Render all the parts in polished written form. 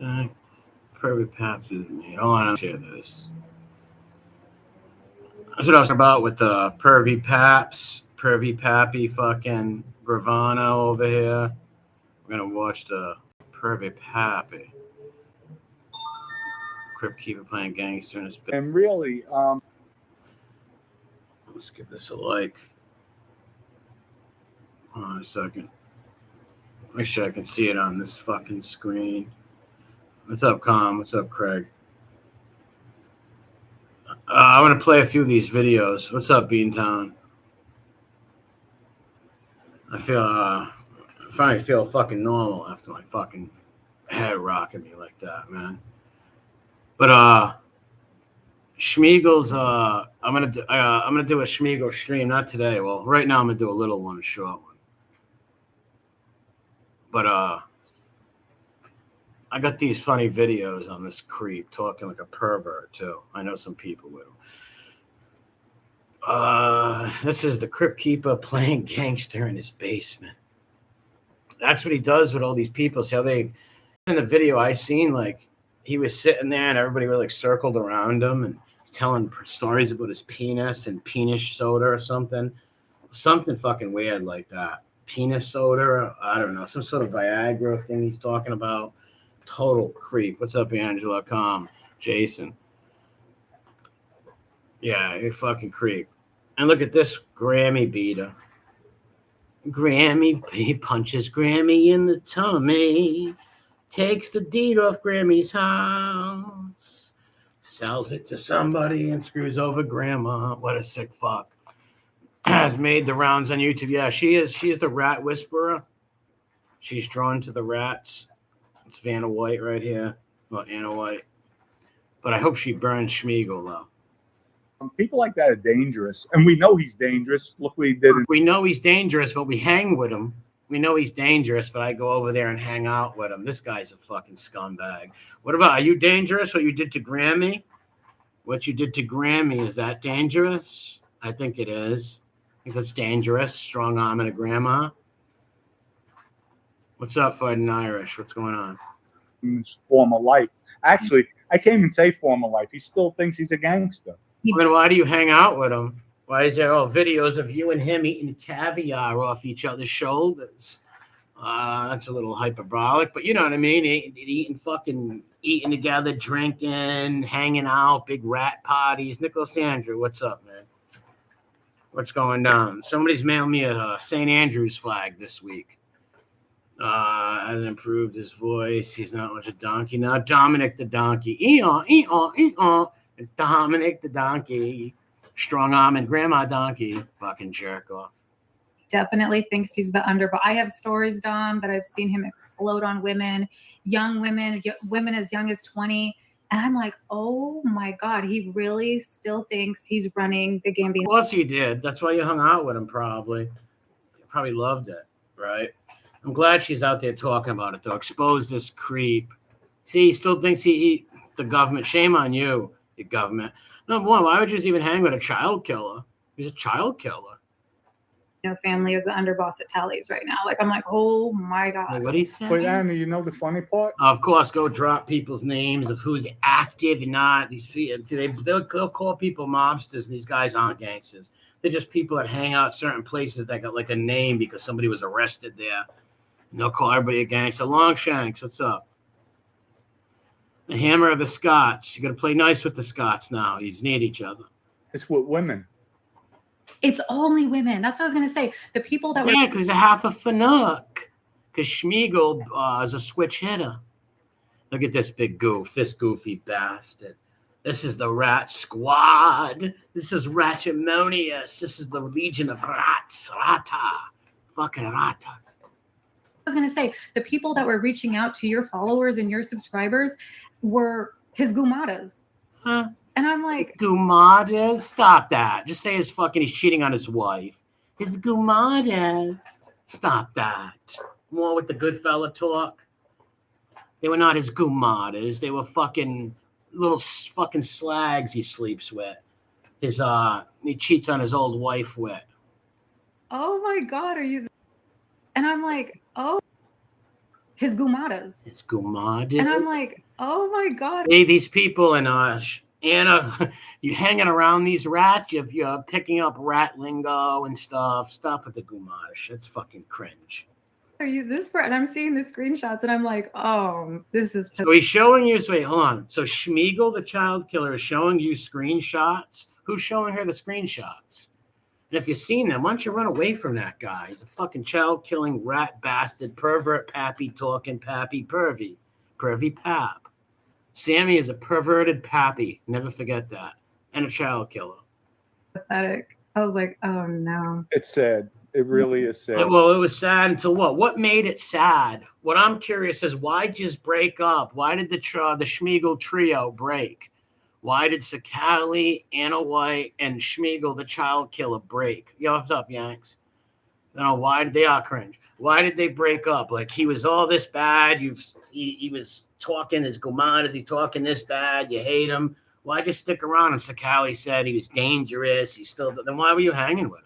Pervy Paps is me. Hold on, I'll share this. That's what I was about with the Pervy Paps, Pervy Pappy fucking Gravano over here. We're gonna watch the Pervy Pappy. Crypt Keeper playing gangster in his bed. And really, let's give this a like. Hold on a second. Make sure I can see it on this fucking screen. What's up, Com? What's up, Craig? I want to play a few of these videos. What's up, Beantown? I finally feel fucking normal after my fucking head rocking me like that, man. But Schmiegel's I'm gonna do a Schmiegel stream, not today. Well, right now I'm gonna do a little one, a short one. But I got these funny videos on this creep talking like a pervert too. I know some people will. This is the Crypt Keeper playing gangster in his basement. That's what he does with all these people. See how they in the video I seen, like he was sitting there and everybody was like circled around him and he's telling stories about his penis and penis soda or something fucking weird like that. Penis soda, I don't know, some sort of Viagra thing he's talking about. Total creep. What's up, Angela? Jason. Yeah, you fucking creep. And look at this Grammy beater. He punches Grammy in the tummy. Takes the deed off Grammy's house. Sells it to somebody and screws over Grandma. What a sick fuck. Has made the rounds on YouTube. Yeah, she is the rat whisperer. She's drawn to the rats. It's Vanna White right here. Well, Anna White. But I hope she burns Schmiegel, though. People like that are dangerous. And we know he's dangerous. Look what he did. We know he's dangerous, but we hang with him. We know he's dangerous, but I go over there and hang out with him. This guy's a fucking scumbag. What about, are you dangerous? What you did to Grammy? What you did to Grammy, is that dangerous? I think it is. I think it's dangerous. Strong arm and a grandma. What's up, Fighting Irish? What's going on? His former life. Actually, I can't even say former life. He still thinks he's a gangster. Then why do you hang out with him? Why is there all videos of you and him eating caviar off each other's shoulders? That's a little hyperbolic, but you know what I mean? Eating together, drinking, hanging out, big rat parties. Nicholas Andrew, what's up, man? What's going down? Somebody's mailed me a St. Andrew's flag this week. Hasn't improved his voice. He's not much a donkey now. Dominic the donkey. It's Dominic the donkey. Strong arm and grandma donkey. Fucking jerk off. Definitely thinks he's the underdog. I have stories, Dom, that I've seen him explode on women, young women, women as young as 20. And I'm like, oh my God, he really still thinks he's running the Gambino. Of course he did. That's why you hung out with him, probably. You probably loved it, right? I'm glad she's out there talking about it, though. Expose this creep. See, he still thinks the government. Shame on you, the government. Number one, why would you even hang with a child killer? He's a child killer. Family is the underboss at Tally's right now. Like, I'm like, oh my God. Wait, what he said? But Anna, you know the funny part? Of course, go drop people's names of who's active and not. These people, they'll call people mobsters, and these guys aren't gangsters. They're just people that hang out certain places that got like a name because somebody was arrested there. And they'll call everybody a gangster. Longshanks, what's up? The Hammer of the Scots. You got to play nice with the Scots now. You just need each other. It's with women. It's only women. That's what I was going to say. The people that Yeah, because they're half a Fanuc. Because Schmiegel is a switch hitter. Look at this big goof, this goofy bastard. This is the Rat Squad. This is Ratchamonious. This is the Legion of Rats. Rata. Fucking Ratas. I was going to say, the people that were reaching out to your followers and your subscribers were his gumadas. Huh? And I'm like, Gumadas? Stop that. Just say he's cheating on his wife. His Gumadas. Stop that. More with the good fella talk. They were not his Gumadas. They were fucking little fucking slags he sleeps with. He cheats on his old wife with. oh my God, are you? And I'm like, oh. his gumadas. It's Gumad. And I'm like, oh my God. See these people in Anna, you hanging around these rats, you're picking up rat lingo and stuff. Stop with the Gumash. It's fucking cringe. Are you this part? And I'm seeing the screenshots and I'm like, oh, this is. So he's showing you, wait, hold on. So Schmiegel, the child killer, is showing you screenshots. Who's showing her the screenshots? And if you've seen them, why don't you run away from that guy? He's a fucking child-killing rat bastard, pervert, pappy, talking, pappy, pervy pap. Sammy is a perverted pappy. Never forget that. And a child killer. Pathetic. I was like, oh no. It's sad. It really is sad. Well, it was sad until what? What made it sad? What I'm curious is why just break up? Why did the Schmiegel trio break? Why did Sakali, Anna White, and Schmiegel, the child killer, break? Yo, what's up, Yanks? No, why did they are cringe? Why did they break up? Like he was all this bad. He was talking his gumadas. He talking this bad. You hate him. Why just stick around him? Sakali said he was dangerous. He's still. Then why were you hanging with him?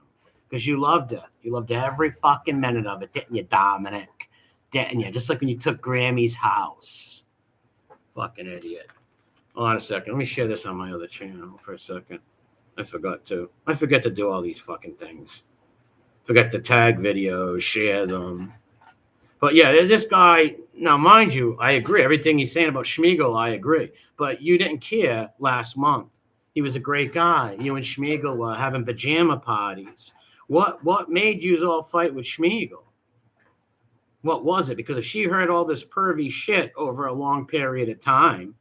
Because you loved it. You loved every fucking minute of it, didn't you, Dominic? Didn't you? Just like when you took Grammy's house. Fucking idiot. Hold on a second. Let me share this on my other channel for a second. I forgot to. I forget to do all these fucking things. Forget to tag videos, share them. But yeah, this guy, now mind you, I agree. Everything he's saying about Schmiegel, I agree. But you didn't care last month. He was a great guy. You and Schmiegel were having pajama parties. What made you all fight with Schmiegel? What was it? Because if she heard all this pervy shit over a long period of time,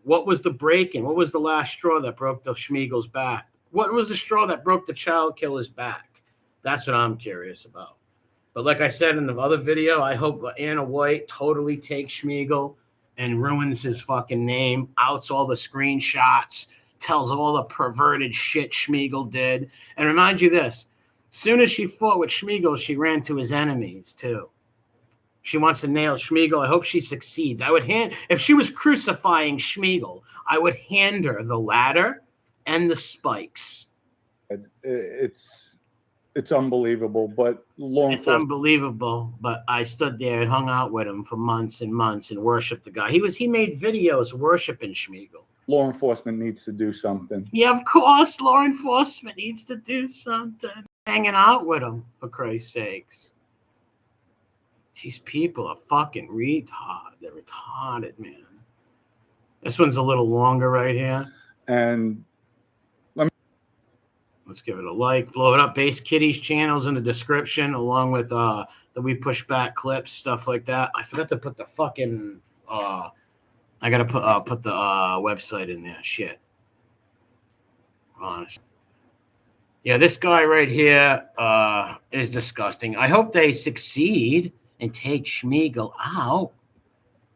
what was the breaking? What was the last straw that broke the Schmiegel's back? What was the straw that broke the child killer's back? That's what I'm curious about. But like I said in the other video, I hope Anna White totally takes Schmiegel and ruins his fucking name, outs all the screenshots, tells all the perverted shit Schmiegel did. And remind you this, as soon as she fought with Schmiegel, she ran to his enemies too. She wants to nail Schmiegel. I hope she succeeds. If she was crucifying Schmiegel, I would hand her the ladder and the spikes. It's unbelievable, but it's unbelievable. But I stood there and hung out with him for months and months and worshipped the guy. He made videos worshiping Schmiegel. Law enforcement needs to do something. Yeah, of course, law enforcement needs to do something. Hanging out with him, for Christ's sakes. These people are fucking retarded. They're retarded, man. This one's a little longer right here. And let's give it a like. Blow it up. Base Kitty's channel's in the description, along with the We Push Back clips, stuff like that. I forgot to put the fucking I gotta put the website in there. Shit. Honest. Yeah, this guy right here is disgusting. I hope they succeed and take Schmiegel out,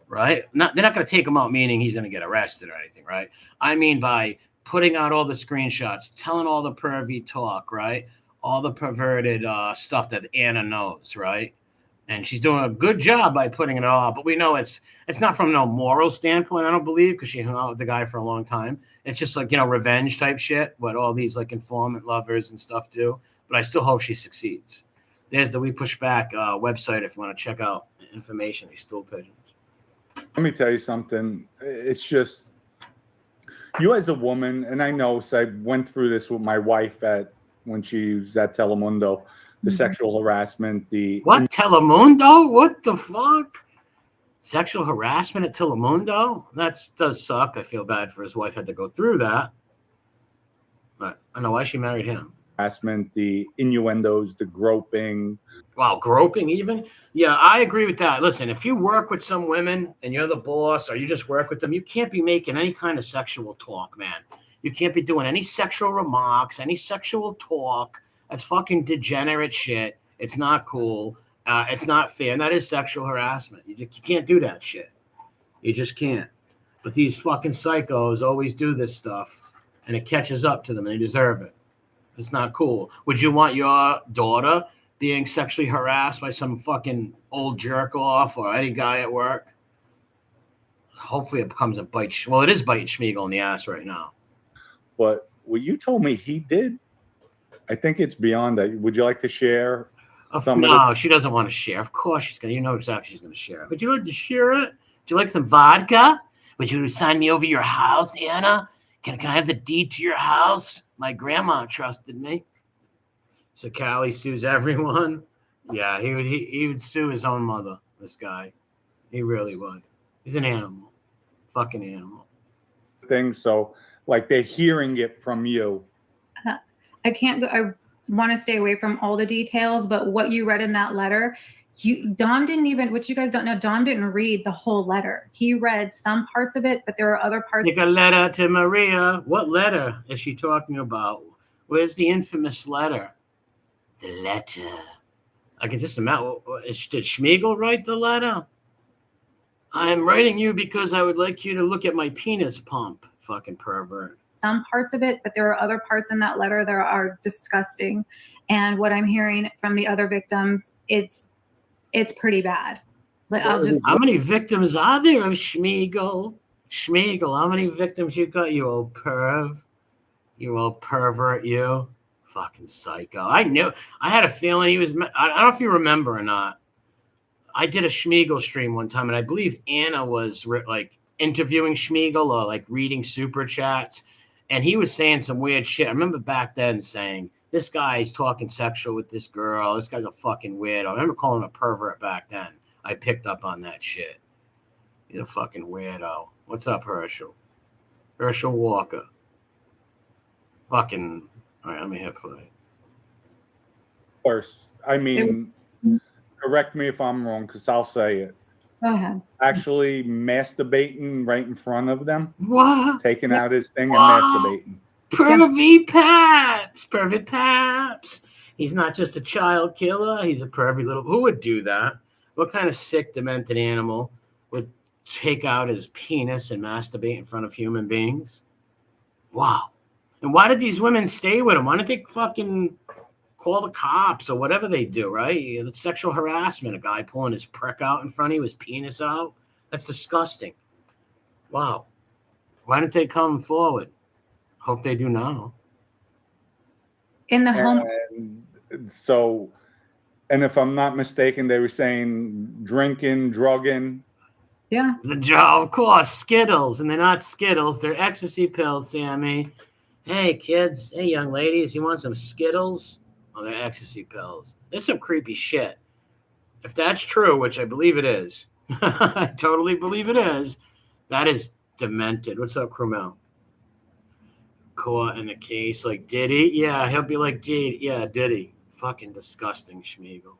right? They're not going to take him out, meaning he's going to get arrested or anything, right? I mean by putting out all the screenshots, telling all the pervy talk, right? All the perverted stuff that Anna knows, right? And she's doing a good job by putting it all out. But we know it's not from no moral standpoint, I don't believe, because she hung out with the guy for a long time. It's just like, revenge type shit, what all these like informant lovers and stuff do. But I still hope she succeeds. There's the We Push Back website if you want to check out information. These stool pigeons. Let me tell you something. It's just, you as a woman, and I know, so I went through this with my wife when she was at Telemundo. The sexual harassment, what? Telemundo? What the fuck? Sexual harassment at Telemundo? That does suck. I feel bad for his wife had to go through that. But I know why she married him. Harassment, the innuendos, the groping. Wow, groping even? Yeah, I agree with that. Listen, if you work with some women and you're the boss or you just work with them, you can't be making any kind of sexual talk, man. You can't be doing any sexual remarks, any sexual talk. That's fucking degenerate shit. It's not cool. It's not fair. And that is sexual harassment. You can't do that shit. You just can't. But these fucking psychos always do this stuff, and it catches up to them, and they deserve it. It's not cool. Would you want your daughter being sexually harassed by some fucking old jerk off or any guy at work? Hopefully it becomes a bite. Well, it is biting Schmiegel in the ass right now. But what you told me he did, I think it's beyond that. Would you like to share? No, she doesn't want to share. Of course she's gonna. You know exactly she's gonna share it. Would you like to share it? Would you like some vodka? Would you sign me over your house, Anna? Can I have the deed to your house? My grandma trusted me. So Callie sues everyone. Yeah, he would sue his own mother. This guy, he really would. He's an animal, fucking animal. Thing. So like they're hearing it from you. I can't go. I want to stay away from all the details, but what you read in that letter, Dom didn't even. What you guys don't know, Dom didn't read the whole letter. He read some parts of it, but there are other parts. Like a letter to Maria. What letter is she talking about? Where's the infamous letter? The letter. I can just imagine. Did Schmiegel write the letter? I'm writing you because I would like you to look at my penis pump. Fucking pervert. Some parts of it, but there are other parts in that letter that are disgusting. And what I'm hearing from the other victims, it's pretty bad. How many victims are there of Schmiegel? Schmiegel, how many victims you got, you old perv? You old pervert, you. Fucking psycho. I had a feeling he was, I don't know if you remember or not. I did a Schmiegel stream one time, and I believe Anna was like interviewing Schmiegel or like reading super chats, and he was saying some weird shit. I remember back then saying, this guy's talking sexual with this girl. This guy's a fucking weirdo. I remember calling him a pervert back then. I picked up on that shit. He's a fucking weirdo. What's up, Herschel? Herschel Walker. Fucking, all right, let me hit play. Of course. I mean, correct me if I'm wrong, because I'll say it. Go ahead. Actually masturbating right in front of them. What? Taking out his thing and masturbating. Pervy Paps. Pervy Paps. He's not just a child killer. He's a pervy little... Who would do that? What kind of sick, demented animal would take out his penis and masturbate in front of human beings? Wow. And why did these women stay with him? Why didn't they fucking call the cops or whatever they do, right? It's sexual harassment. A guy pulling his prick out in front of you, his penis out. That's disgusting. Wow. Why didn't they come forward? Hope they do now. In the home. So, and if I'm not mistaken, they were saying drinking, drugging. Yeah. Of course, Skittles. And they're not Skittles. They're ecstasy pills, Sammy. Hey, kids. Hey, young ladies. You want some Skittles? Oh, they're ecstasy pills. There's some creepy shit. If that's true, which I believe it is, I totally believe it is, that is demented. What's up, Cromel? Caught in a case like Diddy? Yeah, he'll be like Diddy. Yeah, Diddy. Fucking disgusting, Schmiegel.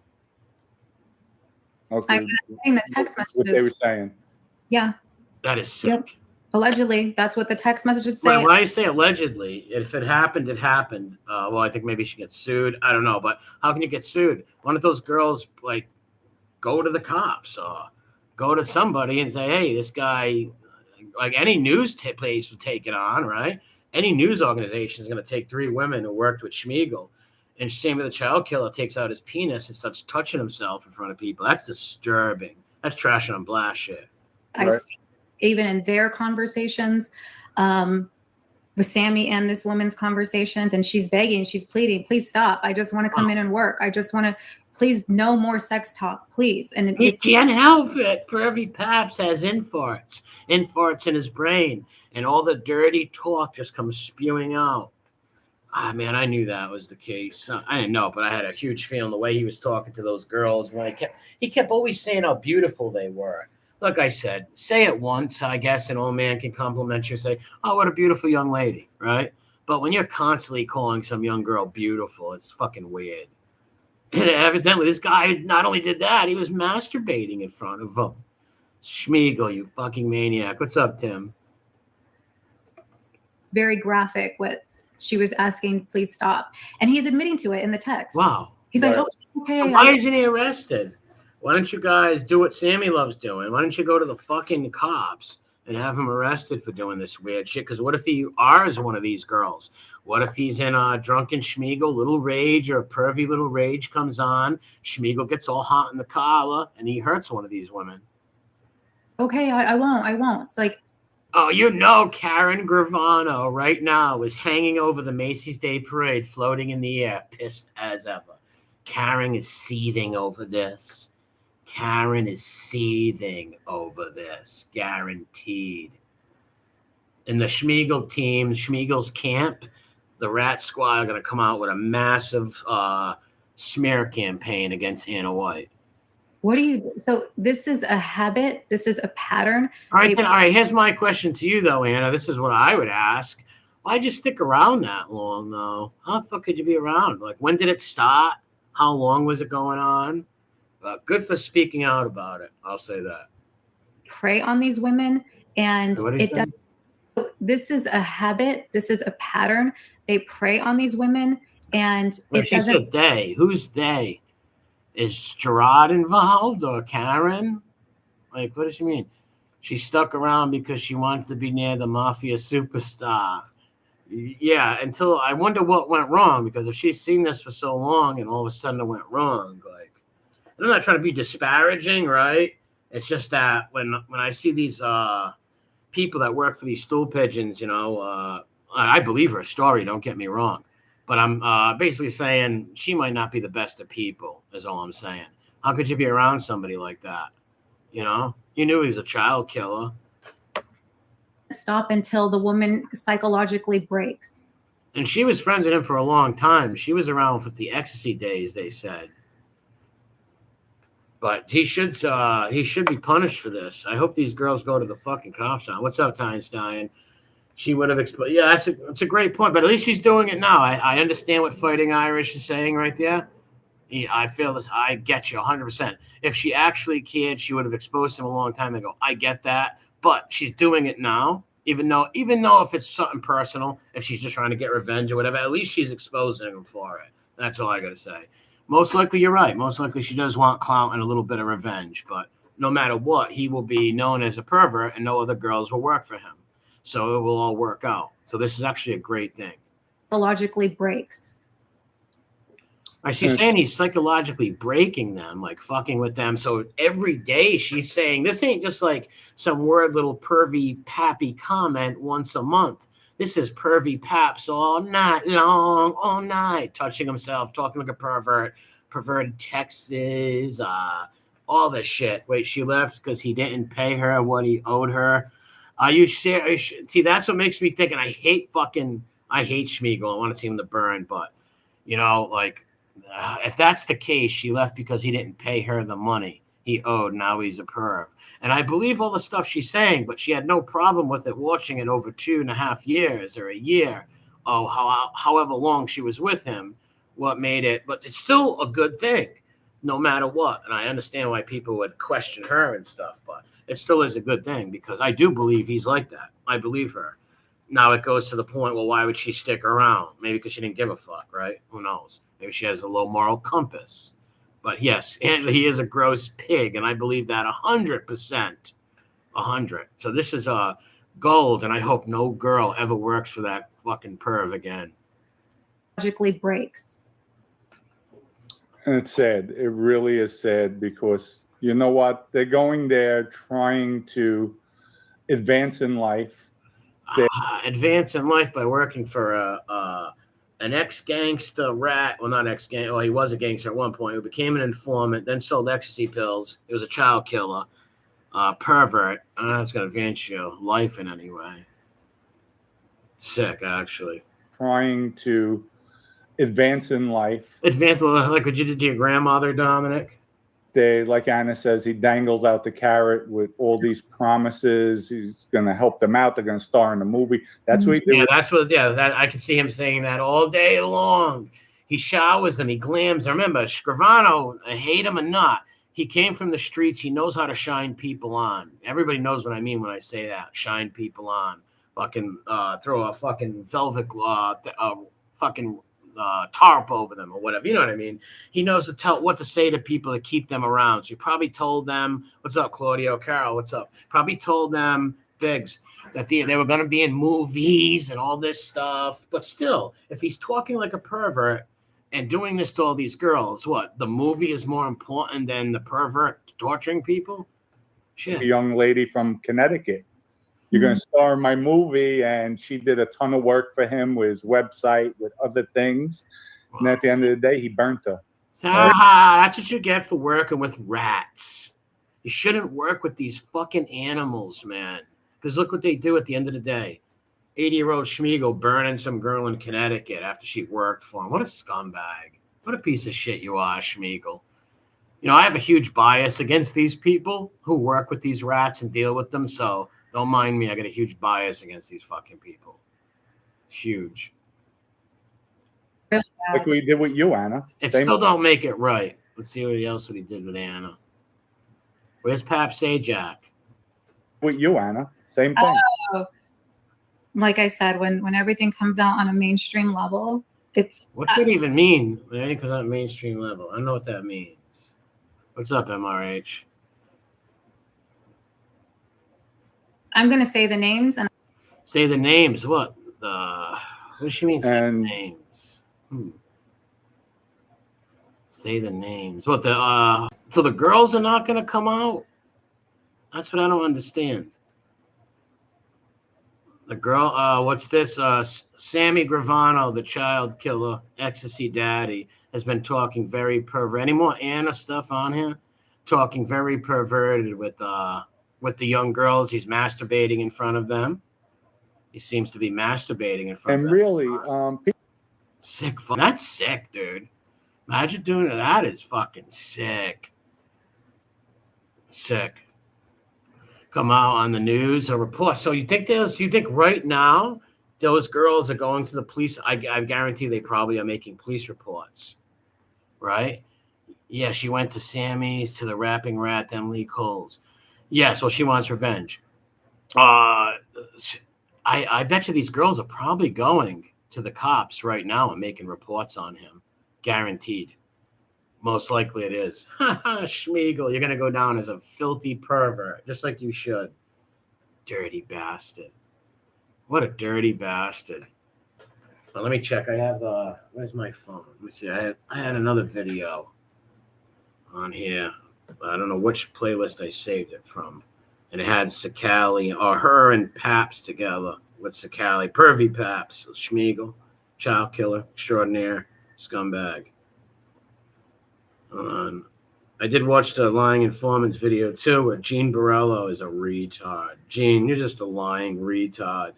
Okay. I'm getting the text messages. What they were saying. Yeah. That is sick. Yep. Allegedly, that's what the text message would say. Well, when I say allegedly, if it happened, it happened. Well, I think maybe she gets sued. I don't know, but how can you get sued? One of those girls, like, go to the cops or go to somebody and say, hey, this guy, like any news place would take it on, right? Any news organization is going to take 3 women who worked with Schmiegel, and same with the child killer takes out his penis and starts touching himself in front of people. That's disturbing. That's trash on blast shit. I see, even in their conversations with Sammy and this woman's conversations, and she's begging, she's pleading, please stop. I just want to come in and work. I just want to, please, no more sex talk, please. And he can't help it. Pervy Paps has infarts in his brain, and all the dirty talk just comes spewing out. Ah, man, I knew that was the case. I didn't know, but I had a huge feeling the way he was talking to those girls. And he kept always saying how beautiful they were. Like I said, say it once, I guess an old man can compliment you and say, oh, what a beautiful young lady, right? But when you're constantly calling some young girl beautiful, it's fucking weird. And evidently, this guy not only did that, he was masturbating in front of him. Schmiegel, you fucking maniac. What's up, Tim? It's very graphic what she was asking, please stop. And he's admitting to it in the text. Wow. He's like, oh, okay. Why isn't he arrested? Why don't you guys do what Sammy loves doing? Why don't you go to the fucking cops and have him arrested for doing this weird shit? Because what if he is one of these girls? What if he's in a drunken Schmiegel, little rage, or a pervy little rage comes on, Schmiegel gets all hot in the collar, and he hurts one of these women? Okay, I won't. It's like, oh, you know, Karen Gravano right now is hanging over the Macy's Day Parade, floating in the air, pissed as ever. Karen is seething over this. Karen is seething over this, guaranteed. In the Schmiegel team, Schmiegel's camp, the Rat Squad are going to come out with a massive smear campaign against Hannah White. What do you? So this is a habit. This is a pattern. All right. Here's my question to you, though, Anna. This is what I would ask. Why'd you stick around that long, though? How the fuck could you be around? Like, when did it start? How long was it going on? Good for speaking out about it. I'll say that. Prey on these women, and it does. This is a habit. This is a pattern. They prey on these women, and it doesn't. Said they. Who's they? Is Gerard involved or Karen? Like, what does she mean? She stuck around because she wanted to be near the mafia superstar. Yeah, until I wonder what went wrong, because if she's seen this for so long and all of a sudden it went wrong, like, I'm not trying to be disparaging, right? It's just that when I see these people that work for these stool pigeons, you know, I believe her story, don't get me wrong. But I'm basically saying she might not be the best of people, is all I'm saying. How could you be around somebody like that? You know? You knew he was a child killer. Stop until the woman psychologically breaks. And she was friends with him for a long time. She was around for the ecstasy days, they said. But he should be punished for this. I hope these girls go to the fucking cops now. What's up, Einstein? She would have explained. Yeah, that's a great point. But at least she's doing it now. I understand what Fighting Irish is saying right there. I feel this. I get you 100%. If she actually cared, she would have exposed him a long time ago. I get that. But she's doing it now, even though if it's something personal, if she's just trying to get revenge or whatever, at least she's exposing him for it. That's all I got to say. Most likely, you're right. Most likely, she does want clout and a little bit of revenge. But no matter what, he will be known as a pervert, and no other girls will work for him. So it will all work out. So this is actually a great thing. Psychologically breaks. She's saying he's psychologically breaking them, like fucking with them. So every day she's saying, this ain't just like some weird little pervy pappy comment once a month. This is pervy paps all night long, all night, touching himself, talking like a pervert, perverted texts, all this shit. Wait, she left because he didn't pay her what he owed her. See, that's what makes me think, and I hate Schmiegel. I want to see him to burn, but, you know, like, if that's the case, she left because he didn't pay her the money he owed. Now he's a perv. And I believe all the stuff she's saying, but she had no problem with it watching it over 2.5 years or a year. However long she was with him, what made it. But it's still a good thing, no matter what. And I understand why people would question her and stuff, but it still is a good thing because I do believe he's like that. I believe her. Now it goes to the point, well, why would she stick around? Maybe because she didn't give a fuck, right? Who knows? Maybe she has a low moral compass. But yes, Angela, he is a gross pig, and I believe that 100%. 100. So this is gold, and I hope no girl ever works for that fucking perv again. Logically breaks. And it's sad. It really is sad because you know what? They're going there trying to advance in life. Advance in life by working for an ex-gangster rat. Well, not ex-gang. Oh, he was a gangster at one point. Who became an informant, then sold ecstasy pills. He was a child killer, pervert. That's going to advance your life in any way. Sick, actually. Trying to advance in life. Advance like what you did to your grandmother, Dominic? They, like Anna says, he dangles out the carrot with all these promises. He's going to help them out. They're going to star in the movie. That's what he did. Yeah, that's what. Yeah, that I can see him saying that all day long. He showers them. He glams. I remember Gravano. I hate him or not. He came from the streets. He knows how to shine people on. Everybody knows what I mean when I say that. Shine people on. Fucking throw a fucking velvet fucking tarp over them or whatever, you know what I mean? He knows what to say to people to keep them around. So he probably told them, what's up, Claudio? Carol, what's up? Probably told them, Biggs, that they were going to be in movies and all this stuff. But still, if he's talking like a pervert and doing this to all these girls, what? The movie is more important than the pervert torturing people? Shit. A young lady from Connecticut. You're going to star in my movie, and she did a ton of work for him with his website, with other things. Wow. And at the end of the day, he burnt her. That's what you get for working with rats. You shouldn't work with these fucking animals, man. Because look what they do at the end of the day. 80-year-old Schmiegel burning some girl in Connecticut after she worked for him. What a scumbag. What a piece of shit you are, Schmiegel. You know, I have a huge bias against these people who work with these rats and deal with them, so don't mind me. I got a huge bias against these fucking people. Huge. Like we did with you, Anna. It Same still don't make it right. Let's see what else he did with Anna. Where's Pap Sajak? with you, Anna. Same thing. Oh, like I said, when everything comes out on a mainstream level, it's What's it even mean? It comes out mainstream level. I don't know what that means. What's up, MRH? I'm gonna say the names and Say the names. What? What does she mean? Say the And- names. Say the names. What the? So the girls are not gonna come out. That's what I don't understand. The girl. What's this? Sammy Gravano, the child killer, ecstasy daddy, has been talking very pervert. Any more Anna stuff on here? Talking very perverted with the young girls. He's masturbating in front of them. He seems to be masturbating in front And of them. really, Sick. That's sick, dude. Imagine doing it. That is fucking sick. Sick. Come out on the news, a report. So you think right now those girls are going to the police? I guarantee they probably are making police reports, right? Yeah, she went to Sammy's, to the rapping rat, then Lee Cole's. Yes, well, she wants revenge. I bet you these girls are probably going to the cops right now and making reports on him. Guaranteed. Most likely it is. Schmiegel, you're going to go down as a filthy pervert, just like you should. Dirty bastard. What a dirty bastard. Well, let me check. I have, where's my phone? Let me see. I had another video on here. I don't know which playlist I saved it from. And it had Sakali, or her and Paps together with Sakali. Pervy Paps, Schmiegel, child killer, extraordinaire, scumbag. I did watch the lying informant's video too, where Gene Borello is a retard. Gene, you're just a lying retard.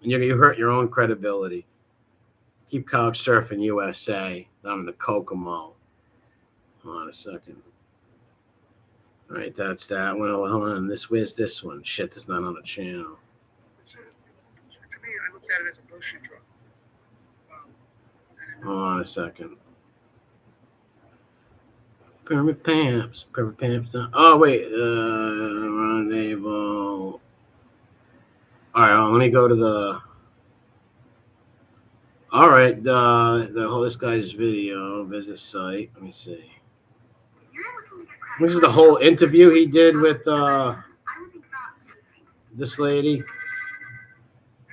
And you hurt your own credibility. Keep couch surfing USA down in the Kokomo. Hold on a second. All right, that's that one. Oh, hold on. Where's this one? Shit, that's not on the channel. To me, I look at it as a grocery truck. Hold on a second. Permit Pamps. Oh, wait. Rendezvous. All right, let me go to the. All right, this guy's video, visit site. Let me see. This is the whole interview he did with this lady. Hey,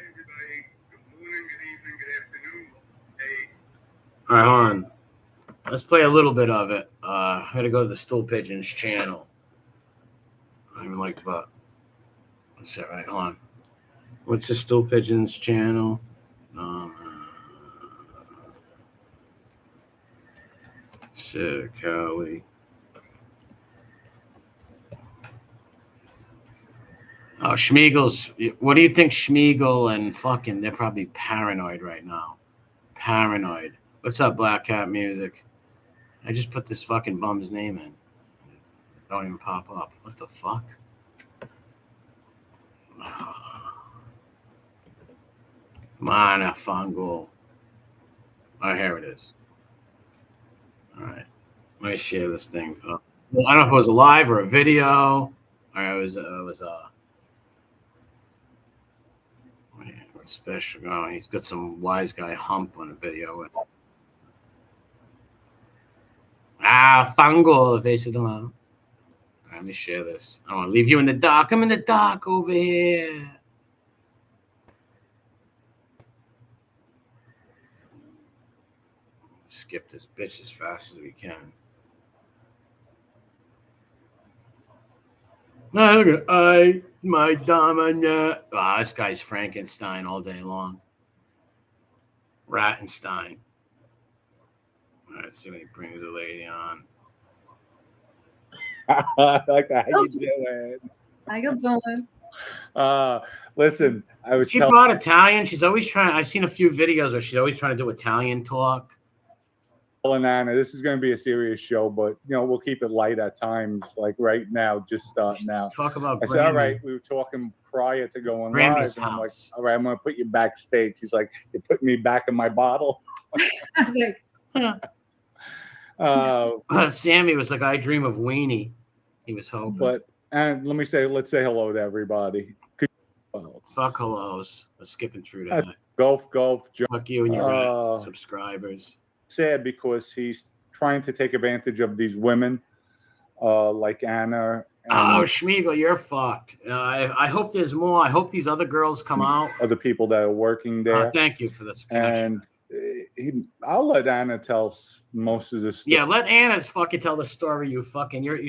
everybody. Good morning, good evening, good afternoon. Hey. All right, hold on. Let's play a little bit of it. I gotta go to the Stool Pigeons channel. I don't even like the. What's that? Right, hold on. What's the Stool Pigeons channel? Callie. Oh, Schmiegel's. What do you think, Schmiegel and fucking? They're probably paranoid right now. Paranoid. What's up, Black Cat Music? I just put this fucking bum's name in. Don't even pop up. What the fuck? Mana Fungal. Oh, here it is. All right. Let me share this thing. I don't know if it was a live or a video. Or it was what's special? Oh, he's got some wise guy hump on a video. Fungal, face of the law. Let me share this. I don't want to leave you in the dark. I'm in the dark over here. Skip this bitch as fast as we can. No, look at my dominant. This guy's Frankenstein all day long. Rattenstein. Let's see when he brings the lady on. I like that. How you doing? How you doing? Listen, I was She telling brought Italian. She's always trying. I've seen a few videos where she's always trying to do Italian talk. Anna, this is going to be a serious show, but we'll keep it light at times. Like right now, just starting out. Talk about. I said, all right. We were talking prior to going Grammy's live, and I'm like, house. all right, I'm going to put you backstage. He's like, you put me back in my bottle. I was like, Sammy was like, I dream of Weenie. He was hoping. And let's say hello to everybody. Fuck hellos. We're skipping through that. Golf. Fuck you and your subscribers. Sad because he's trying to take advantage of these women like Anna. Oh, Schmiegel, you're fucked. I hope there's more. I hope these other girls come out. Other people that are working there. Thank you for this. And I'll let Anna tell most of the story. Yeah, let Anna fucking tell the story. You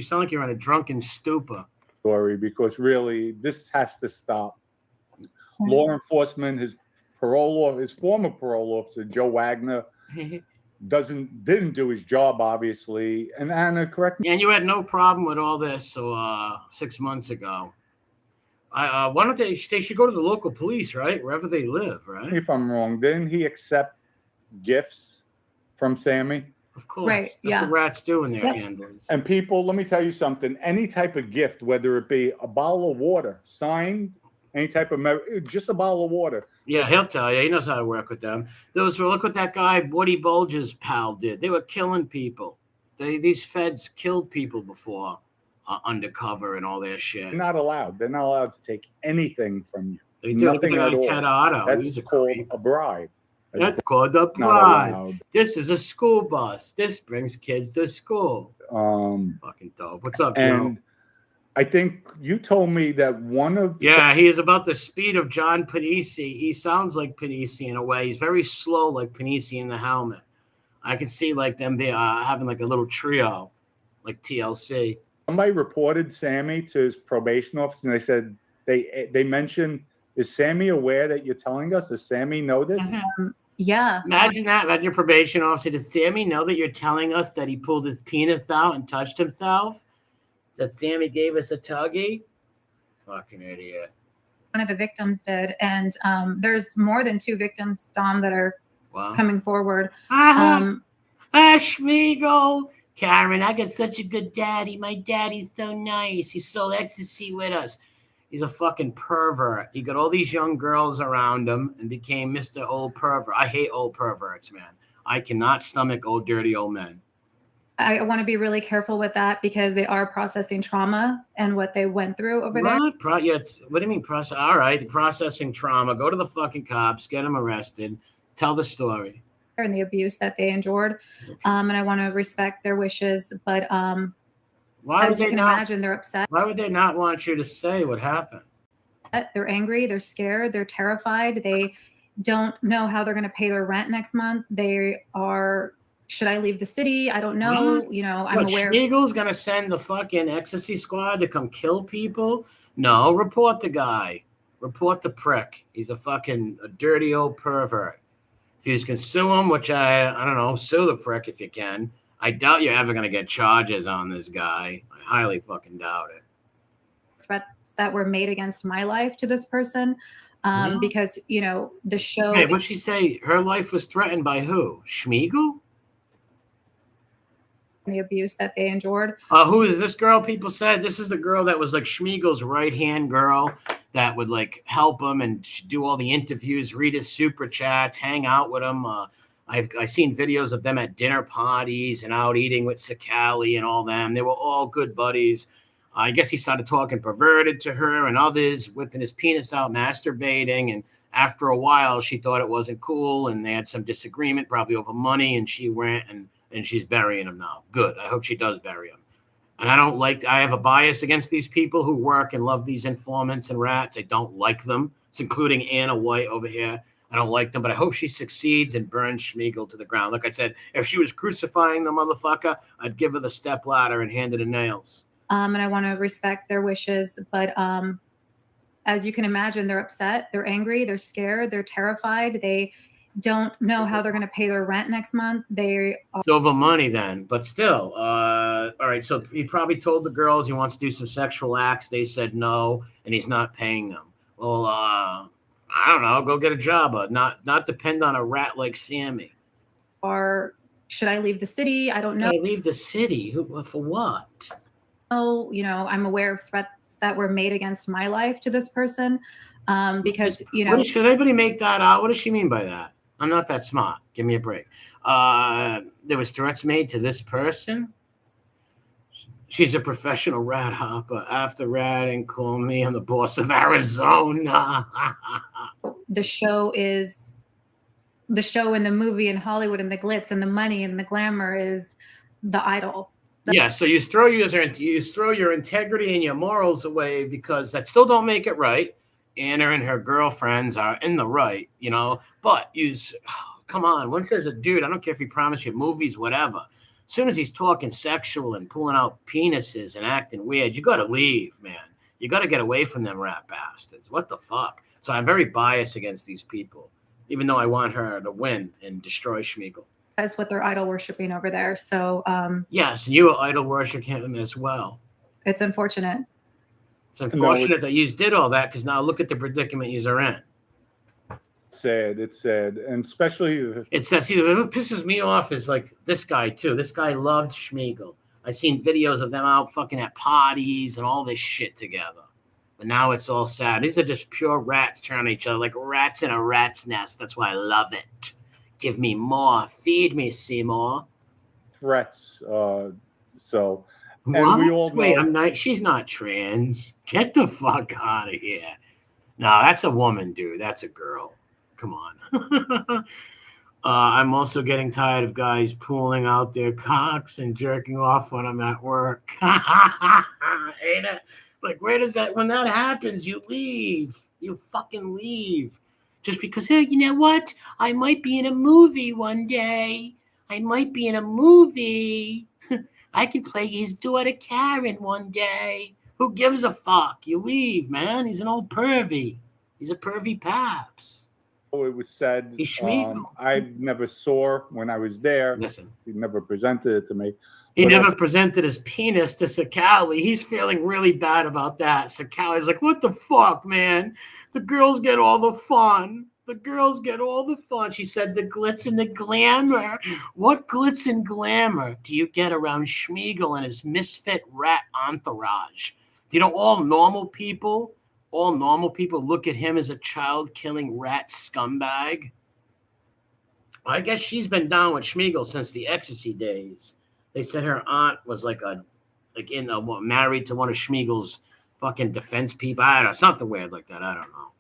sound like you're in a drunken stupor. Because really, this has to stop. Law enforcement, his former parole officer, Joe Wagner, didn't do his job, obviously. And Anna, correct me. And you had no problem with all this 6 months ago. Why don't they should go to the local police, right? Wherever they live, right? If I'm wrong, didn't he accept gifts from Sammy? Of course. Right, That's what rats do in their handlers. And people, let me tell you something. Any type of gift, whether it be a bottle of water, signed, any type of just a bottle of water. Yeah, he'll tell you. He knows how to work with them. Look what that guy Woody Bulge's pal did. They were killing people. These feds killed people before undercover and all their shit. They're not allowed. They're not allowed to take anything from you. They do. Nothing at all. Ted Otto. That's called a bribe. That's called a bribe. This is a school bus. This brings kids to school. Fucking dope. What's up, Joe? And I think you told me that he is about the speed of John Panisi. He sounds like Panisi in a way. He's very slow, like Panisi in the helmet. I can see like them having like a little trio, like TLC. Somebody reported Sammy to his probation office, and they said they mentioned, is Sammy aware that you're telling us? Does Sammy know this? Yeah. Imagine that. Imagine your probation officer. Does Sammy know that you're telling us that he pulled his penis out and touched himself? That Sammy gave us a tuggy? Fucking idiot. One of the victims did. And there's more than 2 victims, Dom, that are coming forward. Schmiegel. Karen, I got such a good daddy. My daddy's so nice. He sold ecstasy with us. He's a fucking pervert. He got all these young girls around him and became Mr. Old Pervert. I hate old perverts, man. I cannot stomach old, dirty old men. I want to be really careful with that because they are processing trauma and what they went through over there. What do you mean process? All right, processing trauma. Go to the fucking cops. Get them arrested. Tell the story. And the abuse that they endured. And I want to respect their wishes. But as you can imagine, they're upset. Why would they not want you to say what happened? They're angry. They're scared. They're terrified. They don't know how they're going to pay their rent next month. They are... Should I leave the city? I don't know. What? I'm aware. Schmiegel's going to send the fucking ecstasy squad to come kill people? No, report the guy. Report the prick. He's a dirty old pervert. If you can sue him, which I don't know, sue the prick if you can. I doubt you're ever going to get charges on this guy. I highly fucking doubt it. Threats that were made against my life to this person because, the show. Hey, what'd she say? Her life was threatened by who? Schmiegel? The abuse that they endured. Who is this girl? People said this is the girl that was like Schmiegel's right-hand girl that would like help him and do all the interviews, read his super chats, hang out with him. I've seen videos of them at dinner parties and out eating with Sakali and all them. They were all good buddies. I guess he started talking perverted to her and others, whipping his penis out, masturbating. And after a while, she thought it wasn't cool and they had some disagreement, probably over money. And she went and she's burying him now. Good. I hope she does bury him. And I have a bias against these people who work and love these informants and rats. I don't like them. It's including Anna White over here. I don't like them, but I hope she succeeds and burns Schmiegel to the ground. Like I said, if she was crucifying the motherfucker, I'd give her the step ladder and hand her the nails. And I want to respect their wishes. But as you can imagine, they're upset. They're angry. They're scared. They're terrified. They don't know how they're going to pay their rent next month. They It's over money then, but still. All right, so he probably told the girls he wants to do some sexual acts. They said no, and he's not paying them. Well, I don't know. Go get a job, but not depend on a rat like Sammy. are. Should I leave the city? I don't know. I leave the city. For what? You know, I'm aware of threats that were made against my life to this person, because you know. Should anybody make that out? What does she mean by that? I'm not that smart. Give me a break. There was threats made to this person. She's a professional rat hopper. After ratting, call me. I'm the boss of Arizona. The show and the movie in Hollywood and the glitz and the money and the glamour is the idol. Yeah, so you throw your integrity and your morals away because that still don't make it right. Anna and her girlfriends are in the right, you know. But come on, once there's a dude, I don't care if he promised you movies, whatever. As soon as he's talking sexual and pulling out penises and acting weird, you got to leave, man. You got to get away from them rat bastards. What the fuck? So I'm very biased against these people, even though I want her to win and destroy Schmiegel. That's what they're idol worshiping over there. So yes, and you will idol worship him as well. It's unfortunate. It's unfortunate that you did all that because now look at the predicament you are in. It's sad, and especially it says. See, what pisses me off is like this guy too. This guy loved Schmiegel. I seen videos of them out fucking at parties and all this shit together. But now it's all sad. These are just pure rats turning on each other like rats in a rat's nest. That's why I love it. Give me more. Feed me, Seymour. threats. So, and what? we all know. Wait, she's not trans. Get the fuck out of here. No, that's a woman, dude. That's a girl. Come on. I'm also getting tired of guys pulling out their cocks and jerking off when I'm at work. Ain't it? Like, where does that, when that happens, you leave. You fucking leave. Just because, hey, you know what? I might be in a movie one day. I might be in a movie. I could play his daughter Karen one day. Who gives a fuck? You leave, man. He's an old pervy. He's a pervy paps. It was said. I never saw when I was there. Listen, he never presented it to me. He never presented his penis to Sakali. He's feeling really bad about that. Sakali's like, what the fuck, man? The girls get all the fun. The girls get all the fun. She said the glitz and the glamour. What glitz and glamour do you get around Schmiegel and his misfit rat entourage? Do you know all normal people look at him as a child-killing rat scumbag? I guess she's been down with Schmiegel since the ecstasy days. They said her aunt was married to one of Schmiegel's fucking defense people. I don't know, something weird like that. I don't know.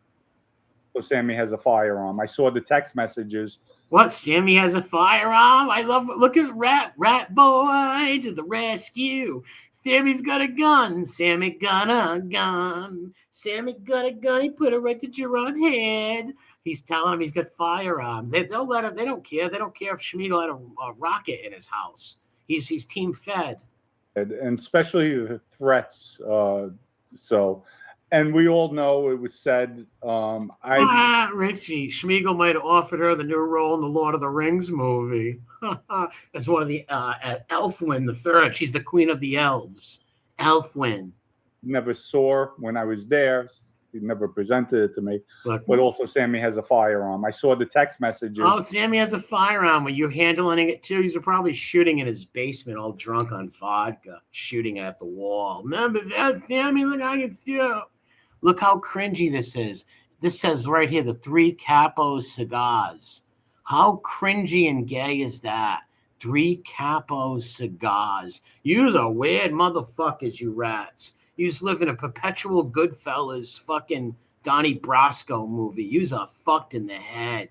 So Sammy has a firearm. I saw the text messages. What? Sammy has a firearm? I love it. Look at rat boy to the rescue. Sammy's got a gun. Sammy got a gun. Sammy got a gun. He put it right to Gerard's head. He's telling him he's got firearms. They'll let him. They don't care. They don't care if Schmiegel had a rocket in his house. He's team fed. And especially the threats. And we all know it was said. Richie, Schmiegel might have offered her the new role in the Lord of the Rings movie. As one of the Elfwin the Third. She's the queen of the elves. Elfwin. Never saw when I was there. He never presented it to me. Look, but also Sammy has a firearm. I saw the text messages. Oh, Sammy has a firearm. Are you handling it too? He's probably shooting in his basement, all drunk on vodka, shooting at the wall. Remember that, Sammy? Look, I can see you. Look how cringy this is. This says right here, the 3 Capos cigars. How cringy and gay is that? 3 Capos cigars. You're the weird motherfuckers, you rats. You just live in a perpetual Goodfellas fucking Donnie Brasco movie. You's are fucked in the head.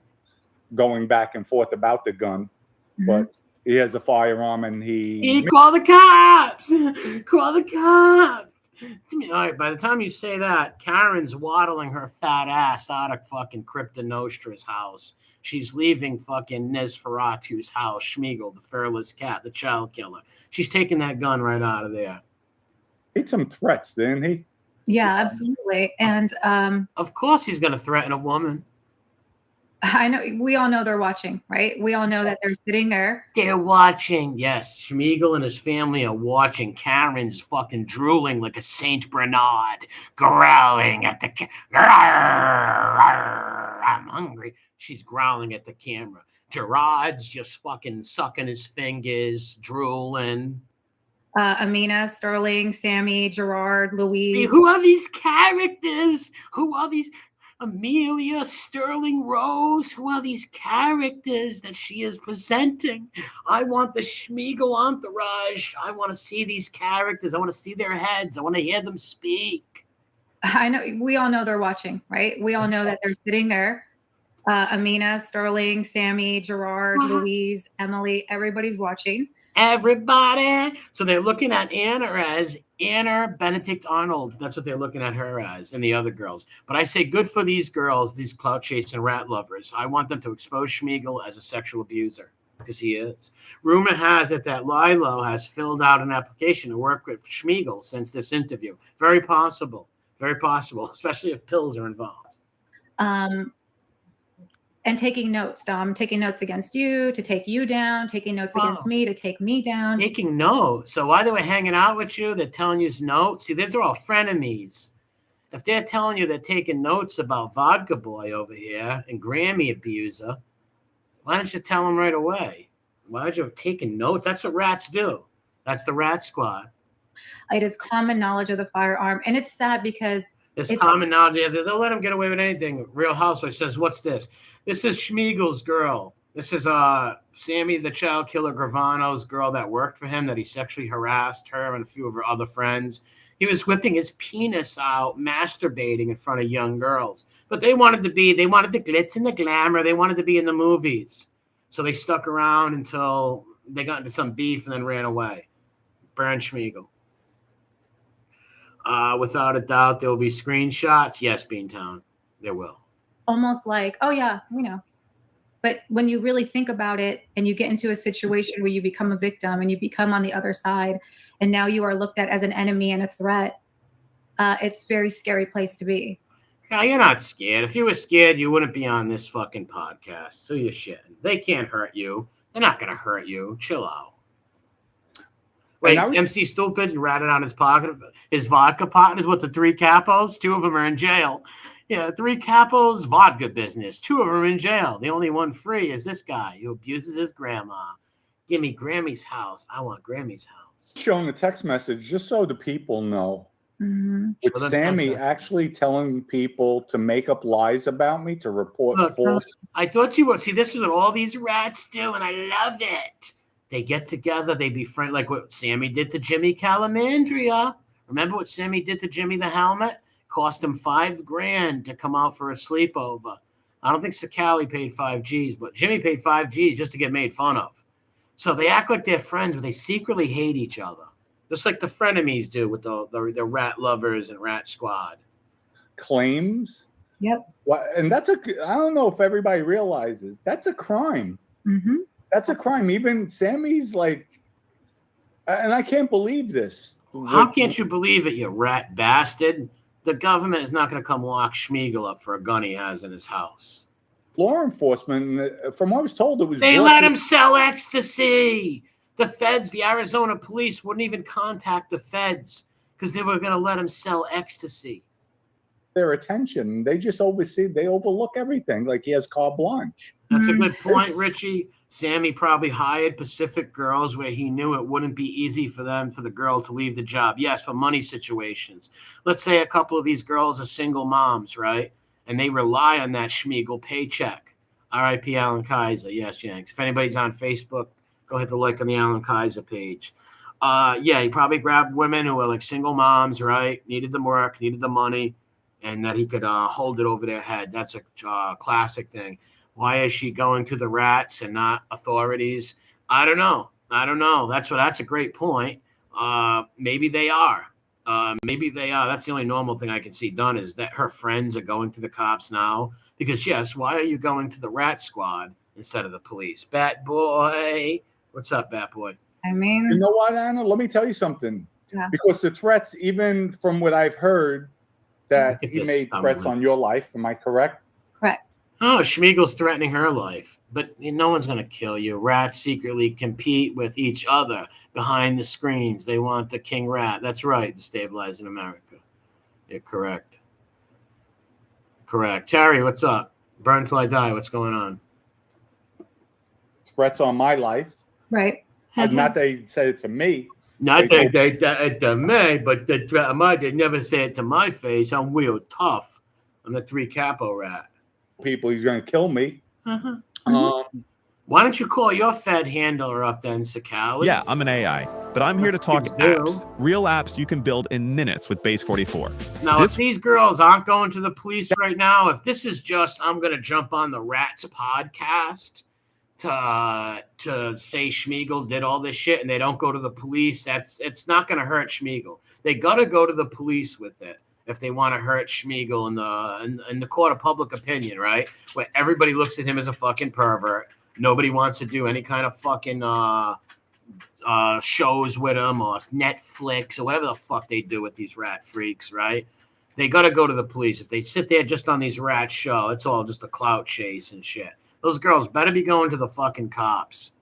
Going back and forth about the gun. Mm-hmm. But he has a firearm and he call the cops. Call the cops. All right, by the time you say that, Karen's waddling her fat ass out of fucking Crypto Nostra's house. She's leaving fucking Nosferatu's house, Schmiegel, the fearless cat, the child killer. She's taking that gun right out of there. He had some threats, didn't he? Yeah, absolutely. And of course he's going to threaten a woman. I know, we all know they're watching, right? We all know that they're sitting there. They're watching. Yes, Schmiegel and his family are watching. Karen's fucking drooling like a Saint Bernard, growling at the I'm hungry. She's growling at the camera. Gerard's just fucking sucking his fingers, drooling. Amina, Sterling, Sammy, Gerard, Louise. Who are these characters? Who are these? Amelia, Sterling, Rose, who are these characters that she is presenting? I want the Schmiegel entourage. I want to see these characters. I want to see their heads. I want to hear them speak. I know, we all know they're watching, right? We all know that they're sitting there. Amina, Sterling, Sammy, Gerard, Louise, Emily, everybody's watching. Everybody. So they're looking at Anna as Anna Benedict Arnold. That's what they're looking at her as, and the other girls. But I say good for these girls, these clout chasing rat lovers. I want them to expose Schmiegel as a sexual abuser, because he is. Rumor has it that Lilo has filled out an application to work with Schmiegel since this interview. Very possible, especially if pills are involved. And taking notes, Dom, taking notes against you, to take you down, taking notes against me, to take me down. Taking notes. So while they were hanging out with you, they're telling you notes. See, these are all frenemies. If they're telling you they're taking notes about Vodka Boy over here and Grammy abuser, why don't you tell them right away? Why would you have taken notes? That's what rats do. That's the rat squad. It is common knowledge of the firearm. And it's sad because it's common knowledge. They'll let them get away with anything. Real Housewives says, what's this? This is Schmiegel's girl. This is Sammy, the child killer, Gravano's girl that worked for him, that he sexually harassed her and a few of her other friends. He was whipping his penis out, masturbating in front of young girls. But they wanted the glitz and the glamour. They wanted to be in the movies. So they stuck around until they got into some beef and then ran away. Burn Schmiegel. Without a doubt, there will be screenshots. Yes, Beantown, there will. Almost like, oh yeah, we know. But when you really think about it and you get into a situation where you become a victim and you become on the other side and now you are looked at as an enemy and a threat, it's a very scary place to be. Yeah, you're not scared. If you were scared, you wouldn't be on this fucking podcast. So you're shitting. They can't hurt you. They're not going to hurt you. Chill out. Wait, MC Stupid, you ratted on his vodka partners with the 3 capos. 2 of them are in jail. Yeah, 3 capos, vodka business. 2 of them are in jail. The only one free is this guy who abuses his grandma. Give me Grammy's house. I want Grammy's house. Showing a text message just so the people know. Mm-hmm. With Sammy actually telling people to make up lies about me, to report false. I thought you would. See, this is what all these rats do, and I love it. They get together, they befriend, like what Sammy did to Jimmy Calamandria. Remember what Sammy did to Jimmy the Helmet? Cost him $5,000 to come out for a sleepover. I don't think Sakali paid 5 G's, but Jimmy paid 5 G's just to get made fun of. So they act like they're friends, but they secretly hate each other. Just like the frenemies do with the rat lovers and rat squad. Claims? Yep. And I don't know if everybody realizes, that's a crime. Mm-hmm. That's a crime. Even Sammy's like, and I can't believe this. How can't you believe it, you rat bastard? The government is not going to come lock Schmiegel up for a gun he has in his house. Law enforcement, from what I was told, it was... They let him sell ecstasy. The feds, the Arizona police, wouldn't even contact the feds because they were going to let him sell ecstasy. Their attention. They just overlook everything. Like he has carte blanche. That's a good point, Richie. Sammy probably hired Pacific girls where he knew it wouldn't be easy for the girl to leave the job. Yes, for money situations. Let's say a couple of these girls are single moms, right? And they rely on that Schmiegel paycheck. R.I.P. Alan Kaiser. Yes, Yanks. If anybody's on Facebook, go hit the like on the Alan Kaiser page. He probably grabbed women who were like single moms, right? Needed the work, needed the money, and that he could hold it over their head. That's a classic thing. Why is she going to the rats and not authorities? I don't know. That's a great point. Maybe they are. That's the only normal thing I can see done is that her friends are going to the cops now. Because, yes, why are you going to the rat squad instead of the police? Bat Boy. What's up, Bat Boy? I mean... You know what, Anna? Let me tell you something. Yeah. Because the threats, even from what I've heard, that he made threats on your life. Am I correct? Correct. Oh, Schmiegel's threatening her life, but no one's going to kill you. Rats secretly compete with each other behind the screens. They want the king rat. That's right, destabilizing America. You're correct. Correct. Terry, what's up? Burn till I die. What's going on? Threats on my life. Right. Not they said it to me. Not they to me, but they never say it to my face. I'm real tough. I'm the 3 capo rat. People, he's going to kill me. Why don't you call your Fed handler up then, Sakali? Yeah, I'm an AI, but I'm here to talk apps. Real apps you can build in minutes with Base 44. Now, if these girls aren't going to the police right now, if this is just, I'm going to jump on the Rats podcast to say Schmiegel did all this shit and they don't go to the police, it's not going to hurt Schmiegel. They got to go to the police with it if they want to hurt Schmiegel in the court of public opinion, right? Where everybody looks at him as a fucking pervert. Nobody wants to do any kind of fucking shows with him or Netflix or whatever the fuck they do with these rat freaks, right? They got to go to the police. If they sit there just on these rat show, it's all just a clout chase and shit. Those girls better be going to the fucking cops.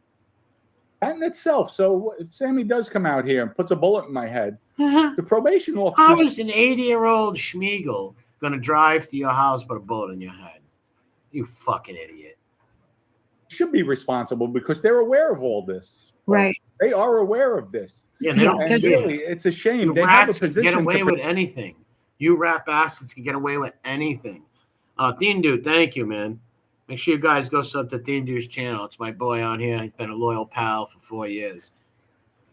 That in itself. So if Sammy does come out here and puts a bullet in my head, the probation officer. How is an 80-year-old Schmiegel going to drive to your house with a bullet in your head? You fucking idiot. Should be responsible because they're aware of all this. Right. They are aware of this. Yeah, they don't. And really, it's a shame. They have a Rats can position get away with anything. You rat bastards can get away with anything. Thien Dude, thank you, man. Make sure you guys go sub to Thien Dude's channel. It's my boy on here. He's been a loyal pal for 4 years.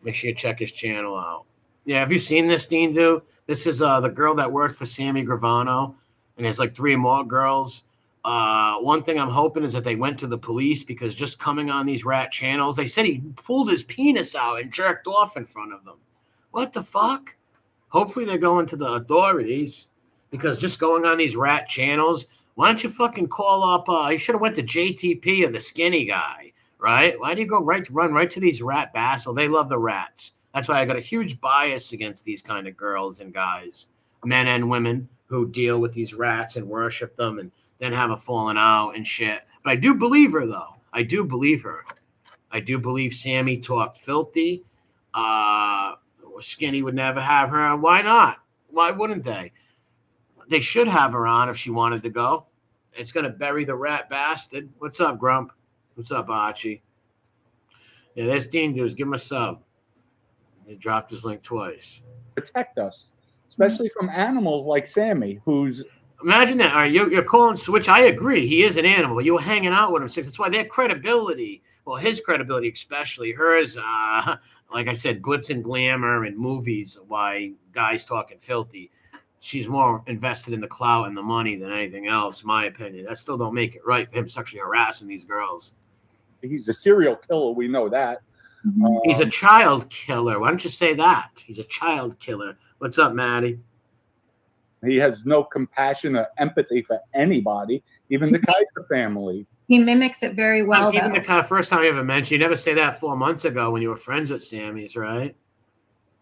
Make sure you check his channel out. Yeah, have you seen this, Thien Dude? This is the girl that worked for Sammy Gravano, and there's like 3 more girls. One thing I'm hoping is that they went to the police because just coming on these rat channels, they said he pulled his penis out and jerked off in front of them. What the fuck? Hopefully they're going to the authorities because just going on these rat channels, why don't you fucking call up, you should have went to JTP or the skinny guy, right? Why do you run right to these rat bastards? Well, they love the rats. That's why I got a huge bias against these kind of girls and guys, men and women who deal with these rats and worship them and then have a falling out and shit. But I do believe her, though. I do believe her. I do believe Sammy talked filthy. Skinny would never have her on. Why not? Why wouldn't they? They should have her on if she wanted to go. It's going to bury the rat bastard. What's up, Grump? What's up, Archie? Yeah, there's Thien Dude. Give him a sub. He dropped his link twice. Protect us, especially from animals like Sammy, who's... Imagine that. All right, you're calling Switch. I agree. He is an animal. You were hanging out with him 6. That's why their credibility, well, his credibility especially, hers, like I said, glitz and glamour and movies, why guys talking filthy. She's more invested in the clout and the money than anything else, in my opinion. That still don't make it right for him sexually harassing these girls. He's a serial killer. We know that. He's a child killer. Why don't you say that? He's a child killer. What's up, Maddie? He has no compassion or empathy for anybody, even the Kaiser family. He mimics it very well. Even the kind of first time you ever mentioned, you never say that 4 months ago when you were friends with Sammy's, right?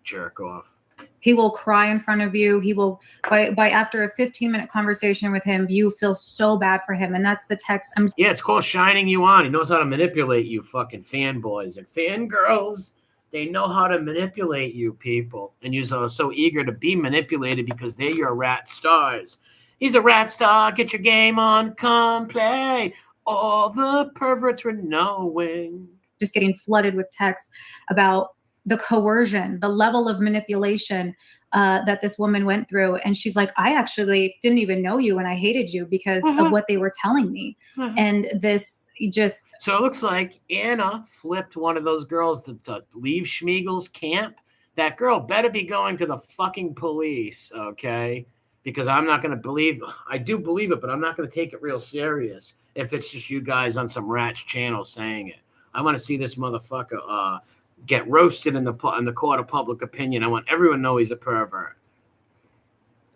Jerk off. He will cry in front of you. He will, by after a 15-minute conversation with him, you feel so bad for him. And that's the text. Yeah, it's called shining you on. He knows how to manipulate you fucking fanboys and fangirls. They know how to manipulate you people. And you're so eager to be manipulated because they're your rat stars. He's a rat star. Get your game on. Come play. All the perverts were knowing. Just getting flooded with text about the coercion, the level of manipulation that this woman went through. And she's like, I actually didn't even know you and I hated you because of what they were telling me. And this just... So it looks like Anna flipped one of those girls to leave Schmiegel's camp. That girl better be going to the fucking police, okay? Because I'm not going to believe... I do believe it, but I'm not going to take it real serious if it's just you guys on some rat's channel saying it. I want to see this motherfucker... get roasted in the court of public opinion. I want everyone to know he's a pervert.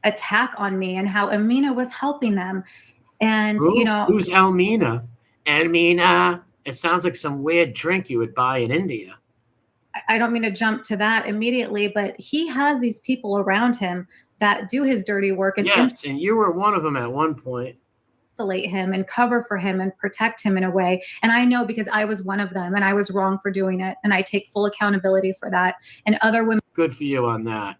Attack on me and how Amina was helping them. And, Who's Elmina? Elmina. It sounds like some weird drink you would buy in India. I don't mean to jump to that immediately, but he has these people around him that do his dirty work. And yes, and you were one of them at one point. isolate him and cover for him and protect him in a way. And I know because I was one of them and I was wrong for doing it. And I take full accountability for that. And other women. Good for you on that.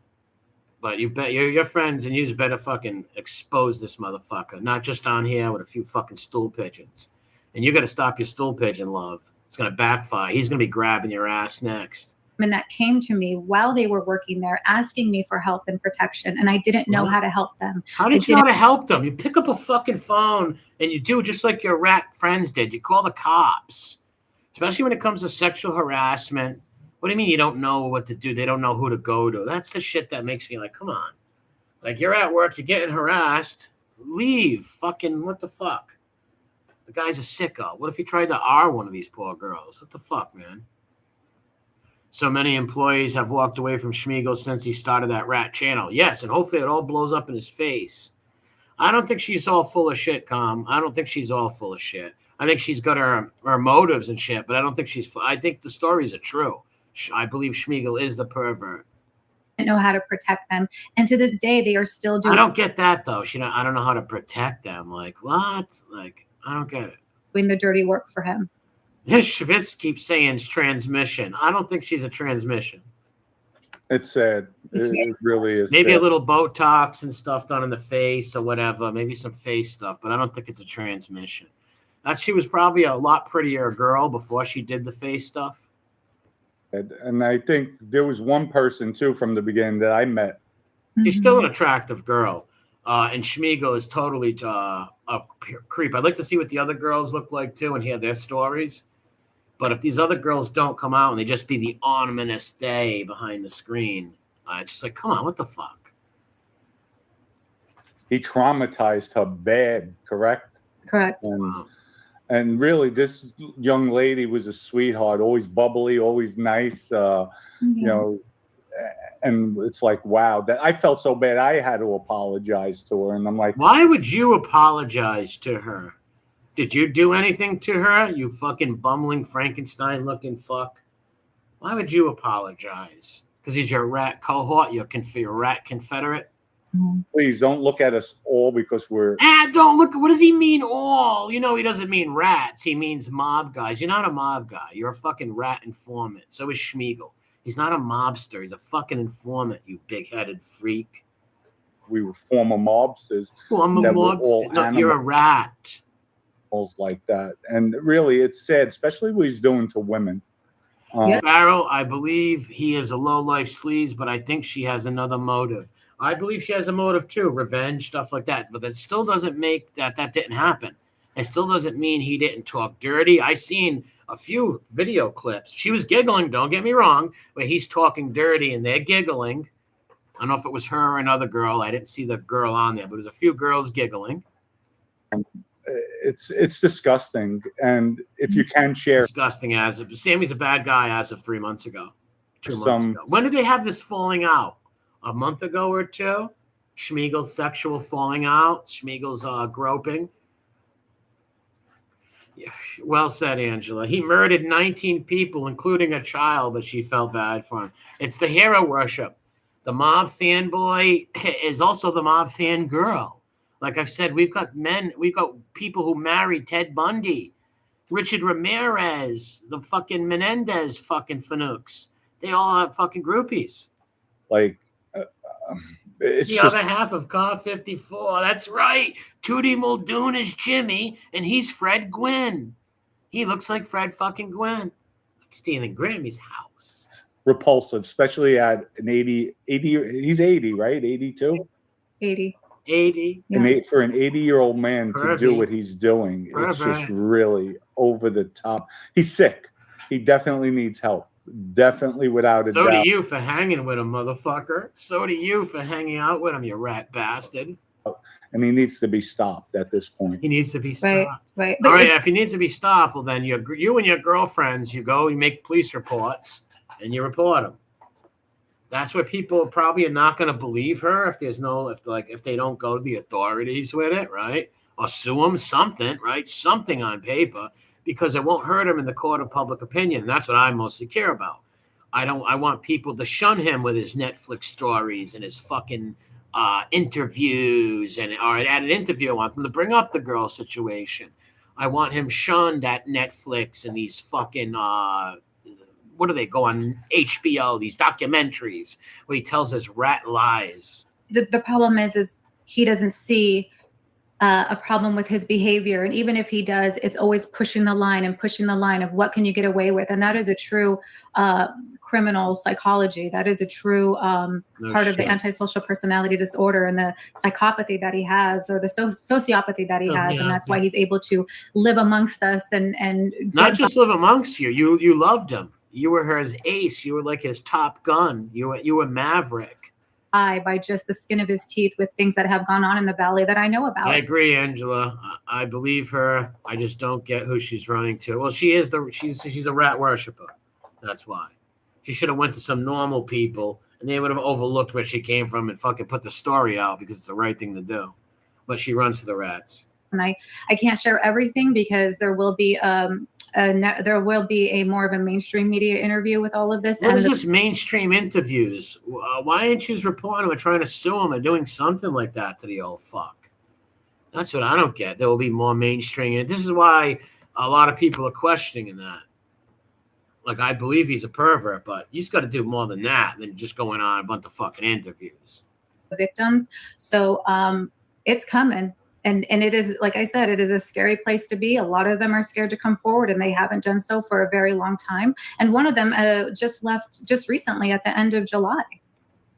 But you bet your friends and you better fucking expose this motherfucker, not just on here with a few fucking stool pigeons. And you got to stop your stool pigeon love. It's going to backfire. He's going to be grabbing your ass next. And that came to me while they were working there, asking me for help and protection, and I didn't know how to help them. How did you know how to help them? You pick up a fucking phone and you do just like your rat friends did. You call the cops, especially when it comes to sexual harassment. What do you mean you don't know what to do? They don't know who to go to. That's the shit that makes me like, come on. Like, you're at work, you're getting harassed. Leave. Fucking, what the fuck? The guy's a sicko. What if he tried to R one of these poor girls? What the fuck, man? So many employees have walked away from Schmiegel since he started that rat channel. Yes, and hopefully it all blows up in his face. I don't think she's all full of shit, Com. I don't think she's all full of shit. I think she's got her motives and shit, but I don't think she's... I think the stories are true. I believe Schmiegel is the pervert. I know how to protect them. And to this day, they are still doing... I don't get that, though. I don't know how to protect them. Like, what? Like, I don't get it. Doing the dirty work for him. Schwitz keeps saying it's transmission. I don't think she's a transmission. It's sad. It really is. Maybe sad. a little Botox and stuff done in the face or whatever. Maybe some face stuff, but I don't think it's a transmission. She was probably a lot prettier girl before she did the face stuff. And I think there was one person, too, from the beginning that I met. She's still an attractive girl. And Schmiegel is totally a creep. I'd like to see what the other girls look like, too, and hear their stories. But if these other girls don't come out and they just be the ominous they behind the screen, it's just like, come on, what the fuck? He traumatized her bad, correct? Correct. And really, this young lady was a sweetheart, always bubbly, always nice, you know. And it's like, wow, that I felt so bad. I had to apologize to her. And I'm like, why would you apologize to her? Did you do anything to her? You fucking bumbling Frankenstein-looking fuck. Why would you apologize? Because he's your rat cohort, your rat confederate? please don't look at us all because we're... Don't look. What does he mean all? You know he doesn't mean rats. He means mob guys. You're not a mob guy. You're a fucking rat informant. So is Schmiegel. He's not a mobster. He's a fucking informant, you big-headed freak. We were former mobsters. Well, I'm a mobster. No, you're a rat. Like that. And really, it's sad, especially what he's doing to women. Barrow, I believe he is a low-life sleaze, but I think she has another motive. I believe she has a motive too, revenge, stuff like that. But that still doesn't make that didn't happen. It still doesn't mean he didn't talk dirty. I seen a few video clips. She was giggling, don't get me wrong, but he's talking dirty and they're giggling. I don't know if it was her or another girl. I didn't see the girl on there, but there's a few girls giggling. It's disgusting. And if you can share... Disgusting as of... Sammy's a bad guy as of 3 months ago. 2 months ago. When did they have this falling out? A month ago or two? Schmiegel's sexual falling out. Schmiegel's groping. Yeah, well said, Angela. He murdered 19 people, including a child, but she felt bad for him. It's the hero worship. The mob fanboy is also the mob fan girl. Like I've said, we've got people who married Ted Bundy, Richard Ramirez, the fucking Menendez fucking fanooks. They all have fucking groupies. Like, it's the other half of Car 54. That's right. Tootie Muldoon is Jimmy, and he's Fred Gwynn. He looks like Fred fucking Gwynn. Stealing Grammy's house. Repulsive, especially at an 80, he's 80, right? 82? 80. 80. Yeah. For an 80-year-old man to do what he's doing, it's just really over the top. He's sick. He definitely needs help. Definitely, without a doubt. So do you for hanging with him, motherfucker. So do you for hanging out with him, you rat bastard. And he needs to be stopped at this point. He needs to be stopped. Right. All right, if he needs to be stopped, well, then you and your girlfriends, you make police reports, and you report him. That's where people probably are not going to believe her if they don't go to the authorities with it, right? Or sue them, something, right? Something on paper. Because it won't hurt him in the court of public opinion. And that's what I mostly care about. I want people to shun him with his Netflix stories and his fucking interviews, and or at an interview, I want them to bring up the girl situation. I want him shunned at Netflix and these fucking what do they go on HBO? These documentaries where he tells us rat lies. The problem is he doesn't see a problem with his behavior, and even if he does, it's always pushing the line of what can you get away with, and that is a true criminal psychology. That is a true part of the antisocial personality disorder and the psychopathy that he has, or the sociopathy that he has, and that's why he's able to live amongst us and not just live amongst you. You loved him. You were his ace. You were like his top gun. You were Maverick. By just the skin of his teeth with things that have gone on in the valley that I know about. I agree, Angela. I believe her. I just don't get who she's running to. Well, she's a rat worshiper. That's why. She should have went to some normal people, and they would have overlooked where she came from and fucking put the story out because it's the right thing to do. But she runs to the rats. And I can't share everything because there will be a more of a mainstream media interview with all of this. What is this mainstream interviews? Why aren't you reporting him or trying to sue him or doing something like that to the old fuck? That's what I don't get. There will be more mainstream. And this is why a lot of people are questioning that. Like, I believe he's a pervert, but you just got to do more than that than just going on a bunch of fucking interviews. Victims. So it's coming. And it is, like I said, it is a scary place to be. A lot of them are scared to come forward, and they haven't done so for a very long time. And one of them just left just recently at the end of July.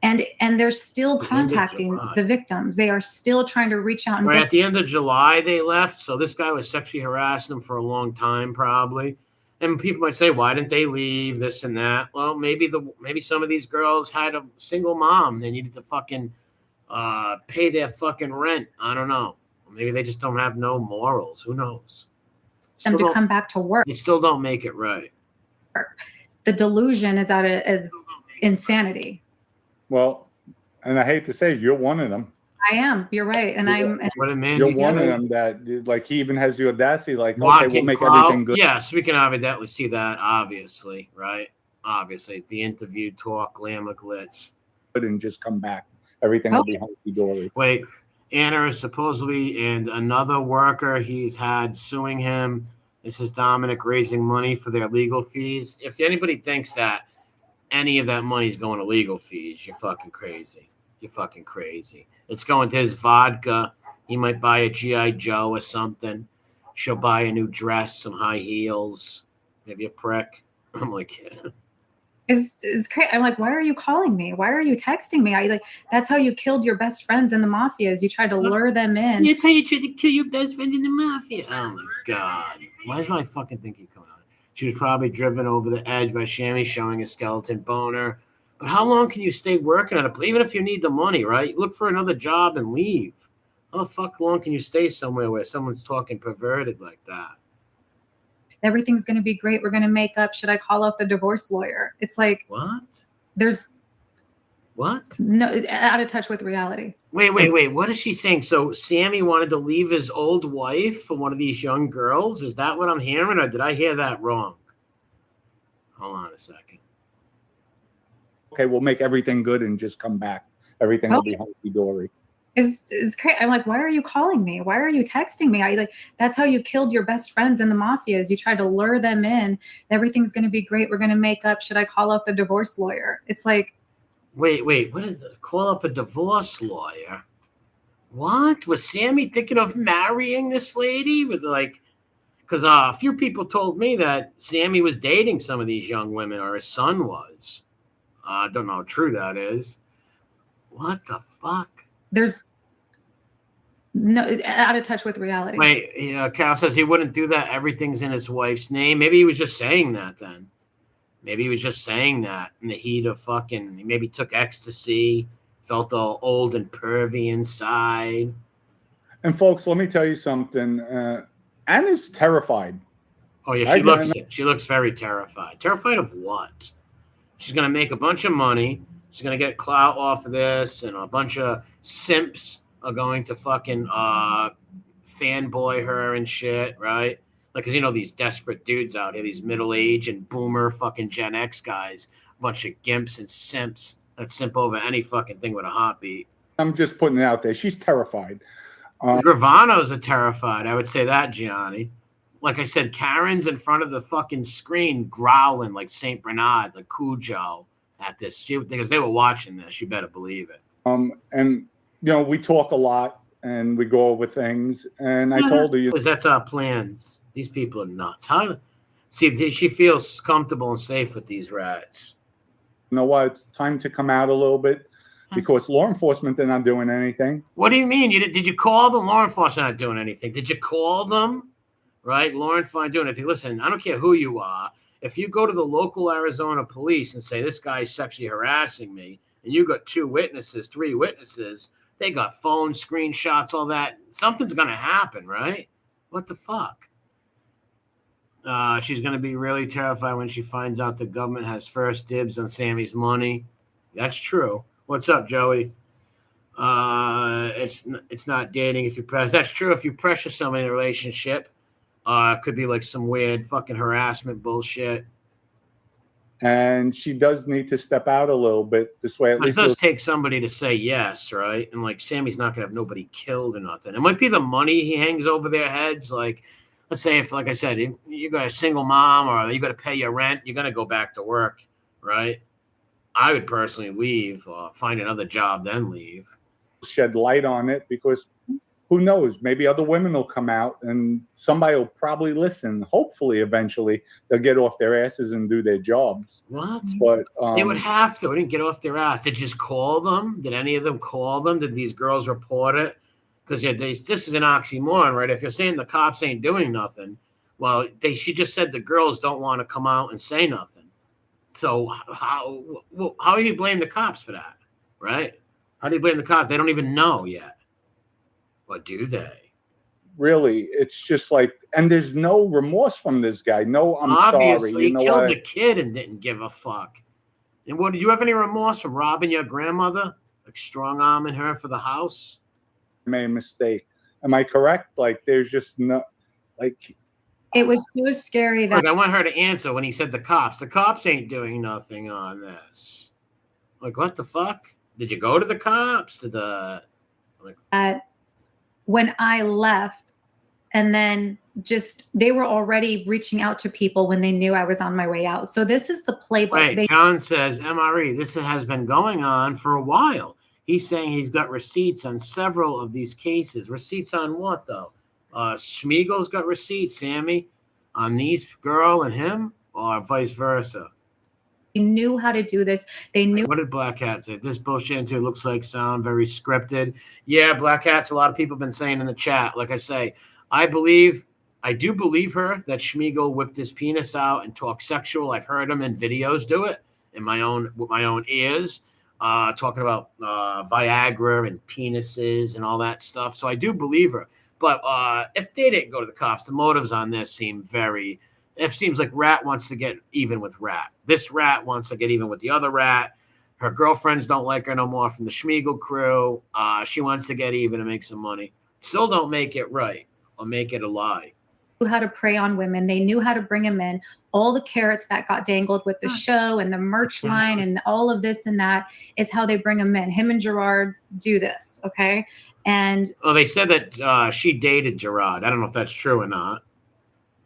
And they're still contacting the victims. They are still trying to reach out. And right at the end of July, they left. So this guy was sexually harassing them for a long time, probably. And people might say, why didn't they leave, this and that? Well, maybe some of these girls had a single mom. They needed to fucking pay their fucking rent. I don't know. Maybe they just don't have no morals. Who knows? Them to come back to work. They still don't make it right. The delusion is as insanity. Well, and I hate to say, you're one of them. I am. You're right. And what a man. You're one of them that, like, he even has the audacity, like, okay, we'll make everything good. Yeah, speaking of it, that we see that, obviously, right? Obviously, the interview, talk, glamour, glitz. And just come back. Everything will be hunky-dory. Wait. Anna is supposedly, and another worker he's had suing him. This is Dominic raising money for their legal fees. If anybody thinks that any of that money is going to legal fees, you're fucking crazy. You're fucking crazy. It's going to his vodka. He might buy a G.I. Joe or something. She'll buy a new dress, some high heels, maybe a prick. I'm like, yeah. Is crazy. I'm like, why are you calling me? Why are you texting me? That's how you killed your best friends in the mafia. Is you tried to lure them in. That's how you tried to kill your best friend in the mafia. Oh my god! Why is my fucking thinking coming on? She was probably driven over the edge by Sammy showing a skeleton boner. But how long can you stay working at it? Even if you need the money, right? Look for another job and leave. How the fuck long can you stay somewhere where someone's talking perverted like that? Everything's going to be great. We're going to make up. Should I call up the divorce lawyer? It's like, what? There's what? No, out of touch with reality. Wait. What is she saying? So Sammy wanted to leave his old wife for one of these young girls? Is that what I'm hearing, or did I hear that wrong? Hold on a second. Okay, we'll make everything good and just come back. Everything will be hunky-dory. Is crazy. I'm like, why are you calling me? Why are you texting me? That's how you killed your best friends in the mafia. Is you tried to lure them in. Everything's going to be great. We're going to make up. Should I call up the divorce lawyer? It's like, wait. What is it? Call up a divorce lawyer? What was Sammy thinking of marrying this lady with because a few people told me that Sammy was dating some of these young women, or his son was. I don't know how true that is. What the fuck? There's no out of touch with reality. Wait, Cal says he wouldn't do that. Everything's in his wife's name. Maybe he was just saying that then. Maybe he was just saying that in the heat of fucking, he maybe took ecstasy, felt all old and pervy inside. And folks, let me tell you something. Anna's terrified. Oh yeah, she looks it. She looks very terrified. Terrified of what? She's going to make a bunch of money. She's going to get clout off of this, and a bunch of simps are going to fucking fanboy her and shit, right? Like, because, these desperate dudes out here, these middle-aged and boomer fucking Gen X guys, a bunch of gimps and simps that simp over any fucking thing with a heartbeat. I'm just putting it out there. She's terrified. The Gravanos are terrified. I would say that, Gianni. Like I said, Karen's in front of the fucking screen growling like Saint Bernard, like Cujo at this. Because they were watching this. You better believe it. And we talk a lot and we go over things. And I told her, because that's our plans. These people are nuts. See, she feels comfortable and safe with these rats. you know what? It's time to come out a little bit because law enforcement, they're not doing anything. What do you mean? Did you call them? Law enforcement not doing anything. Did you call them? Right? Law enforcement doing anything. Listen, I don't care who you are. If you go to the local Arizona police and say, this guy's sexually harassing me, and you got 2 witnesses, 3 witnesses, they got phone screenshots, all that, something's going to happen, right? What the fuck? She's going to be really terrified when she finds out the government has first dibs on Sammy's money. That's true. What's up, Joey? It's not dating if you press. That's true. If you pressure somebody in a relationship, it could be like some weird fucking harassment bullshit. And she does need to step out a little bit this way. At least it does take somebody to say yes, right? And like Sammy's not gonna have nobody killed or nothing. It might be the money he hangs over their heads. Like, let's say if, like I said, you got a single mom or you got to pay your rent, you're gonna go back to work, right? I would personally leave or find another job, then leave. Shed light on it because who knows? Maybe other women will come out and somebody will probably listen. Hopefully, eventually, they'll get off their asses and do their jobs. What? But they would have to. They didn't get off their ass. Did you just call them? Did any of them call them? Did these girls report it? Because this is an oxymoron, right? If you're saying the cops ain't doing nothing, well, she just said the girls don't want to come out and say nothing. So how do you blame the cops for that, right? How do you blame the cops? They don't even know yet. Or do they? Really, it's just like, and there's no remorse from this guy. No, I'm Obviously, sorry. You know he killed what? a kid and didn't give a fuck. And what, do you have any remorse from robbing your grandmother? Like strong arming her for the house? I made a mistake. Am I correct? Like, there's just no, like. It was so scary that. Look, I want her to answer when he said the cops. The cops ain't doing nothing on this. Like, what the fuck? Did you go to the cops? Did the like? When I left, and then they were already reaching out to people when they knew I was on my way out. So this is the playbook. Wait, John says, MRE, this has been going on for a while. He's saying he's got receipts on several of these cases. Receipts on what, though? Schmiegel's got receipts, Sammy, on these girl and him, or vice versa? They knew how to do this. They knew. What did Black Hat say? This bullshit into looks like sound very scripted. Yeah, Black Hat's a lot of people have been saying in the chat. Like I say, I do believe her that Schmiegel whipped his penis out and talked sexual. I've heard him in videos do it with my own ears, talking about Viagra and penises and all that stuff. So I do believe her. But if they didn't go to the cops, the motives on this seem very. It seems like Rat wants to get even with Rat. This Rat wants to get even with the other Rat. Her girlfriends don't like her no more from the Schmiegel crew. She wants to get even and make some money. Still don't make it right or make it a lie. Knew how to prey on women. They knew how to bring them in. All the carrots that got dangled with the show and the merch line and all of this and that is how they bring them in. Him and Gerard do this, okay? And they said that she dated Gerard. I don't know if that's true or not.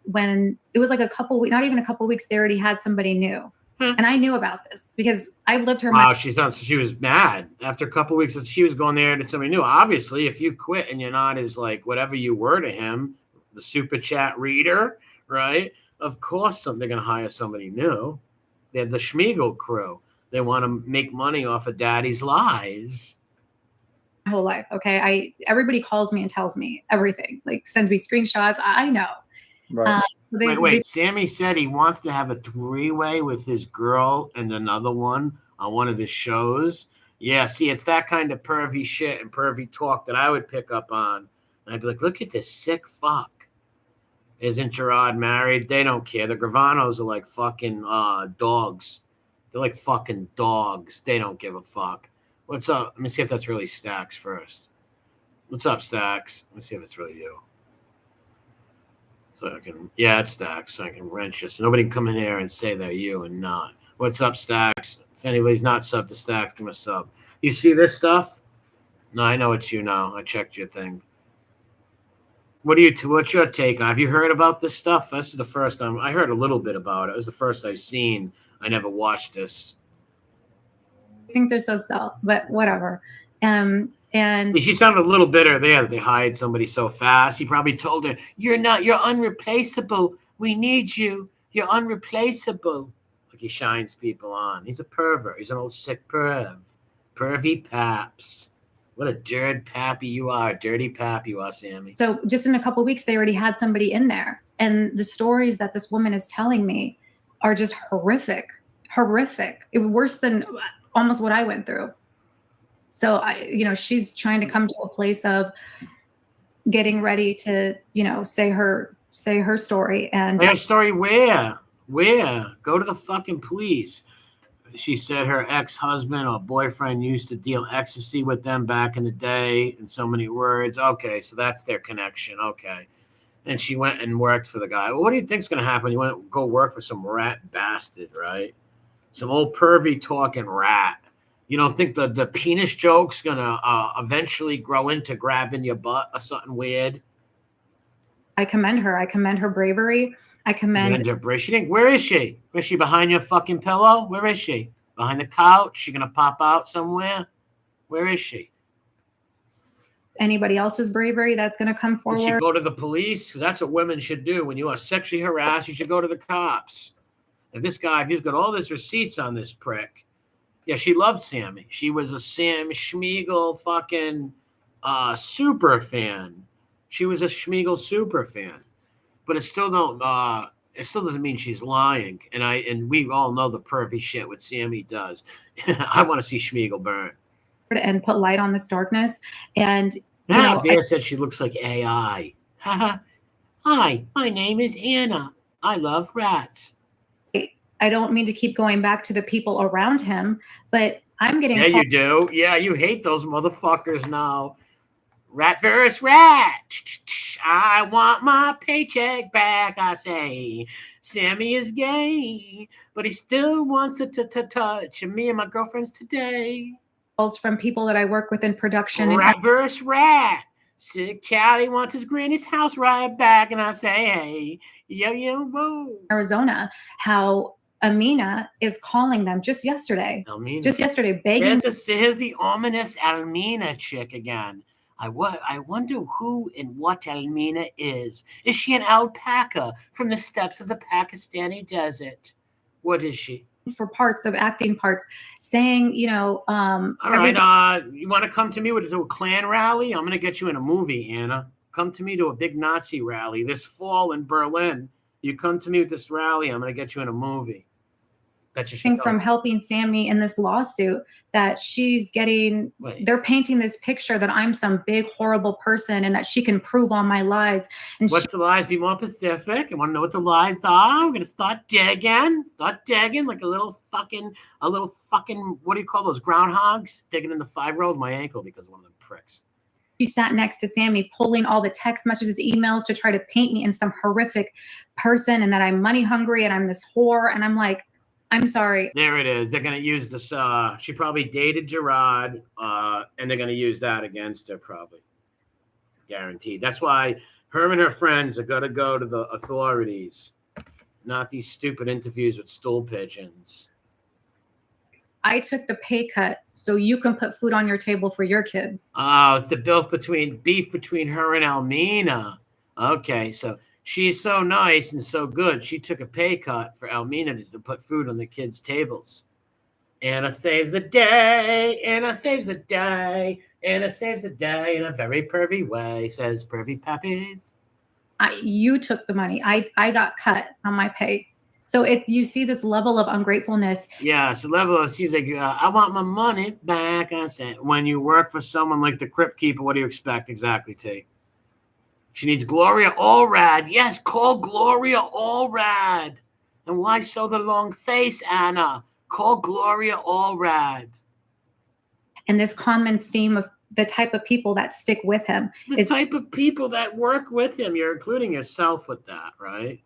When it was like a couple weeks, not even a couple weeks, they already had somebody new. And I knew about this because I've lived her. Wow, she was mad after a couple weeks that she was going there to somebody new. Obviously, if you quit and you're not as like whatever you were to him, the super chat reader, right? Of course, they're going to hire somebody new. They're the Schmiegel crew. They want to make money off of daddy's lies. My whole life, okay? Everybody calls me and tells me everything, like sends me screenshots. I know. Right. Wait. Sammy said he wants to have a 3-way with his girl and another one on one of his shows. Yeah, see, it's that kind of pervy shit and pervy talk that I would pick up on. And I'd be like, look at this sick fuck. Isn't Gerard married? They don't care. The Gravanos are like fucking dogs. They're like fucking dogs. They don't give a fuck. What's up? Let me see if that's really Stax first. What's up, Stax? Let me see if it's really you. So I can, yeah, it's Stax. So I can wrench this. So nobody can come in here and say they're you and not. What's up, Stax? If anybody's not sub to Stax, give me a sub. You see this stuff? No, I know it's you now. I checked your thing. What's your take on? Have you heard about this stuff? This is the first time I heard a little bit about it. It was the first I've seen. I never watched this. I think they're so stealth, but whatever. And She sounded a little bitter there that they hired somebody so fast. He probably told her, you're unreplaceable. We need you. You're unreplaceable. Like he shines people on. He's a pervert. He's an old sick perv. Pervy paps. What a dirt pappy you are. Dirty pap you are, Sammy. so just in a couple of weeks, they already had somebody in there. And the stories that this woman is telling me are just horrific. It was worse than almost what I went through. So she's trying to come to a place of getting ready to, say her story. And Her story where? Go to the fucking police. She said her ex-husband or boyfriend used to deal ecstasy with them back in the day, in so many words. Okay, so that's their connection. Okay. And she went and worked for the guy. Well, what do you think's going to happen? You want to go work for some rat bastard, right? Some old pervy talking rat. You don't think the penis joke's going to eventually grow into grabbing your butt or something weird? I commend her. I commend her bravery. I commend her bravery. Where is she? Is she behind your fucking pillow? Where is she? Behind the couch? She going to pop out somewhere? Where is she? Anybody else's bravery that's going to come forward. You should go to the police, because that's what women should do. When you are sexually harassed, you should go to the cops. And this guy, if he's got all these receipts on this prick, yeah, she loved Sammy. She was a Sam Schmiegel fucking super fan. She was a Schmiegel super fan. But it still doesn't mean she's lying. And we all know the pervy shit what Sammy does. I want to see Schmiegel burn. And put light on this darkness. And Bear said she looks like AI. Hi, my name is Anna. I love rats. I don't mean to keep going back to the people around him, but I'm getting. Yeah, you do. Yeah, you hate those motherfuckers now. Rat versus rat. I want my paycheck back, I say. Sammy is gay, but he still wants to touch me and my girlfriends today. From people that I work with in production. Rat versus rat. Sick Callie wants his granny's house right back, and I say, hey, yo, whoa. Arizona, how Amina is calling them just yesterday. Begging. Here's the ominous Almina chick again. I wonder who and what Almina is. Is she an alpaca from the steppes of the Pakistani desert? What is she? For acting parts, saying, all right, you want to come to me to a Klan rally? I'm going to get you in a movie, Anna. Come to me to a big Nazi rally this fall in Berlin. You come to me with this rally, I'm going to get you in a movie. From helping Sammy in this lawsuit that she's getting, they're painting this picture that I'm some big, horrible person and that she can prove all my lies. And what's the lies? Be more specific. I want to know what the lies are. I'm going to start digging like a little fucking, what do you call those groundhogs? Digging in the 5-year-old my ankle because of one of them pricks. She sat next to Sammy, pulling all the text messages, emails to try to paint me in some horrific person and that I'm money hungry and I'm this whore. And I'm like, I'm sorry. There it is. They're going to use this. She probably dated Gerard, and they're going to use that against her, probably. Guaranteed. That's why her and her friends are going to go to the authorities, not these stupid interviews with stool pigeons. I took the pay cut so you can put food on your table for your kids. Oh, it's the beef between her and Almina. Okay, so she's so nice and so good. She took a pay cut for Almina to put food on the kids' tables. Anna saves the day. Anna saves the day. Anna saves the day in a very pervy way, says Pervy Puppies. You took the money. I got cut on my pay. So you see this level of ungratefulness. Yeah, it's a level of, seems like, I want my money back. I said, when you work for someone like the Crypt Keeper, what do you expect exactly, T? She needs Gloria Allred. Yes, call Gloria Allred. And why so the long face, Anna? Call Gloria Allred. And this common theme of the type of people that stick with him. The type of people that work with him. You're including yourself with that, right?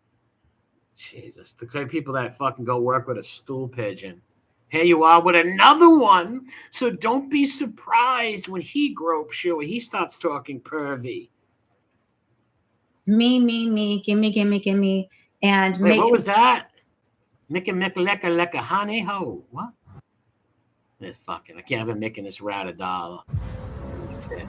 Jesus. The kind of people that fucking go work with a stool pigeon. Here you are with another one. So don't be surprised when he gropes you or he starts talking pervy. Me, gimme. And Wait, what was that? Mickey, lecka, honey, ho. What? This fucking, I can't have been making this rat $1. Shit.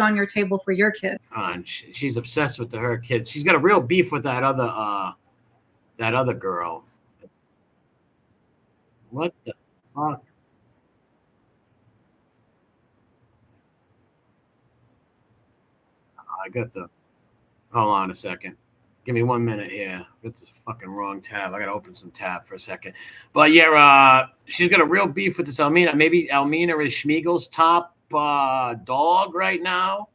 on your table for your kid. And she's obsessed with her kids. She's got a real beef with that other girl. What the fuck? I got the. Hold on a second. Give me 1 minute here. Got this fucking wrong tab. I gotta open some tab for a second. But yeah, she's got a real beef with this Almina. Maybe Almina is Schmiegel's top dog right now.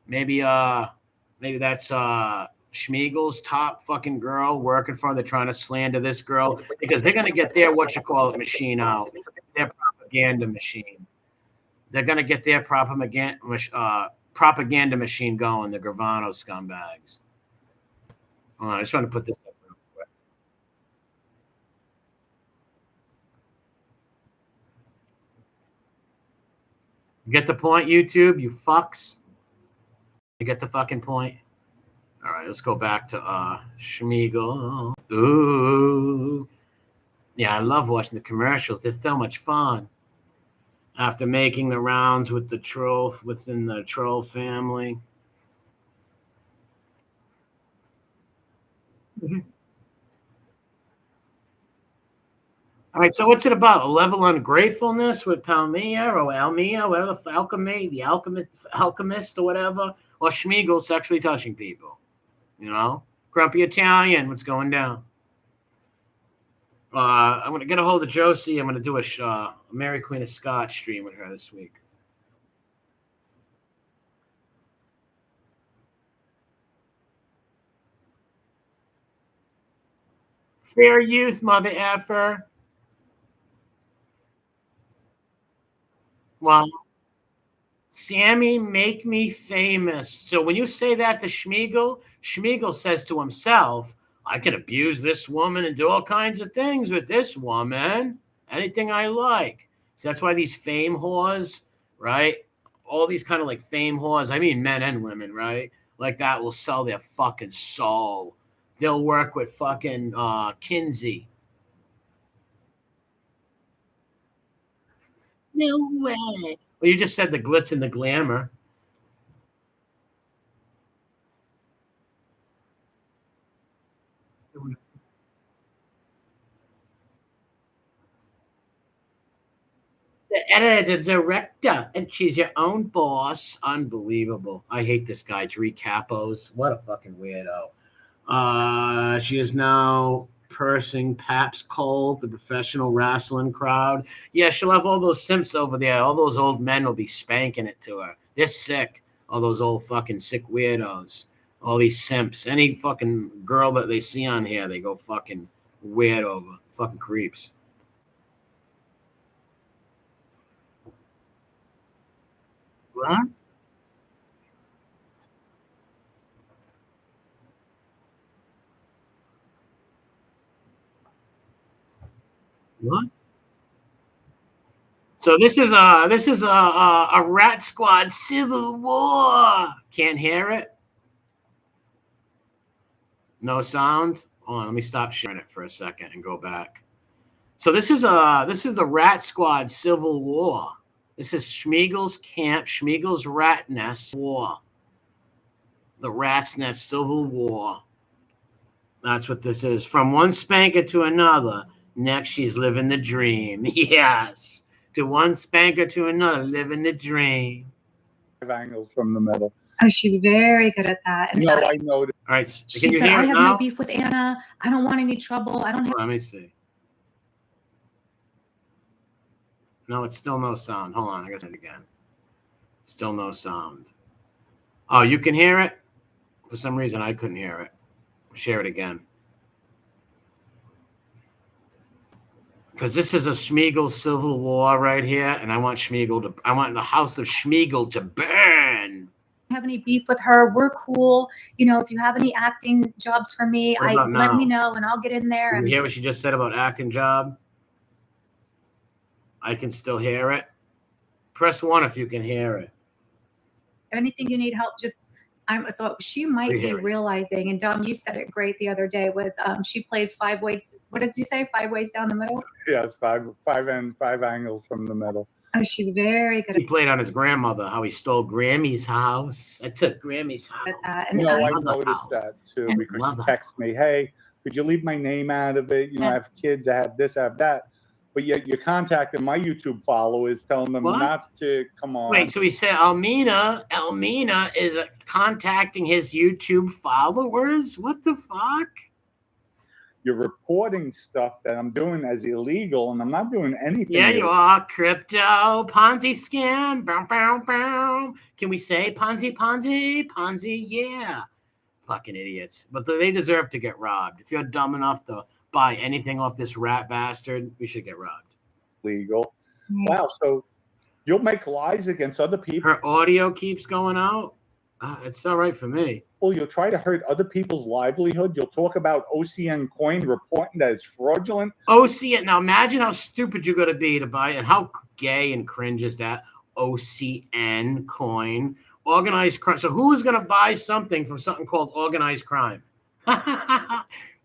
Maybe that's Schmiegel's top fucking girl working for her. They're trying to slander this girl because they're gonna get their machine out, their propaganda machine. They're gonna get their propaganda machine going. The Gravano scumbags. I just want to put this up real quick. You get the point, YouTube? You fucks. You get the fucking point? All right, let's go back to Schmiegel. Ooh. Yeah, I love watching the commercials. They're so much fun. After making the rounds with the troll within the troll family. All right, so what's it about? A level ungratefulness with Palmia or Almia, whatever the alchemist or whatever, or Schmiegel sexually touching people. You know, grumpy Italian. What's going down? I'm gonna get a hold of Josie. I'm gonna do a Mary Queen of Scots stream with her this week. Fair use, mother effer. Well, Sammy, make me famous. So when you say that to Schmiegel, Schmiegel says to himself, I can abuse this woman and do all kinds of things with this woman. Anything I like. So that's why these fame whores, right? All these kind of like fame whores, I mean men and women, right? Like that will sell their fucking soul. They'll work with fucking Kinsey. No way. Well, you just said the glitz and the glamour. The editor, the director, and she's your own boss. Unbelievable. I hate this guy, Dree Capos. What a fucking weirdo. She is now pursing Paps Cole, the professional wrestling crowd. Yeah, she'll have all those simps over there. All those old men will be spanking it to her. They're sick. All those old fucking sick weirdos. All these simps. Any fucking girl that they see on here, they go fucking weird over. Fucking creeps. What? What? So this is a Rat Squad Civil War. Can't hear it. No sound. Hold on, let me stop sharing it for a second and go back. So this is the Rat Squad Civil War. This is Schmiegel's camp, Schmiegel's rat nest war. The Rat's Nest Civil War. That's what this is. From one spanker to another. Next, she's living the dream. Yes. To one spanker to another, living the dream. 5 angles from the middle. Oh, she's very good at that. And No, I know. All right. she Can you said, hear I it have now? no beef with Anna. I don't want any trouble. I don't have. Let me see. No, it's still no sound. Hold on. I got to say it again. Still no sound. Oh, you can hear it? For some reason, I couldn't hear it. Share it again. Because this is a Schmiegel Civil War right here, and I want the house of Schmiegel to burn. have any beef with her. We're cool. You know, if you have any acting jobs for me, What about let now? me know and I'll get in there. Did And you hear what she just said about acting job? I can still hear it. Press 1 if you can hear it. anything you need help, just so she might We be hear it. realizing, and Dom, you said it great the other day, was she plays 5 ways. What does you say? 5 ways down the middle? Yes, five angles from the middle. Oh, she's very good He played on his grandmother, how he stole Grammy's house. I took Grammy's house. at that. And No, I Mother noticed house. that too, And because mother she texted me, hey, could you leave my name out of it? You know, I have kids, I have this, I have that. But yet you're contacting my YouTube followers, telling them What? not to come on. Wait, so he said Elmina is contacting his YouTube followers? What the fuck? You're reporting stuff that I'm doing as illegal, and I'm not doing anything. Yeah, you are. Crypto, Ponzi scam. Bow, bow, bow. Can we say Ponzi, Ponzi? Ponzi, yeah. Fucking idiots. But they deserve to get robbed. If you're dumb enough to buy anything off this rat bastard, we should get robbed. Legal. Wow, so you'll make lies against other people. Her audio keeps going out. It's all right for me. You'll try to hurt other people's livelihood. You'll talk about OCN coin reporting that it's fraudulent. OCN. Now imagine how stupid you're going to be to buy it, and how gay and cringe is that? OCN coin. Organized crime. So who is going to buy something from something called organized crime?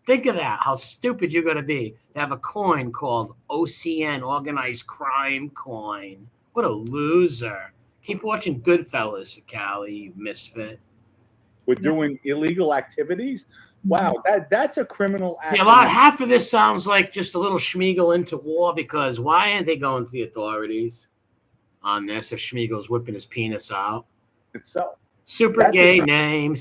Think of that. How stupid you're going to be to have a coin called OCN, organized crime coin. What a loser. Keep watching Goodfellas, Callie, you misfit. We're doing illegal activities. Wow, that's a criminal act. Yeah, half of this sounds like just a little Schmiegel into war, because why aren't they going to the authorities on this if Schmiegel's whipping his penis out? Itself. Super gay name,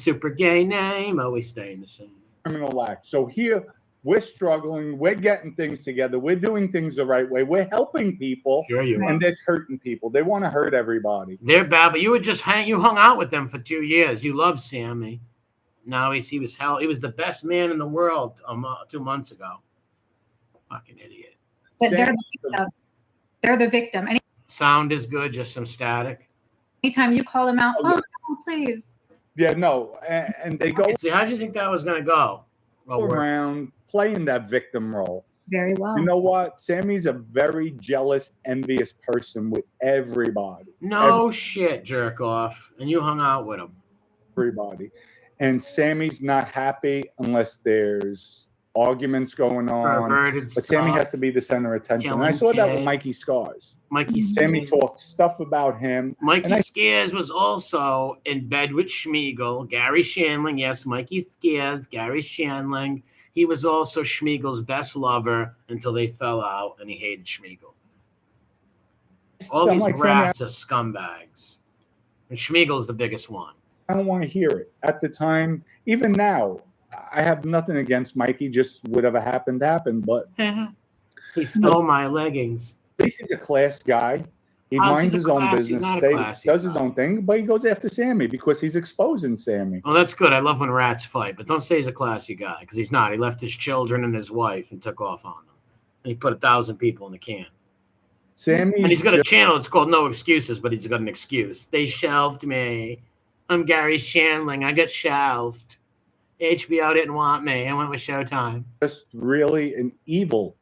always staying the same. Criminal act. So here we're struggling, we're getting things together, we're doing things the right way, we're helping people, Sure you are. and they're hurting people. They want to hurt everybody. They're bad, but you would just you hung out with them for 2 years. You loved Sammy. Now he was the best man in the world 2 months ago. Fucking idiot. But they're the victim. They're the victim. Sound is good, just some static. Anytime you call them out, oh, please. Yeah, no, and they go See, how do you think that was going to go? around playing that victim role. Very well. You know what? Sammy's a very jealous, envious person with everybody. No shit, jerk off. And you hung out with him. Everybody. And Sammy's not happy unless there's arguments going on. Perverted But Sammy stuff. has to be the center of attention. And I Killing saw that with kids. Mikey Scars. Mikey Sammy talked stuff about him. Mikey Scares was also in bed with Schmiegel. Gary Shandling, yes, Mikey Scares, Gary Shandling. He was also Schmiegel's best lover until they fell out and he hated Schmiegel. All I'm these like, rats are scumbags. And Schmiegel's the biggest one. I don't want to hear it. At the time, even now, I have nothing against Mikey, just whatever happened. But He stole my leggings. at least he's a class guy. He How's minds he his a own class? He's business, not a classy does his guy. own thing, but he goes after Sammy because he's exposing Sammy. Oh, that's good. I love when rats fight, but don't say he's a classy guy, because he's not. He left his children and his wife and took off on them. And he put 1,000 people in the can. Sammy, And he's got a channel. It's called No Excuses, but he's got an excuse. They shelved me. I'm Gary Shandling. I got shelved. HBO didn't want me. I went with Showtime. just really an evil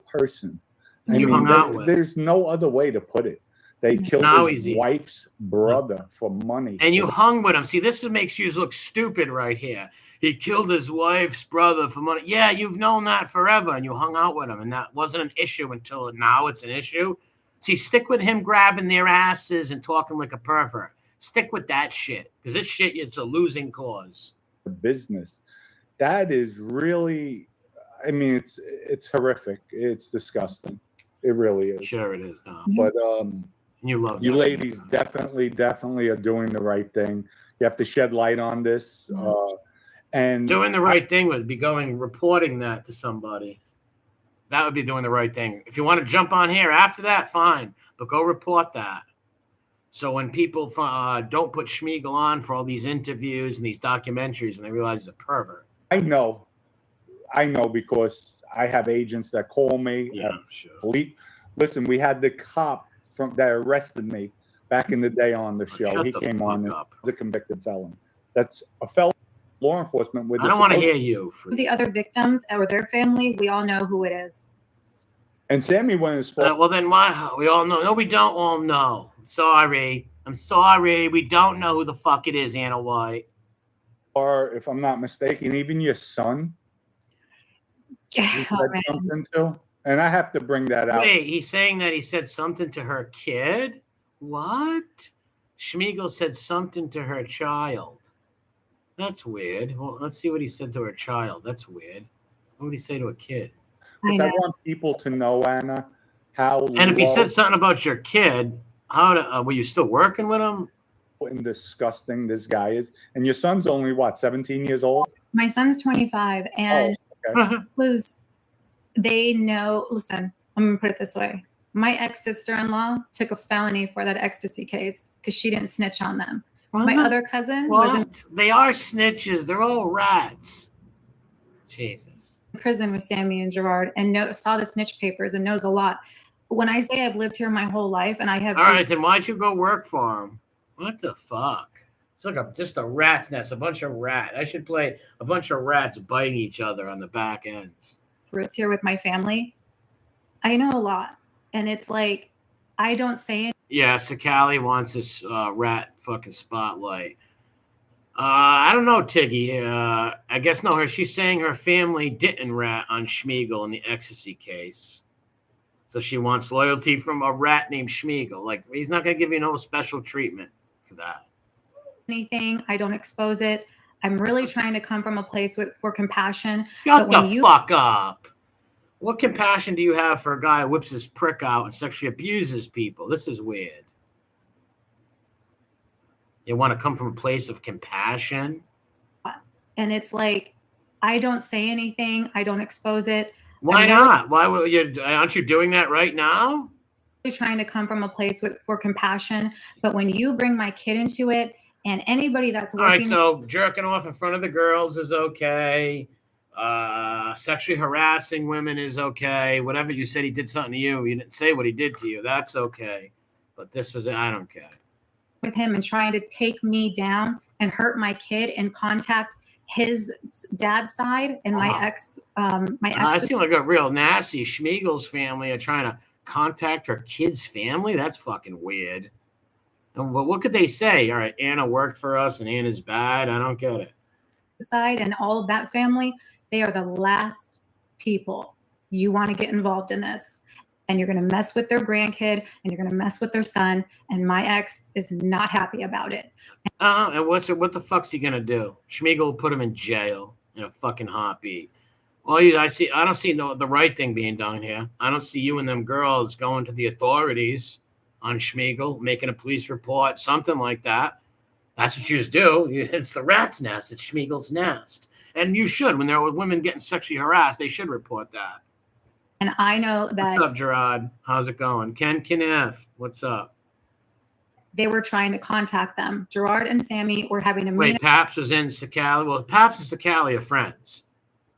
person. You hung out with. There's no other way to put it. They killed Now his he's wife's brother for money. And you hung with him. See, this makes you look stupid right here. He killed his wife's brother for money. Yeah, you've known that forever, and you hung out with him, and that wasn't an issue until now it's an issue. See, stick with him grabbing their asses and talking like a pervert. Stick with that shit, because this shit, it's a losing cause. business. That is really, I mean, it's horrific. It's disgusting. It really is. Sure it is, Dom. But You love you that. ladies definitely are doing the right thing. You have to shed light on this. And Doing the right thing would be reporting that to somebody. That would be doing the right thing. If you want to jump on here after that, fine, but go report that. So when people don't put Schmiegel on for all these interviews and these documentaries, when they realize he's a pervert. I know because I have agents that call me. Yeah, sure. Listen, we had the cop that arrested me back in the day on the show. Shut He the came fuck on and up. was a convicted felon. That's a felon law enforcement. With I don't want to hear you. The other victims or their family, we all know who it is. And Sammy went as far. Well, then why? We all know. No, we don't all know. I'm sorry. We don't know who the fuck it is, Anna White. Or, if I'm not mistaken, even your son. Yeah, He said something to, and I have to bring that out. Wait, he's saying that he said something to her kid? What? Schmiegel said something to her child. That's weird. Well, let's see what he said to her child. That's weird. What would he say to a kid? Because I want people to know, Anna, how And if he low said something about your kid, were you still working with him? and disgusting this guy is. And your son's only, what, 17 years old? My son's 25, and Okay. they know. Listen, I'm gonna put it this way: my ex-sister-in-law took a felony for that ecstasy case because she didn't snitch on them. My other cousin was in They are snitches. They're all rats. Jesus. prison with Sammy and Gerard and saw the snitch papers and knows a lot. When I say I've lived here my whole life and I have All right, then why'd you go work for him? What the fuck? It's like just a rat's nest, a bunch of rats. I should play a bunch of rats biting each other on the back ends. roots here with my family, I know a lot. And it's like, I don't say it. Yeah, Sakali wants this rat fucking spotlight. I don't know, Tiggy. I guess no. She's saying her family didn't rat on Schmiegel in the ecstasy case, so she wants loyalty from a rat named Schmiegel. Like, he's not gonna give you no special treatment for that. Anything, I don't expose it. I'm really trying to come from a place for compassion. Shut But the fuck up. What compassion do you have for a guy who whips his prick out and sexually abuses people? This is weird. You want to come from a place of compassion? And it's like, I don't say anything. I don't expose it. Why not? Why would you? Aren't you doing that right now? Really trying to come from a place for compassion. But when you bring my kid into it, and anybody that's working... All right, so jerking off in front of the girls is okay. Sexually harassing women is okay. Whatever you said he did something to you, you didn't say what he did to you. That's okay. But this was, I don't care. With him and trying to take me down and hurt my kid and contact his dad's side and my ex. I seem like a real nasty. Schmiegel's family are trying to contact her kid's family. That's fucking weird. And what could they say? All right, Anna worked for us and Anna's bad. I don't get it. Side and all of that family, they are the last people you want to get involved in this. And you're going to mess with their grandkid and you're going to mess with their son. And my ex is not happy about it. And what the fuck's he going to do? Schmiegel will put him in jail in a fucking heartbeat. Well, I don't see the right thing being done here. I don't see you and them girls going to the authorities on Schmiegel, making a police report, something like that. That's what you do. It's the rat's nest. It's Schmiegel's nest. And you should. When there are women getting sexually harassed, they should report that. And I know that... What's up, Gerard? How's it going? Ken F, what's up? They were trying to contact them. Gerard and Sammy were having a meeting. Wait, Paps was in Sakali. Well, Paps and Sakali are friends.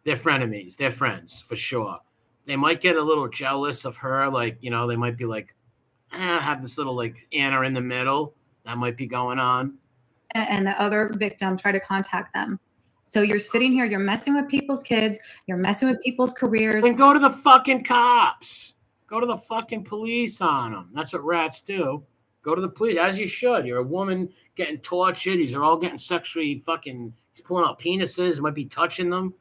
They're frenemies. They're friends, for sure. They might get a little jealous of her. Like, they might be like, have this little, like, Anna in the middle. That might be going on. And the other victim tried to contact them. So you're sitting here, you're messing with people's kids, you're messing with people's careers. Then go to the fucking cops. Go to the fucking police on them. That's what rats do. Go to the police, as you should. You're a woman getting tortured. These are all getting sexually fucking, he's pulling out penises, might be touching them.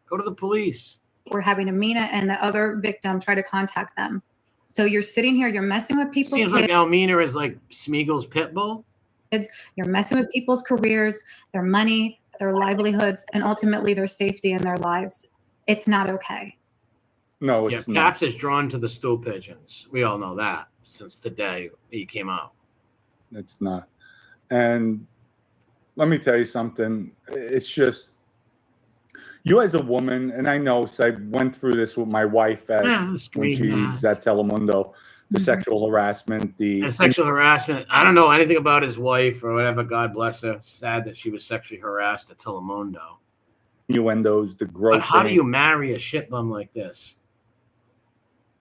Go to the police. We're having Amina and the other victim try to contact them. So you're sitting here, you're messing with people's kids. Seems like Almina is like Schmiegel's pit bull. You're messing with people's careers, their money, their livelihoods, and ultimately their safety in their lives. It's not okay. No, it's not. Paps is drawn to the stool pigeons. We all know that since the day he came out. It's not. And let me tell you something. It's just, you as a woman, and I know, so I went through this with my wife when she was at Telemundo. The sexual harassment, the sexual harassment. I don't know anything about his wife or whatever. God bless her. Sad that she was sexually harassed at Telemundo. Innuendos, the growth. But how do you marry a shit bum like this?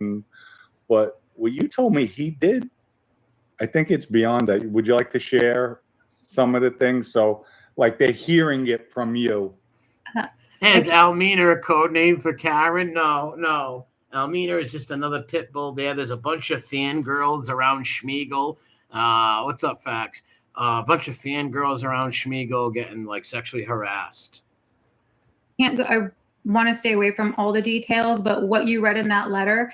But what you told me he did, I think it's beyond that. Would you like to share some of the things? So, like, they're hearing it from you. Hey, is Almina a code name for Karen? No. Almina is just another pit bull there. There's a bunch of fangirls around Schmiegel. What's up, Fax? A bunch of fangirls around Schmiegel getting like sexually harassed. I want to stay away from all the details, but what you read in that letter,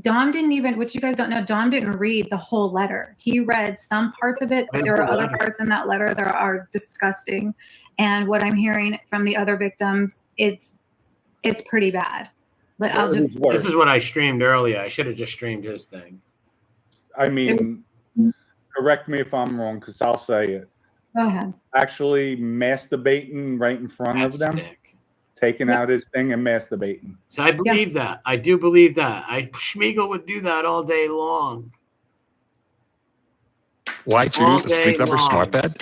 Dom didn't even, what you guys don't know, Dom didn't read the whole letter. He read some parts of it, but there are other parts in that letter that are disgusting. And what I'm hearing from the other victims, it's pretty bad. But this is what I streamed earlier. I should have just streamed his thing. I mean, correct me if I'm wrong, because I'll say it. Go ahead. Actually masturbating right in front of them. Sick. Taking out his thing and masturbating. So I believe that. I do believe that. Schmiegel would do that all day long. Why choose the Sleep Number smart bed?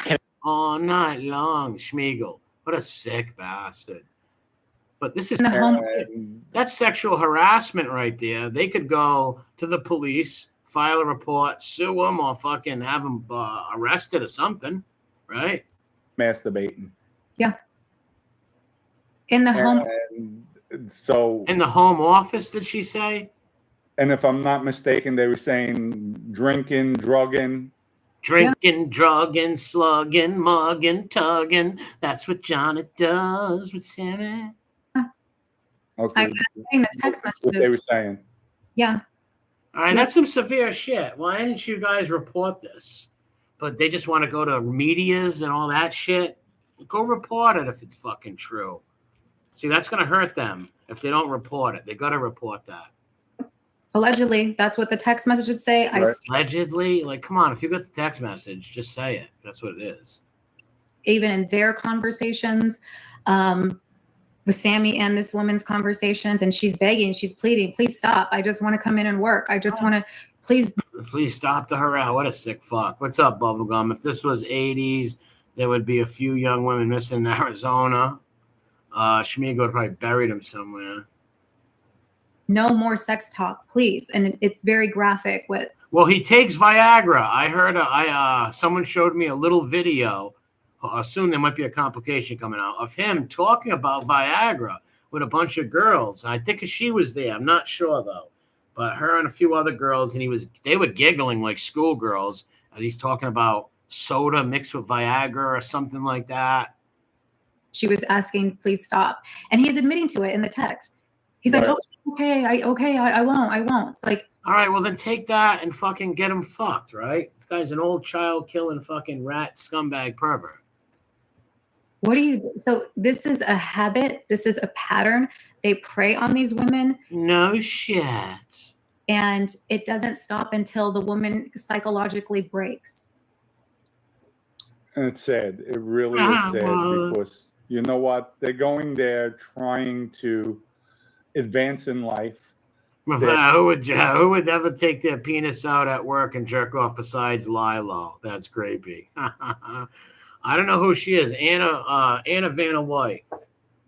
All night long, Schmiegel. What a sick bastard. But this is that's sexual harassment right there. They could go to the police, file a report, sue them, or fucking have them arrested or something, right? Masturbating. Yeah. In the home. So in the home office, did she say? And if I'm not mistaken, they were saying drinking, drugging. Drinking, drugging, slugging, mugging, tugging. That's what Johnny does with Sammy. Okay. I'm getting the text messages. What they were saying. Yeah. All right, that's some severe shit. Why didn't you guys report this? But they just want to go to medias and all that shit. Go report it if it's fucking true. See, that's going to hurt them if they don't report it. They got to report that. Allegedly, that's what the text message would say. Right. Allegedly, like, come on, if you got the text message, just say it. That's what it is. Even in their conversations, with Sammy and this woman's conversations, and she's begging, she's pleading, please stop. I just want to come in and work. I just want to, please stop the harass. What a sick fuck. What's up, Bubblegum? If this was 80s, there would be a few young women missing in Arizona. Schmiegel would probably buried him somewhere. No more sex talk, please. And it's very graphic. Well, he takes Viagra. I heard. Someone showed me a little video. Soon there might be a complication coming out of him talking about Viagra with a bunch of girls. I think she was there. I'm not sure though, but her and a few other girls, and they were giggling like schoolgirls as he's talking about soda mixed with Viagra or something like that. She was asking, please stop. And he's admitting to it in the text. He's like, I won't. It's like, all right, well then take that and fucking get him fucked, right? This guy's an old child killing fucking rat scumbag pervert. What do you do? So this is a habit. This is a pattern. They prey on these women. No shit. And it doesn't stop until the woman psychologically breaks. And it's sad. It really is sad because you know what? They're going there trying to advance in life. Who would ever take their penis out at work and jerk off besides Lilo? That's creepy. I don't know who she is. Anna Vanna White.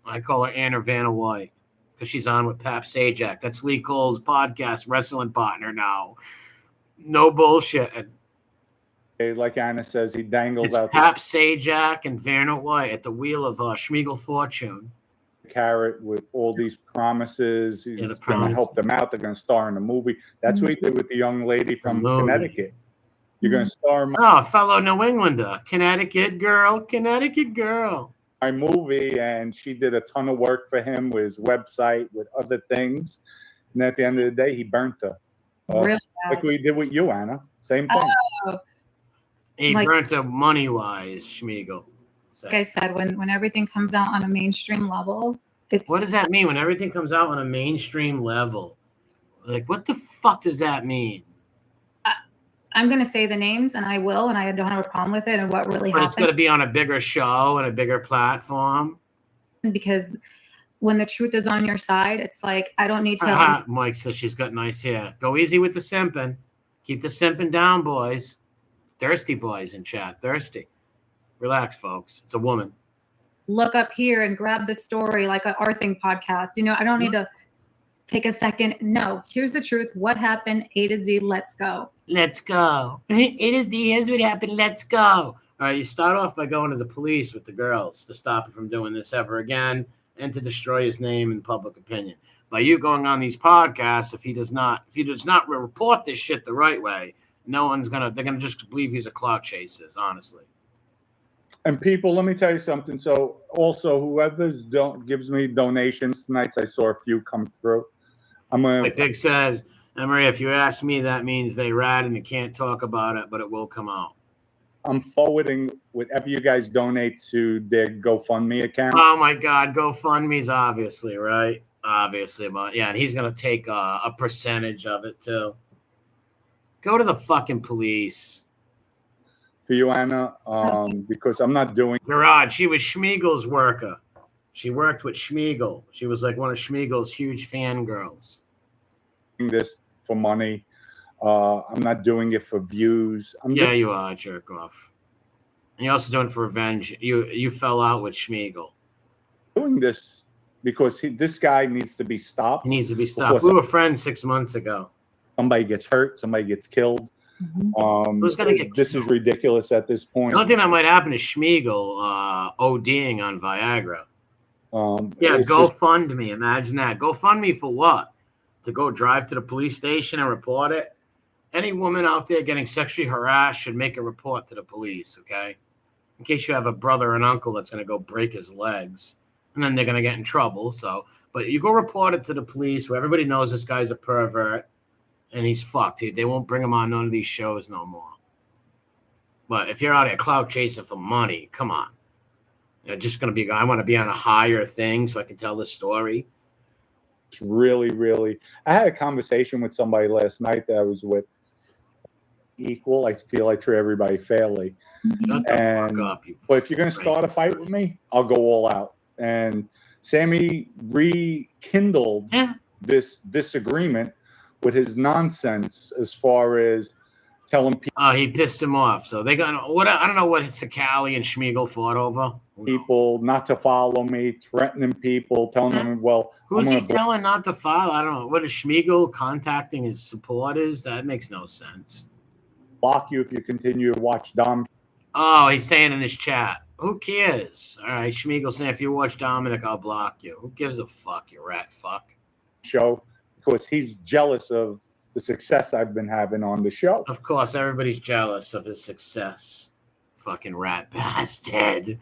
I call her Anna Vanna White because she's on with Pap Sajak. That's Lee Cole's podcast wrestling partner now. No bullshit. Like Anna says, he dangles out Pap Sajak and Vanna White at the wheel of Schmiegel Fortune. Carrot with all these promises. He's going to help them out. They're going to star in the movie. That's what he did with the young lady from Connecticut. You're going to star fellow New Englander, Connecticut girl. My movie, and she did a ton of work for him with his website, with other things. And at the end of the day, he burnt her. Really? Like we did with you, Anna. Same thing. He burnt her money-wise, Schmiegel. Like I said, when everything comes out on a mainstream level, what does that mean when everything comes out on a mainstream level? Like, what the fuck does that mean? I'm going to say the names, and I will, and I don't have a problem with it and what really happened. But it's going to be on a bigger show and a bigger platform. Because when the truth is on your side, it's like, I don't need to. Mike says she's got nice hair. Go easy with the simping. Keep the simping down, boys. Thirsty boys in chat. Thirsty. Relax, folks. It's a woman. Look up here and grab the story like our thing podcast. I don't need to. take a second. No, here's the truth. What happened? A to Z. Let's go. Let's go. A to Z. Here's what happened. Let's go. All right, you start off by going to the police with the girls to stop him from doing this ever again and to destroy his name in public opinion. By you going on these podcasts, if he does not report this shit the right way, they're gonna just believe he's a clout chaser, honestly. And people, let me tell you something. So also, whoever's gives me donations tonight, I saw a few come through. I'm gonna. Like Big says, Emery, if you ask me, that means they rat and you can't talk about it, but it will come out. I'm forwarding whatever you guys donate to their GoFundMe account. Oh my God, GoFundMe's obviously right, obviously, but yeah, and he's gonna take a percentage of it too. Go to the fucking police. For you, Anna, because I'm not doing. Gerard, she was Schmiegel's worker. She worked with Schmiegel. She was like one of Schmiegel's huge fangirls. This for money. I'm not doing it for views. You are, jerk off. And you're also doing it for revenge. You fell out with Schmiegel. Doing this because this guy needs to be stopped. He needs to be stopped. We were friends 6 months ago. Somebody gets hurt. Somebody gets killed. Who's gonna get this killed? Is ridiculous at this point. The only thing that might happen is Schmiegel ODing on Viagra. GoFundMe. Imagine that. GoFundMe for what? To go drive to the police station and report it? Any woman out there getting sexually harassed should make a report to the police, okay? In case you have a brother and uncle that's going to go break his legs, and then they're going to get in trouble. But you go report it to the police where everybody knows this guy's a pervert and he's fucked. They won't bring him on none of these shows no more. But if you're out there clout chasing for money, come on. You're just going to be, I want to be on a higher thing so I can tell this story. It's really, really. I had a conversation with somebody last night that I was with. Equal. I feel I treat everybody fairly. Shut the fuck up, but if you're going to start a fight with me, I'll go all out. And Sammy rekindled this disagreement with his nonsense as far as telling people. He pissed him off. So they got what? I don't know what Sakali and Schmiegel fought over. People not to follow me, threatening people, telling them, well, who's he telling not to follow? I don't know. What is Schmiegel contacting his supporters? That makes no sense. Block you if you continue to watch Dom. Oh, he's saying in his chat. Who cares? All right, Schmiegel saying if you watch Dominic, I'll block you. Who gives a fuck, you rat fuck? Show because he's jealous of the success I've been having on the show. Of course, everybody's jealous of his success. Fucking rat bastard.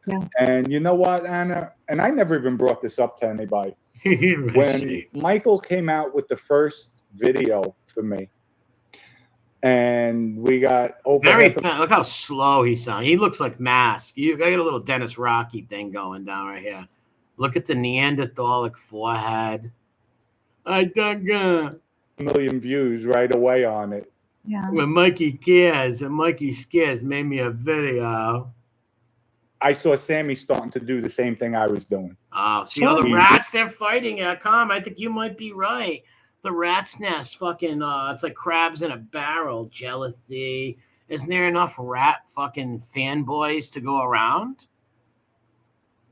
Yeah. And you know what, Anna? And I never even brought this up to anybody. When Michael came out with the first video for me, and we got over. Look how slow he sounds. He looks like Mask. You got a little Dennis Rocky thing going down right here. Look at the Neanderthalic forehead. I dug a million views right away on it. Yeah. When Mikey Cares and Mikey Scares made me a video. I saw Sammy starting to do the same thing I was doing. Oh, see all the rats they're fighting at Com. I think you might be right. The rat's nest, fucking, it's like crabs in a barrel. Jealousy. Isn't there enough rat fucking fanboys to go around?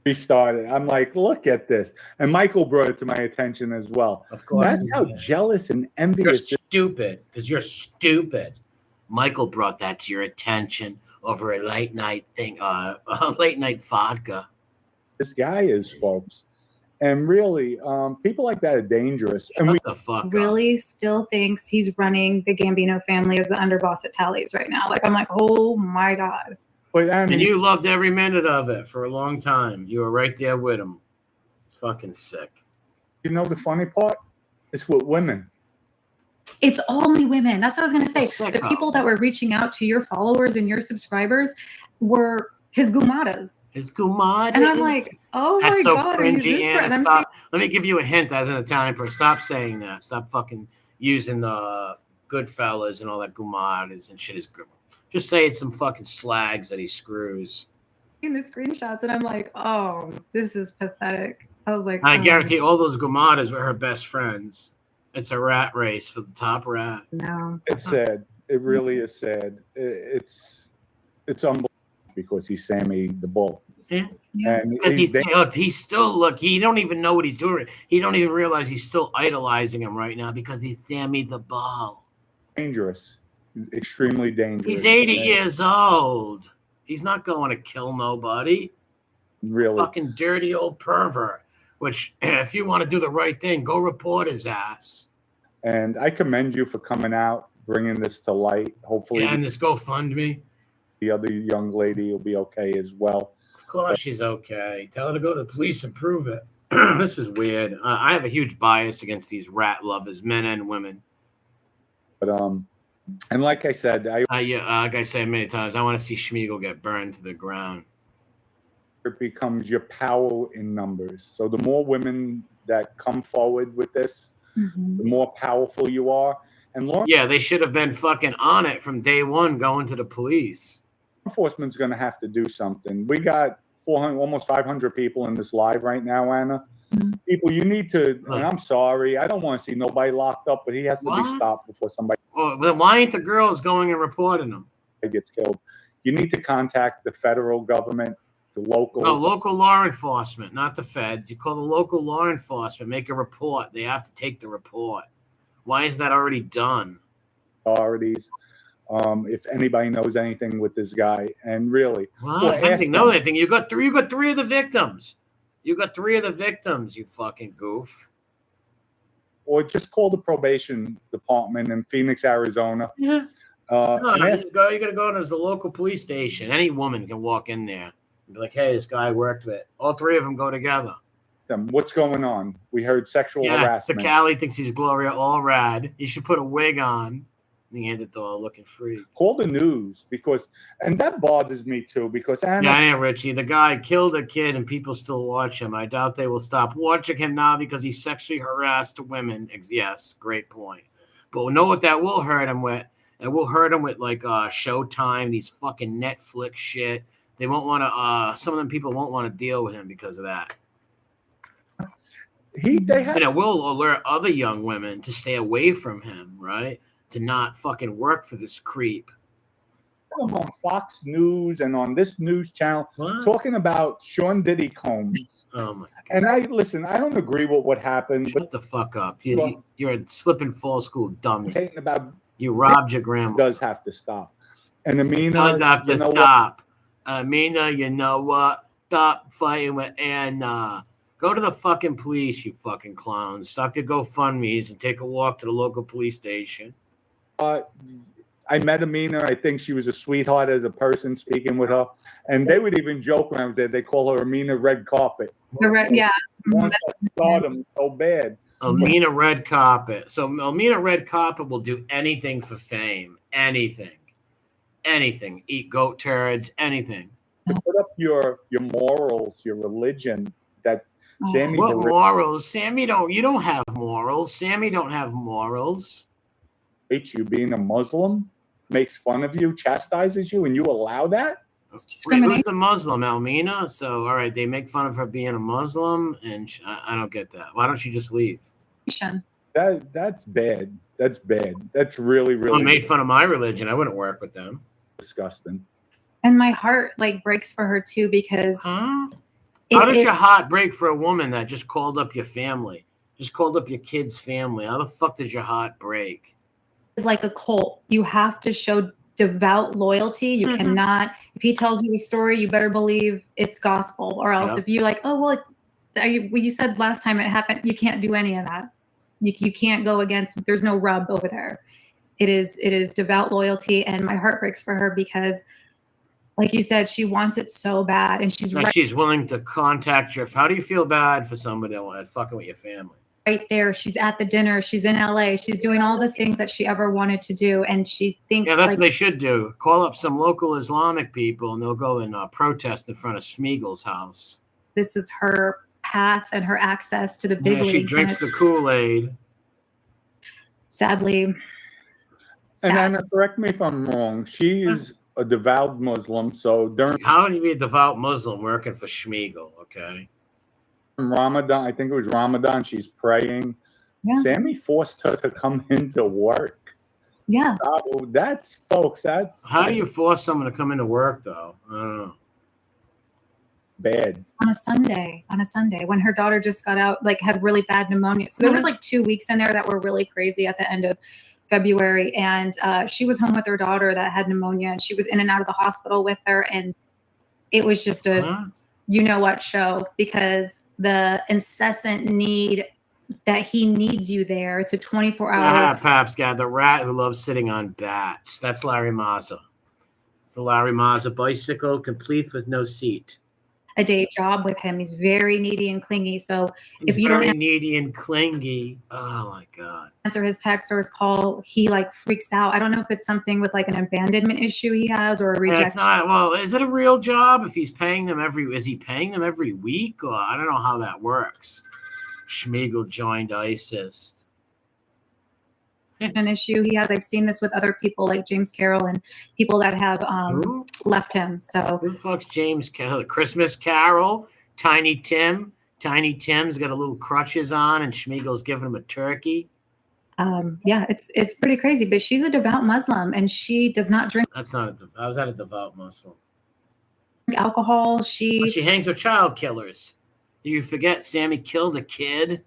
We started. I'm like, look at this. And Michael brought it to my attention as well. Of course. That's how jealous and envious. You're stupid because you're stupid. Michael brought that to your attention over a late night thing, late night vodka. This guy is, folks. And really, people like that are dangerous. Shut and the fuck really up. Still thinks he's running the Gambino family as the underboss at Tally's right now. Like, I'm like, oh my God. But, I mean, and you loved every minute of it for a long time. You were right there with him. Fucking sick. You know the funny part? It's with women. It's only women. That's what I was going to say. The people that were reaching out to your followers and your subscribers were his gumadas. His gumadas. And I'm like, oh that's my so God. Cringy, Anna, stop. Let me give you a hint as an Italian person. Stop saying that. Stop fucking using the Goodfellas and all that gumadas and shit. Just say it's some fucking slags that he screws. In the screenshots, and I'm like, oh, this is pathetic. I was like, I guarantee all those gumadas were her best friends. It's a rat race for the top rat. No. It's sad. It really is sad. It's unbelievable because he's Sammy the Bull. Yeah. And Because he's still he don't even know what he's doing. He don't even realize he's still idolizing him right now because he's Sammy the Ball. dangerous, extremely dangerous. He's 80 years old. He's not going to kill nobody. Really, Fucking dirty old pervert. Which, if you want to do the right thing, go report his ass. and I commend you for coming out, bringing this to light. Hopefully, And this GoFundMe. the other young lady will be okay as well. Of course, she's okay. Tell her to go to the police and prove it. This is weird. I have a huge bias against these rat lovers, men and women. But and like I said, like I said many times, I want to see Schmiegel get burned to the ground. it becomes your power in numbers. So the more women that come forward with this, the more powerful you are. And law they should have been fucking on it from day one, going to the police. enforcement's going to have to do something. We got 400, almost 500 people in this live right now, Anna. People, you need to, and I'm sorry, I don't want to see nobody locked up, but he has to be stopped before somebody Well, then why ain't the girls going and reporting them? gets killed. You need to contact the federal government, the local. No, local law enforcement, not the feds. You call the local law enforcement, make a report. They have to take the report. Why is that already done? Authorities. If anybody knows anything with this guy, and really, Well, I don't know anything. You got three of the victims. You got 3 of the victims, you fucking goof. or just call the probation department in Phoenix, Arizona. Yeah. And You ask, gotta go to the local police station. Any woman can walk in there and be like, "Hey, this guy I worked with." All 3 of them go together. them what's going on. We heard sexual So harassment. Callie thinks he's Gloria Allred. You should put a wig on. Neanderthal looking free. Call the news and that bothers me too because Anna, Yeah, I know, Richie. The guy killed a kid and people still watch him. I doubt they will stop watching him now because he sexually harassed women. Yes, great point. But we know what that will hurt him with. It will hurt him with like Showtime, these fucking Netflix shit. They won't want to. Some of them people won't want to deal with him because of that. And it will alert other young women to stay away from him, right? To not fucking work for this creep. I'm on Fox News and on this news channel talking about Sean Diddy Combs. Oh my God. And I don't agree with what happened. Shut the fuck up. You're a slip and fall school dummy. About you robbed your grandma. Does have to stop. And Amina, does have to stop. Amina, you know what? Stop fighting with Anna. Go to the fucking police, you fucking clowns. Stop your GoFundMes and take a walk to the local police station. I met Amina. I think she was a sweetheart as a person speaking with her. And they would even joke when I was there. They call her Amina Red Carpet. Yeah. Once I saw them so bad. Amina Red Carpet. So Amina Red Carpet will do anything for fame. Anything. Eat goat turds. Anything. To put up your morals, your religion. That Sammy. What morals? Sammy you don't have morals. Sammy don't have morals. Hates you being a Muslim, makes fun of you, chastises you, and you allow that? Wait, who's the Muslim, Almina? So, all right, they make fun of her being a Muslim, and I don't get that. Why don't she just leave? That's bad. That's bad. That's really, really. I made fun of my religion. I wouldn't work with them. Disgusting. And my heart breaks for her too because. How does your heart break for a woman that just called up your family, just called up your kid's family? How the fuck does your heart break? Is like a cult. You have to show devout loyalty. You cannot, if he tells you a story, you better believe it's gospel, or else if you're like, oh, well, you said last time it happened, you can't do any of that. You can't go against, there's no rub over there. It is devout loyalty, and my heart breaks for her because, like you said, she wants it so bad, and she's willing to contact your. How do you feel bad for somebody that wants fucking with your family? Right there, she's at the dinner, she's in LA, she's doing all the things that she ever wanted to do, and she thinks that's what they should do. Call up some local Islamic people and they'll go and protest in front of Schmiegel's house. This is her path and her access to the big leagues. She drinks the Kool-Aid. Sadly. And Anna, correct me if I'm wrong, she is a devout Muslim, so how can you be a devout Muslim working for Schmiegel, okay? Ramadan, I think it was Ramadan, she's praying. Yeah. Sammy forced her to come into work. Yeah. That's how do you force someone to come into work though? I don't know. bad. On a Sunday when her daughter just got out, like had really bad pneumonia. So there was like 2 weeks in there that were really crazy at the end of February. And she was home with her daughter that had pneumonia, and she was in and out of the hospital with her. And it was just a, you know what show, because the incessant need that he needs you there. It's a 24-hour. Paps got the rat who loves sitting on bats. That's Larry Mazza. The Larry Mazza bicycle, complete with no seat. A day job with him. He's very needy and clingy. So He's if you very don't needy and clingy. Oh my God. answer his text or his call, he like freaks out. I don't know if it's something with like an abandonment issue he has or a rejection. It's not. Well, is it a real job? If he's paying them is he paying them every week? Or I don't know how that works. Schmiegel joined ISIS. An issue he has. I've seen this with other people like James Carroll and people that have left him. So who the fuck's James Carroll? Christmas Carol, Tiny Tim. Tiny Tim's got a little crutches on, and Schmiegel's giving him a turkey. Yeah, it's pretty crazy. But she's a devout Muslim, and she does not drink. That's not. I was at a devout Muslim. Alcohol. She hangs with child killers. You forget Sammy killed a kid.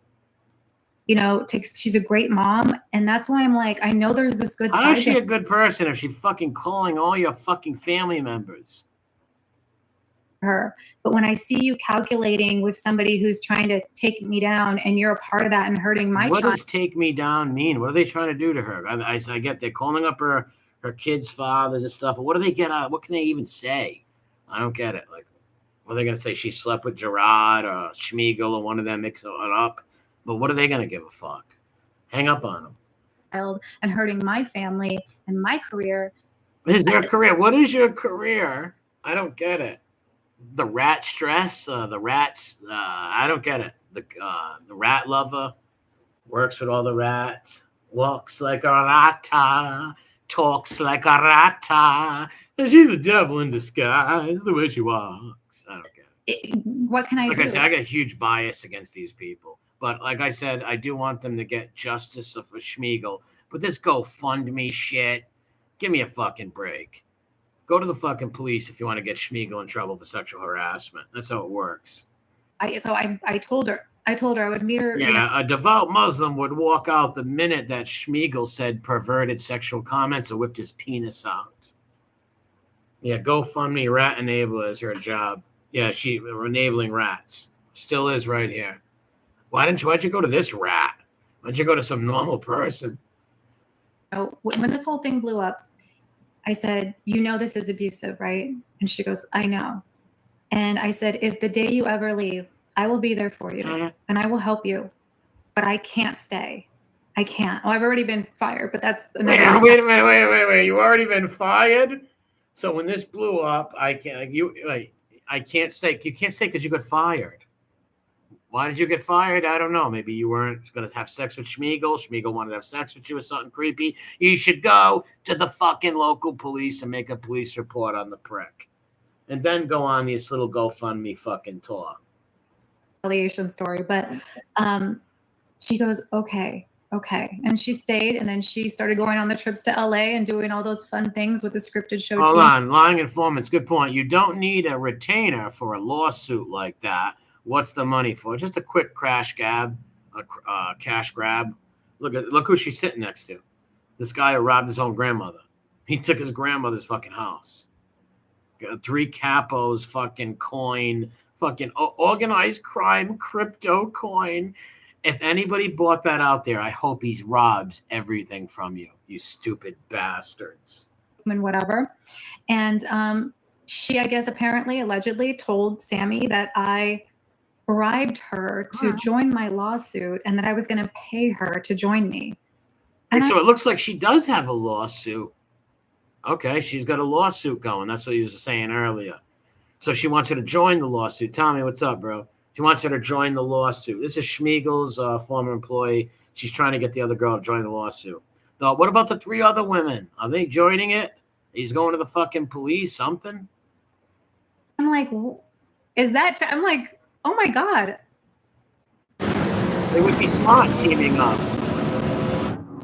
You know, she's a great mom, and that's why I'm like, I know there's this good side. How is she a good person if she's fucking calling all your fucking family members? Her, but when I see you calculating with somebody who's trying to take me down, and you're a part of that and hurting my what child. Does take me down mean? What are they trying to do to her? I get they're calling up her kids' fathers and stuff, but what do they get out? What can they even say? I don't get it. Like, what are they gonna say? She slept with Gerard or Schmiegel or one of them mix it up. But what are they going to give a fuck? Hang up on them. And hurting my family and my career. Is your career? What is your career? I don't get it. The rat stress, the rats. I don't get it. The rat lover works with all the rats. Walks like a rata, talks like a rata. And she's a devil in disguise. The way she walks. I don't get it. What can I do? Like I said, I got a huge bias against these people. But like I said, I do want them to get justice for Schmiegel. But this GoFundMe shit, give me a fucking break. Go to the fucking police if you want to get Schmiegel in trouble for sexual harassment. That's how it works. I told her I would meet her. Yeah, you know. A devout Muslim would walk out the minute that Schmiegel said perverted sexual comments or whipped his penis out. Yeah, GoFundMe rat enabler is her job. Yeah, she enabling rats. Still is right here. Why'd you go to this rat? Why'd you go to some normal person? When this whole thing blew up, I said, you know this is abusive, right? And she goes, I know. And I said, if the day you ever leave, I will be there for you and I will help you. But I can't stay. I can't. Oh, I've already been fired, but that's another. Wait a minute. You already been fired? So when this blew up, I can't stay. You can't stay because you got fired. Why did you get fired? I don't know. Maybe you weren't going to have sex with Schmiegel. Schmiegel wanted to have sex with you or something creepy. You should go to the fucking local police and make a police report on the prick. And then go on this little GoFundMe fucking tour. Retaliation story. But she goes, okay. And she stayed, and then she started going on the trips to LA and doing all those fun things with the scripted show team. Hold on. Lying informants. Good point. You don't need a retainer for a lawsuit like that. What's the money for? Just a quick cash grab. Look who she's sitting next to. This guy who robbed his own grandmother. He took his grandmother's fucking house. Got 3 capos, fucking coin, fucking organized crime, crypto coin. If anybody bought that out there, I hope he robs everything from you, you stupid bastards. And whatever. And she, I guess, allegedly told Sammy that I bribed her to join my lawsuit and that I was going to pay her to join me. And so it looks like she does have a lawsuit. Okay, she's got a lawsuit going. That's what you were saying earlier. So she wants her to join the lawsuit. Tommy, what's up, bro? She wants her to join the lawsuit. This is Schmiegel's former employee. She's trying to get the other girl to join the lawsuit. Though, what about the 3 other women? Are they joining it? He's going to the fucking police, something? I'm like, is that? I'm like, oh my God. They would be smart teaming up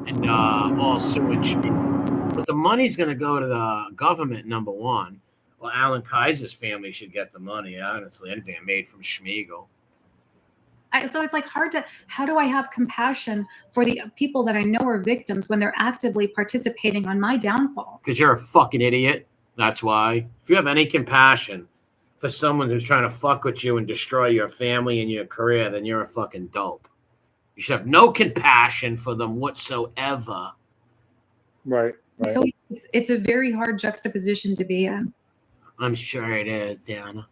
and all suing Schmiegel. But the money's going to go to the government, number one. Well, Alan Kaiser's family should get the money, honestly. Anything made from Schmiegel. So it's like hard to, how do I have compassion for the people that I know are victims when they're actively participating on my downfall? Because you're a fucking idiot. That's why. If you have any compassion for someone who's trying to fuck with you and destroy your family and your career, then you're a fucking dope. You should have no compassion for them whatsoever. Right. So it's a very hard juxtaposition to be in. I'm sure it is, Diana.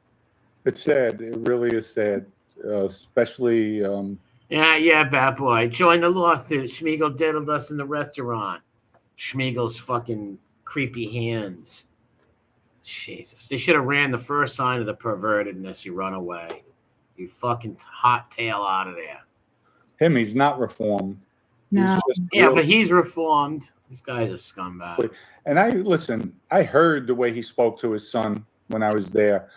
It's sad. It really is sad. Especially Yeah, bad boy. Join the lawsuit. Schmiegel diddled us in the restaurant. Schmiegel's fucking creepy hands. Jesus. They should have ran the first sign of the pervertedness. You run away. You fucking hot tail out of there. him. He's not reformed. No. Yeah, but he's reformed. This guy's a scumbag. And I heard the way he spoke to his son when I was there,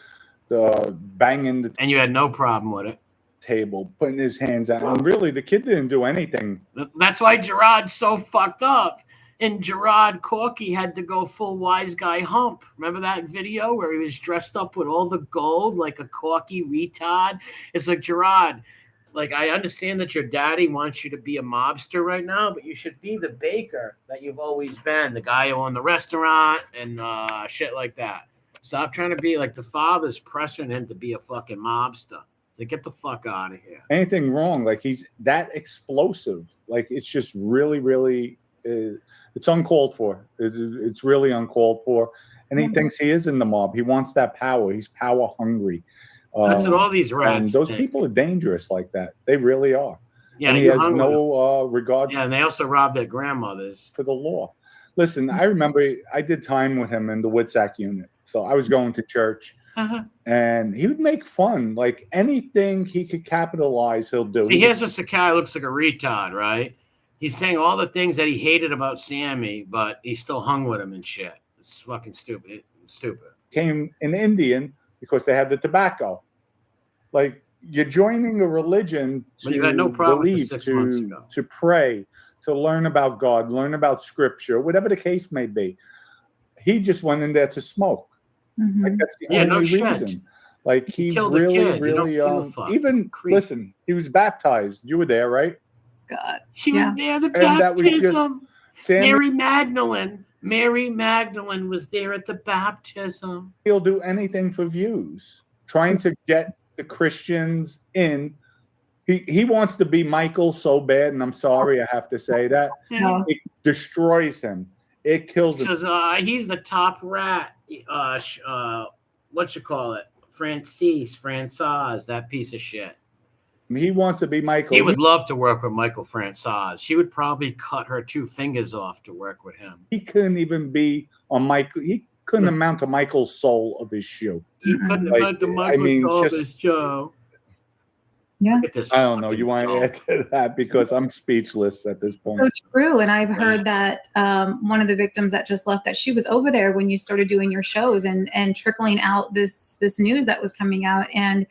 banging the And you had no problem with it. table, putting his hands out. And really, the kid didn't do anything. That's why Gerard's so fucked up. And Gerard Corky had to go full wise guy hump. Remember that video where he was dressed up with all the gold like a Corky retard? It's like, Gerard, like, I understand that your daddy wants you to be a mobster right now, but you should be the baker that you've always been, the guy who owned the restaurant and shit like that. Stop trying to be like the father's pressuring him to be a fucking mobster. So get the fuck out of here. Anything wrong? Like, he's that explosive. Like, it's just really, really, it's uncalled for. It's really uncalled for. And he thinks he is in the mob. He wants that power. He's power hungry. That's what all these rats those think. people are dangerous like that. They really are. Yeah, and he has no regard and they also robbed their grandmothers. for the law. Listen, I remember I did time with him in the Woodsack unit. So I was going to church. And he would make fun. Like, anything he could capitalize, he'll do. See, here's what Sakai looks like a retard, right? He's saying all the things that he hated about Sammy, but he still hung with him and shit. It's fucking stupid. Came an Indian because they had the tobacco. Like, you're joining a religion But you had no problem with believe, this 6 months ago. to pray, to learn about God, learn about scripture, whatever the case may be. He just went in there to smoke. Like, that's the only reason. Like, he killed the really, kid. You really, don't give a fuck. even, Creep. listen, he was baptized. You were there, right? God. She was there, the And that was just baptism. Sammy. Mary Magdalene was there at the baptism. He'll do anything for views, trying to get the Christians in. He wants to be Michael so bad, and I'm sorry I have to say that. No. It destroys him. It kills him. Says he's the top rat. What you call it? Francoise, that piece of shit. He wants to be Michael. He would love to work with Michael Francoise. She would probably cut her 2 fingers off to work with him. He couldn't even be on Michael. He couldn't amount to Michael's soul of his shoe. He couldn't Like, have the I Michael mean, Jarvis just- show. Yeah. I don't know. You want to add to that? Because I'm speechless at this point. So true. And I've heard that one of the victims that just left, that she was over there when you started doing your shows and trickling out this news that was coming out. And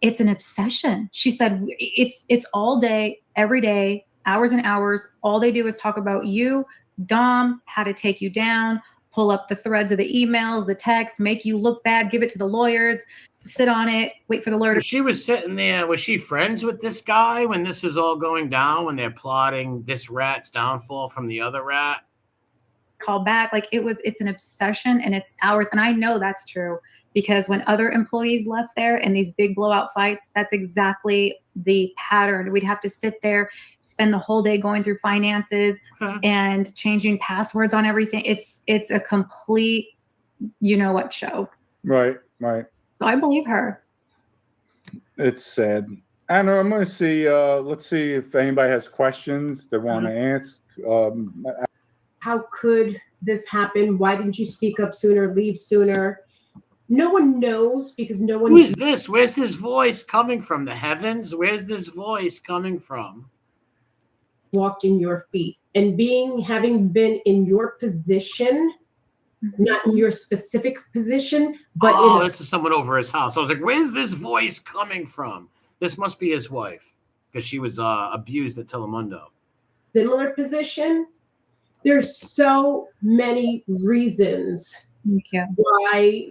it's an obsession. She said it's all day, every day, hours and hours. All they do is talk about you, Dom, how to take you down, pull up the threads of the emails, the texts, make you look bad, give it to the lawyers, sit on it, wait for the lawyer to She was sitting there. Was she friends with this guy when this was all going down, when they're plotting this rat's downfall from the other rat? call back. Like, it's an obsession and it's hours. And I know that's true because when other employees left there in these big blowout fights, that's exactly the pattern. We'd have to sit there, spend the whole day going through finances and changing passwords on everything. It's a complete, you know what, show. Right. So I believe her. It's sad. Anna, I'm going to see, let's see if anybody has questions they want to ask. How could this happen? Why didn't you speak up sooner, leave sooner? No one knows because no one. Who is this? Where's this voice coming from? The heavens? Where's this voice coming from? Walked in your feet and having been in your position, not in your specific position, but this is someone over his house. I was like, where's this voice coming from? This must be his wife because she was abused at Telemundo. Similar position. There's so many reasons Thank you.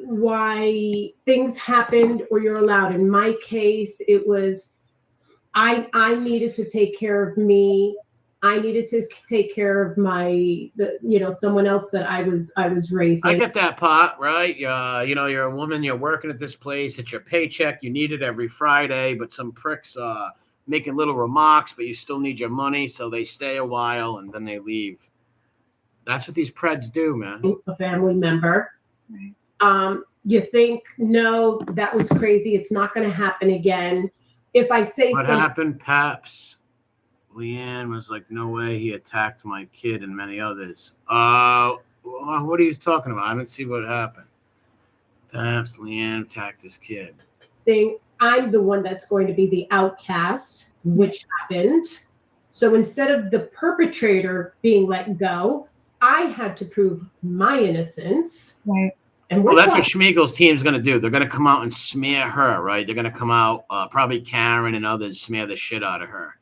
why things happened or you're allowed. In my case, it was I needed to take care of me. I needed to take care of someone else that I was raising. I get that part, right? You're a woman, you're working at this place, it's your paycheck, you need it every Friday, but some pricks making little remarks, but you still need your money, so they stay a while and then they leave. That's what these preds do, man. A family member. Right. You think, no, that was crazy. It's not going to happen again. If I say what happened, Paps? Leanne was like, no way, he attacked my kid and many others. What are you talking about? I didn't see what happened. Perhaps Leanne attacked his kid. I'm the one that's going to be the outcast, which happened. So instead of the perpetrator being let go, I had to prove my innocence. Right. And that's what Schmiegel's team's going to do. They're going to come out and smear her, right? They're going to come out, probably Karen and others, smear the shit out of her.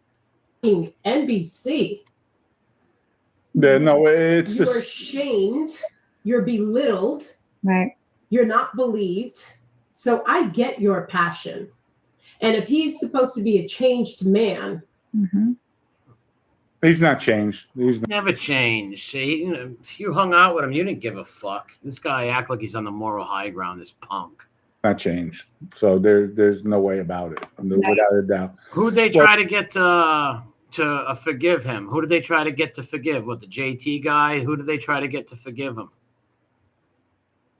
NBC. No, it's you're shamed, you're belittled, right? You're not believed. So I get your passion. And if he's supposed to be a changed man, he's not changed. He's never changed. You hung out with him, you didn't give a fuck. This guy act like he's on the moral high ground, this punk. Not changed. So there's no way about it, without a doubt. Who'd they try to get to forgive him? Who did they try to get to forgive? What, the JT guy? Who did they try to get to forgive him?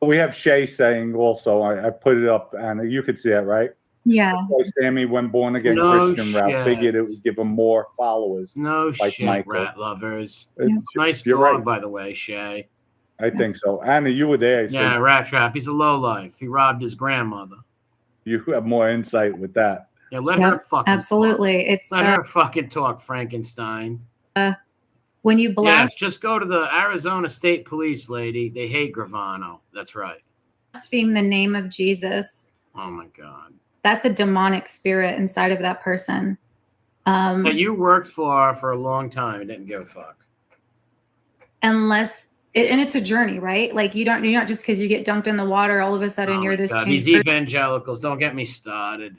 We have Shay saying also, I put it up, and you could see it, right? Yeah. Sammy went born again Christian route. Figured it would give him more followers. No like shit, Michael. Rat lovers. Yeah. Nice dog, right. By the way, Shay. I think so. Anna, you were there. So yeah, Rat Trap. He's a lowlife. He robbed his grandmother. You have more insight with that. Yeah, let her fucking absolutely. Talk. Let her fucking talk, Frankenstein. When you blast, yes, just go to the Arizona State Police, lady. They hate Gravano. That's right. Blaspheme the name of Jesus. Oh my God. That's a demonic spirit inside of that person. That you worked for a long time and didn't give a fuck. And it's a journey, right? Like you're not just because you get dunked in the water, all of a sudden you're this. These evangelicals, don't get me started.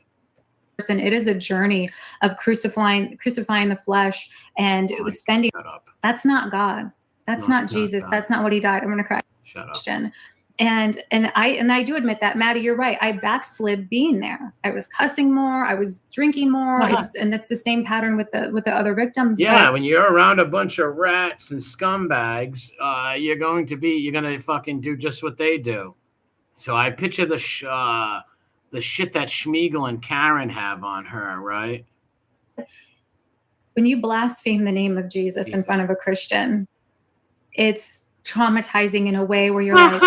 And it is a journey of crucifying the flesh and it was spending. Shut up. That's not God. That's not Jesus. That's not what he died. I'm gonna cry. Shut up. And I do admit that, Maddie, you're right. I backslid being there. I was cussing more. I was drinking more. And that's the same pattern with the other victims. Yeah, when you're around a bunch of rats and scumbags, you're gonna fucking do just what they do. So I picture the shit that Schmiegel and Karen have on her, right? When you blaspheme the name of Jesus in front of a Christian, it's traumatizing in a way where you're like,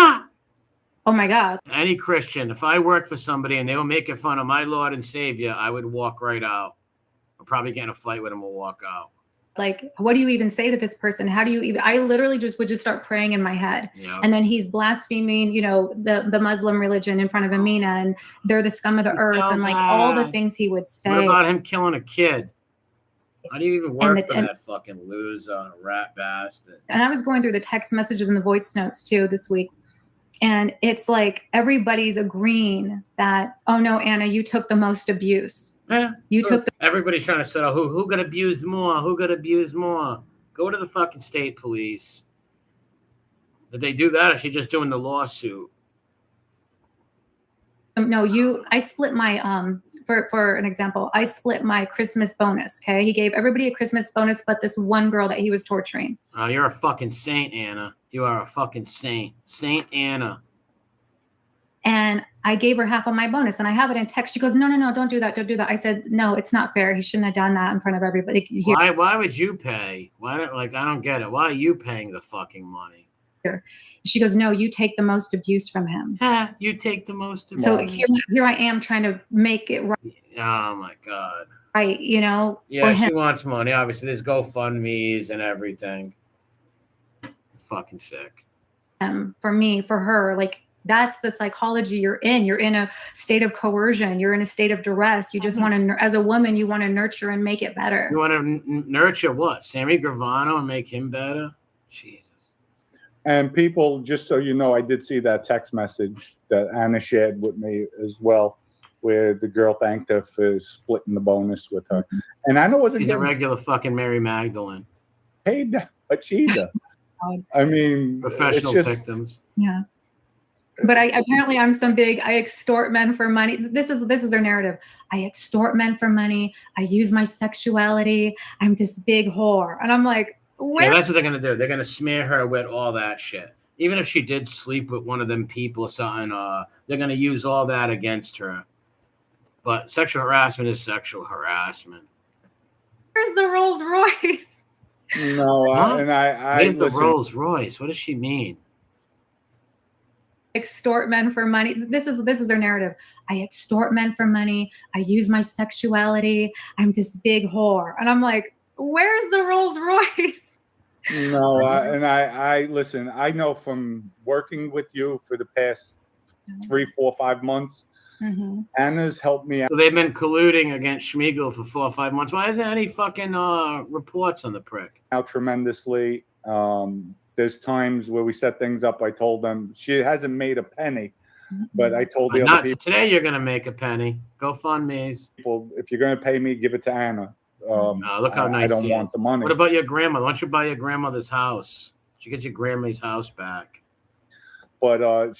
oh my God. Any Christian, if I worked for somebody and they were making fun of my Lord and Savior, I would walk right out. I'll probably get in a fight with them or walk out. Like, what do you even say to this person? How do you even, I literally would start praying in my head. Yeah. And then he's blaspheming, the Muslim religion in front of Amina and they're the scum of the earth and like all the things he would say. What about him killing a kid? How do you even work for that fucking loser, rat bastard? And I was going through the text messages and the voice notes too this week. And it's like everybody's agreeing that, oh no, Anna, you took the most abuse. Yeah. Everybody's trying to settle who got abused more, who got abused more. Go to the fucking state police. Did they do that or is she just doing the lawsuit? No, I split my for an example, I split my Christmas bonus. Okay. He gave everybody a Christmas bonus, but this one girl that he was torturing. Oh, you're a fucking saint, Anna. You are a fucking saint. Saint Anna. And I gave her half of my bonus and I have it in text. She goes, no, don't do that. Don't do that. I said, no, it's not fair. He shouldn't have done that in front of everybody. Why would you pay? I don't get it. Why are you paying the fucking money? She goes, no, you take the most abuse from him. You take the most abuse. So here I am trying to make it right. Oh my God. Right. Yeah, she wants money. Obviously there's GoFundMe's and everything. Fucking sick. For me, for her, like that's the psychology you're in. You're in a state of coercion. You're in a state of duress. You just want to, as a woman, you want to nurture and make it better. You want to nurture what? Sammy Gravano and make him better? Jesus. And people, just so you know, I did see that text message that Anna shared with me as well, where the girl thanked her for splitting the bonus with her. And Anna wasn't She's a getting regular fucking Mary Magdalene. paid that much either. I mean, Professional it's just, victims. Yeah. But I'm some big, I extort men for money. This is their narrative. I extort men for money. I use my sexuality. I'm this big whore. And I'm like, where? Yeah, that's what they're gonna do. They're gonna smear her with all that shit. Even if she did sleep with one of them people or something, they're gonna use all that against her. But sexual harassment is sexual harassment. Where's the Rolls Royce? no, Where's the listen, Rolls Royce? What does she mean? Extort men for money. This is their narrative. I extort men for money. I use my sexuality. I'm this big whore. And I'm like, where's the Rolls Royce? No, I listen. I know from working with you for the past 3, 4, 5 months, Anna's helped me out. So they've been colluding against Schmiegel for 4 or 5 months. Why isn't there any fucking reports on the prick? Out tremendously. There's times where we set things up. I told them she hasn't made a penny, but I told the other people, today you're gonna make a penny. GoFundMe's. if you're going to pay me, give it to Anna. Look how nice I don't he want is. the money. What about your grandmother? Why don't you buy your grandmother's house? You get your grandma's house back. But Anna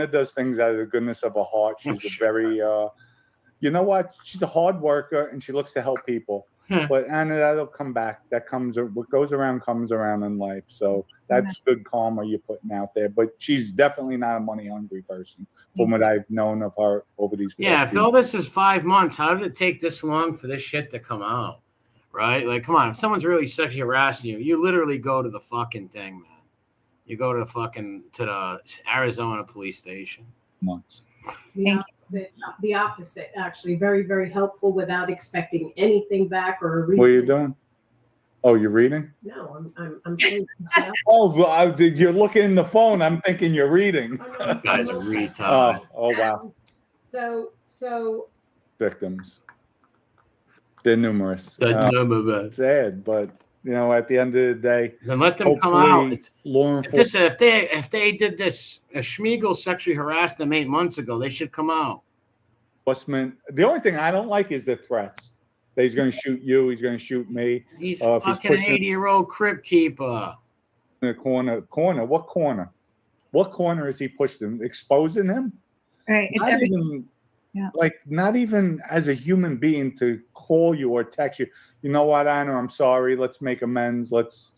does things out of the goodness of her heart. She's a very, you know what? She's a hard worker and she looks to help people. But Anna, that'll come back. What goes around comes around in life. So that's good karma you're putting out there. But she's definitely not a money hungry person from what I've known of her over these. Yeah, if all this is 5 months, how did it take this long for this shit to come out? Right? Like, come on. If someone's really sexually harassing you, you literally go to the fucking thing, man. You go to the Arizona police station. Months. Yeah, the opposite, actually. Very, very helpful without expecting anything back or a reason. What are you doing? Oh, you're reading? No, I'm saying. Oh, well, you're looking in the phone. I'm thinking you're reading. You guys are retarded. Oh, wow. So Victims. They're numerous. Sad, but at the end of the day, then let them come out. Law enforcement. If they did this, Schmiegel sexually harassed them 8 months ago, they should come out. The only thing I don't like is the threats. That he's going to shoot you. He's going to shoot me. He's fucking an 80-year-old crib keeper. In the corner. What corner? What corner is he pushing? Exposing him? Right. It's everything. Not even as a human being to call you or text you. You know what, Anna? I'm sorry. Let's make amends. Let's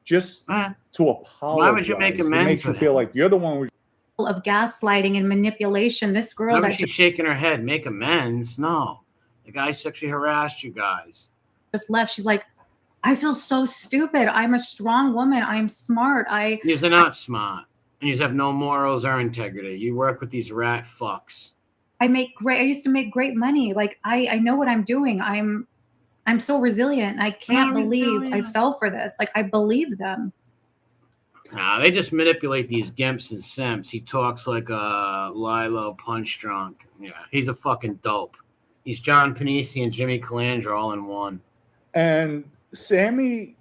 just to apologize. Why would you make amends? It makes you feel like you're the one of gaslighting and manipulation. This girl that she's shaking her head. Make amends? No, the guy sexually harassed you guys. Just left. She's like, I feel so stupid. I'm a strong woman. I'm smart. You're not smart, and you have no morals or integrity. You work with these rat fucks. I used to make great money. Like I know what I'm doing. I'm so resilient. I can't believe I fell for this. Like I believe them. Nah, they just manipulate these gimps and simps. He talks like a Lilo punch drunk. Yeah, he's a fucking dope. He's John Panisi and Jimmy Calandra all in one. And Sammy's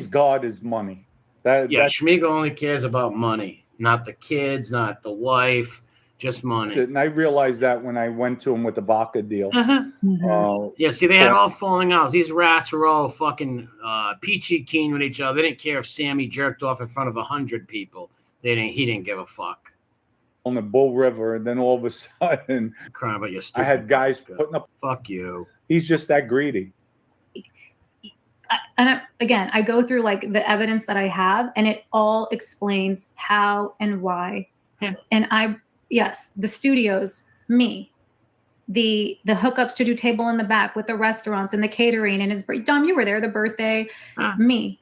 God is money. Schmiegel only cares about money, not the kids, not the wife. Just money. And I realized that when I went to him with the vodka deal. See, they had all falling out. These rats were all fucking peachy keen with each other. They didn't care if Sammy jerked off in front of 100 people. He didn't give a fuck. On the Bull River, and then all of a sudden, crying about your I had guys putting up. Fuck you. He's just that greedy. Again, I go through like the evidence that I have, and it all explains how and why. And yes, the studios, me, the hookups to do table in the back with the restaurants and the catering and Dom, you were there, the birthday, me.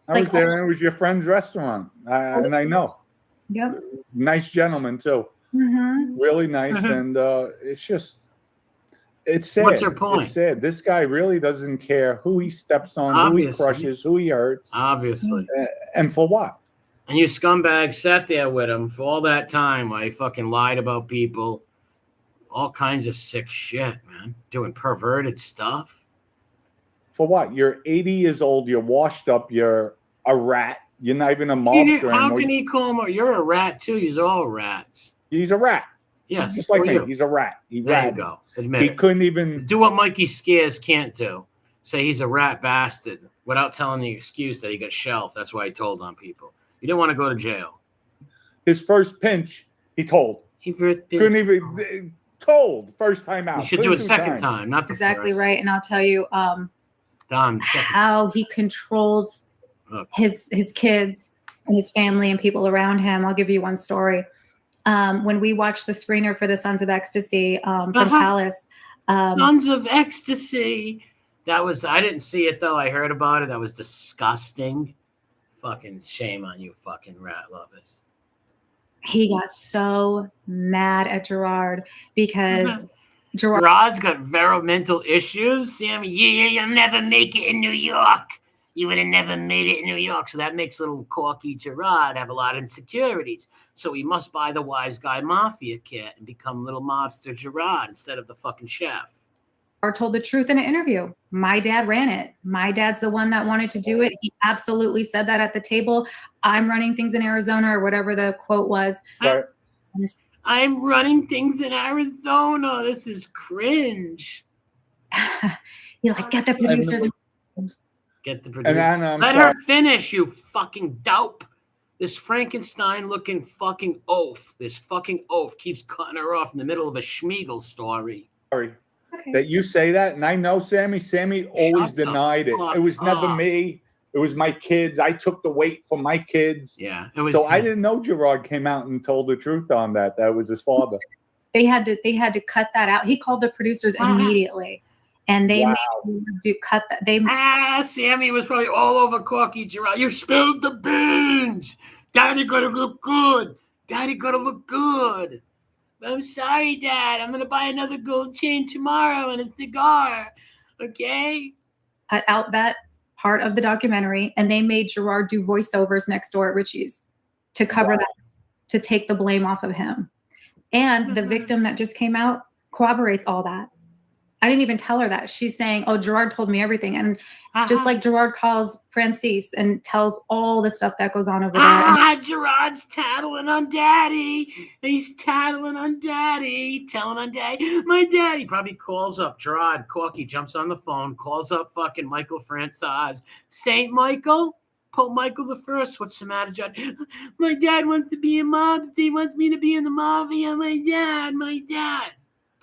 I was there, and it was your friend's restaurant, and I know. Yep. Nice gentleman too. Really nice, and it's sad. What's her point? It's sad. This guy really doesn't care who he steps on, who he crushes, who he hurts. Obviously. And for what? And you scumbags sat there with him for all that time while he fucking lied about people. All kinds of sick shit, man. Doing perverted stuff. For what? You're 80 years old. You're washed up. You're a rat. You're not even a mobster How anymore. can he call him? You're a rat too. He's all rats. He's a rat. Yes, Just like or me. you. He's a rat. He There you ratted. go. Admit He it. couldn't even Do what Mikey Scares can't do. Say he's a rat bastard without telling the excuse that he got shelved. That's why he told on people. He didn't want to go to jail. his first pinch, he told. He Couldn't even told first time out. You should do it second time, not the Exactly first. right. And I'll tell you Don, how he controls his kids and his family and people around him. I'll give you one story. When we watched the screener for the Sons of Ecstasy from Tallis. Sons of Ecstasy. That was, I didn't see it though. I heard about it. That was disgusting. Fucking shame on you fucking rat lovers. He got so mad at Gerard because Gerard's got very mental issues. Sammy, you'll never make it in New York. You would have never made it in New York. So that makes little corky Gerard have a lot of insecurities. So he must buy the wise guy mafia kit and become little mobster Gerard instead of the fucking chef. Gerard told the truth in an interview. My dad ran it. My dad's the one that wanted to do it. He absolutely said that at the table. I'm running things in Arizona, or whatever the quote was. Right. I'm running things in Arizona. This is cringe. He's like, get the producers. Get the producers. And Let her finish, you fucking dope. This Frankenstein-looking fucking oaf. This fucking oaf keeps cutting her off in the middle of a Schmiegel story. Sorry that you say that, and I know Sammy. Sammy always denied it. It was never me. It was my kids. I took the weight for my kids. Yeah, it was. So I didn't know Gerard came out and told the truth on that. That was his father. They had to cut that out. He called the producers immediately, and they made him cut that. Sammy was probably all over Corky Gerard. You spilled the beans. Daddy gotta look good. Daddy gotta look good. I'm sorry, Dad. I'm gonna buy another gold chain tomorrow and a cigar. Okay. Cut out that part of the documentary, and they made Gerard do voiceovers next door at Richie's to cover that, to take the blame off of him. And the victim that just came out corroborates all that. I didn't even tell her that. She's saying, oh, Gerard told me everything. And just like Gerard calls Francis and tells all the stuff that goes on over there. Gerard's tattling on Daddy. He's tattling on Daddy. Telling on Daddy. My daddy probably calls up Gerard. Corky jumps on the phone, calls up fucking Michael Francis. St. Michael? Pope Michael the First. What's the matter, John? My dad wants to be a mobster. He wants me to be in the mafia. My dad.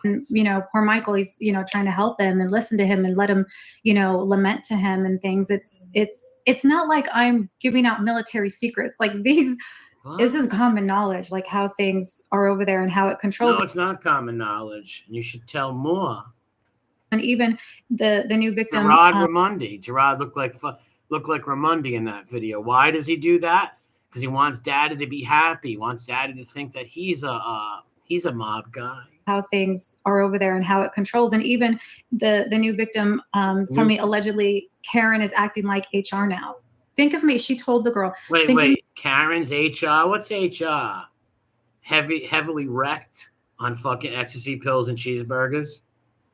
And, poor Michael, he's, trying to help him and listen to him and let him, lament to him and things. It's not like I'm giving out military secrets. Like this is common knowledge, like how things are over there and how it controls. No, it's not common knowledge. You should tell more. And even the new victim, Gerard Ramundi. Gerard looked like Ramundi in that video. Why does he do that? Because he wants Daddy to be happy. He wants Daddy to think that he's a mob guy. How things are over there and how it controls. And even the new victim told me allegedly Karen is acting like HR now. Think of me. She told the girl. Wait. Karen's HR? What's HR? Heavily wrecked on fucking ecstasy pills and cheeseburgers?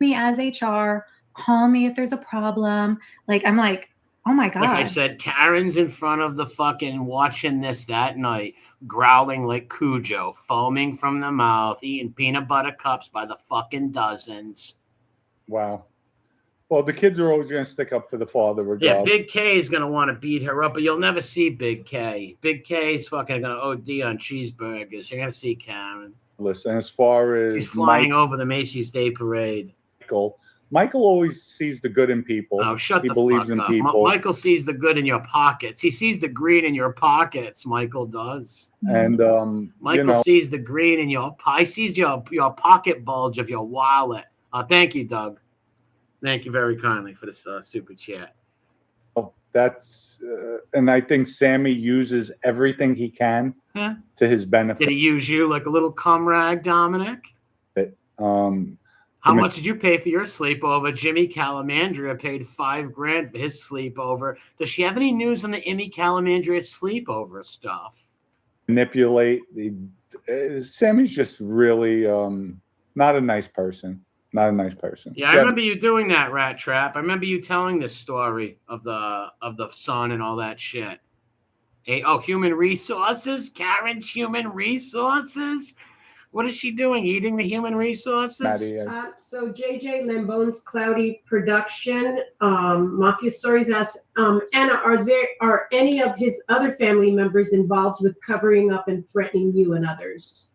Me as HR. Call me if there's a problem. I'm like, oh my God. Like I said, Karen's in front of the fucking watching this that night, growling like Cujo, foaming from the mouth, eating peanut butter cups by the fucking dozens. Wow. Well, the kids are always going to stick up for the father regardless. Yeah, Big K is going to want to beat her up, but you'll never see Big K. Big K is fucking going to OD on cheeseburgers. You're going to see Karen. Listen, as far as she's flying over the Macy's Day Parade. Michael always sees the good in people. Oh, shut he the believes fuck in up. people. Michael sees the good in your pockets. He sees the green in your pockets. Michael does. And Michael sees the green in your. He sees your pocket bulge of your wallet. Thank you, Doug. Thank you very kindly for this super chat. That's and I think Sammy uses everything he can to his benefit. Did he use you like a little cum rag, Dominic? How much did you pay for your sleepover? Jimmy Calamandria paid $5,000 for his sleepover. Does she have any news on the Emmy Calamandria sleepover stuff? Manipulate. Sammy's just really not a nice person. Not a nice person. Yeah, I remember you doing that, Rat Trap. I remember you telling this story of the son and all that shit. Human resources. Karen's human resources. What is she doing? Eating the human resources? Maddie, So JJ Lambone's Cloudy Production, Mafia Stories asks, Anna, are any of his other family members involved with covering up and threatening you and others?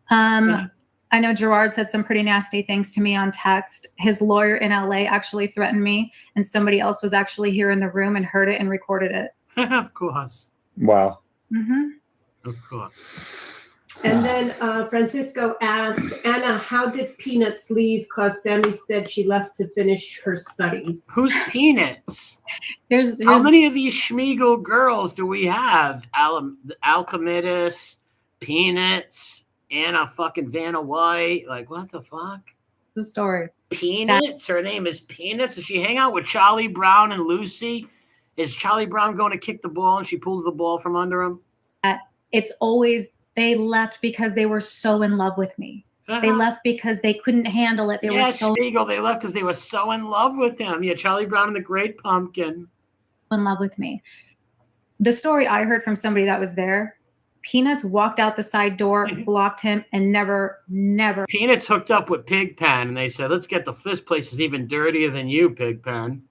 I know Gerard said some pretty nasty things to me on text. His lawyer in LA actually threatened me, and somebody else was actually here in the room and heard it and recorded it. Of course. wow. Of course. And then Francisco asked, Anna, how did Peanuts leave? Because Sammy said she left to finish her studies. Who's Peanuts? Here's How many of these Schmiegel girls do we have? Alchemist, Peanuts, Anna fucking Vanna White. Like, what the fuck? the story. Peanuts? Her name is Peanuts. Does she hang out with Charlie Brown and Lucy? Is Charlie Brown going to kick the ball and she pulls the ball from under him? It's always, they left because they were so in love with me. They left because they couldn't handle it. They were so Spiegel, they left because they were so in love with him. Yeah, Charlie Brown and the Great Pumpkin. in love with me. The story I heard from somebody that was there, Peanuts walked out the side door, blocked him, and never. Peanuts hooked up with Pigpen, and they said, let's get this place is even dirtier than you, Pigpen.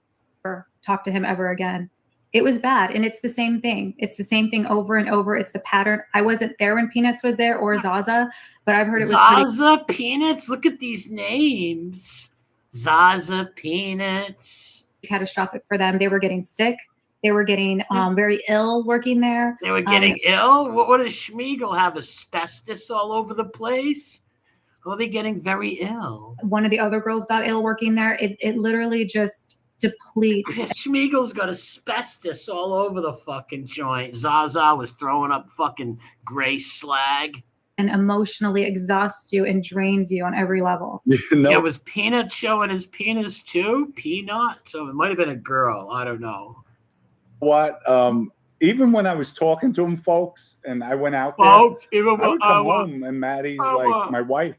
Talk to him ever again. It was bad, and it's the same thing. It's the same thing over and over. It's the pattern. I wasn't there when Peanuts was there or Zaza, but I've heard it was Zaza, Peanuts, look at these names. Zaza, Peanuts. catastrophic for them. They were getting sick. They were getting very ill working there. They were getting ill? What does Schmiegel have? Asbestos all over the place? Or are they getting very ill? One of the other girls got ill working there. It literally just depletes. Schmiegel's got asbestos all over the fucking joint. Zaza was throwing up fucking gray slag. And emotionally exhausts you and drains you on every level. Yeah, was Peanut showing his penis too? Peanut? So it might have been a girl. I don't know. What? Even when I was talking to him, folks, and I went out there, I would come home and Maddie's like, my wife,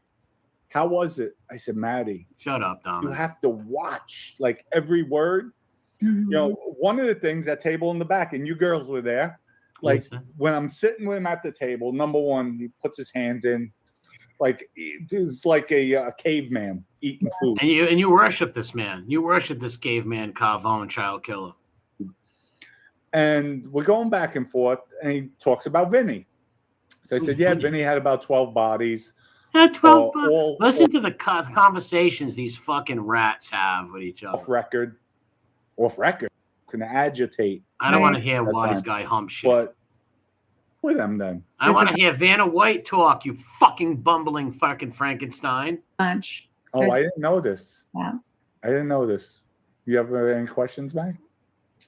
how was it? I said, Maddie, shut up, Dom. You have to watch like every word. Mm-hmm. You know, one of the things, that table in the back, and you girls were there. Like when I'm sitting with him at the table, number one, he puts his hands in, like it's like a caveman eating food. And you worship this man. You worship this caveman, Carvone, child killer. And we're going back and forth, and he talks about Vinny. So I said, yeah, Vinny had about 12 bodies. Had 12 bodies. Listen to the conversations these fucking rats have with each other. Off record. Can agitate. I don't want to hear wise guy hump shit. But with them then. I want to hear Vanna White talk, you fucking bumbling fucking Frankenstein. Bunch. Oh, I didn't know this. Yeah. I didn't know this. You have any questions, Mike?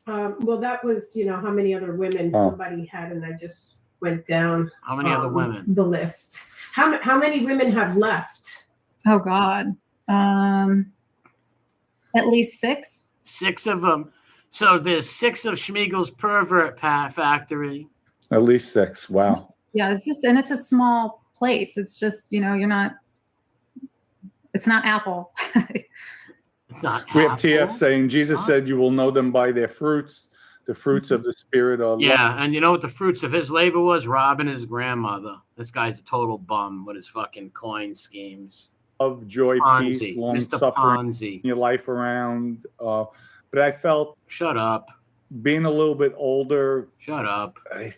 Well, that was, how many other women somebody had, and I just went down. How many other women? The list. How many women have left? Oh God. At least 6. 6 of them. So there's 6 of Schmiegel's pervert factory. At least 6. Wow. Yeah, it's a small place. It's just, it's not Apple. It's not we Apple. have TF saying Jesus said you will know them by their fruits. The fruits of the spirit are love. And you know what the fruits of his labor was? Robbing his grandmother. This guy's a total bum with his fucking coin schemes. Of joy, Ponzi. peace, long Mr. suffering, Ponzi. your life around. But I felt shut up. Being a little bit older. Shut up. I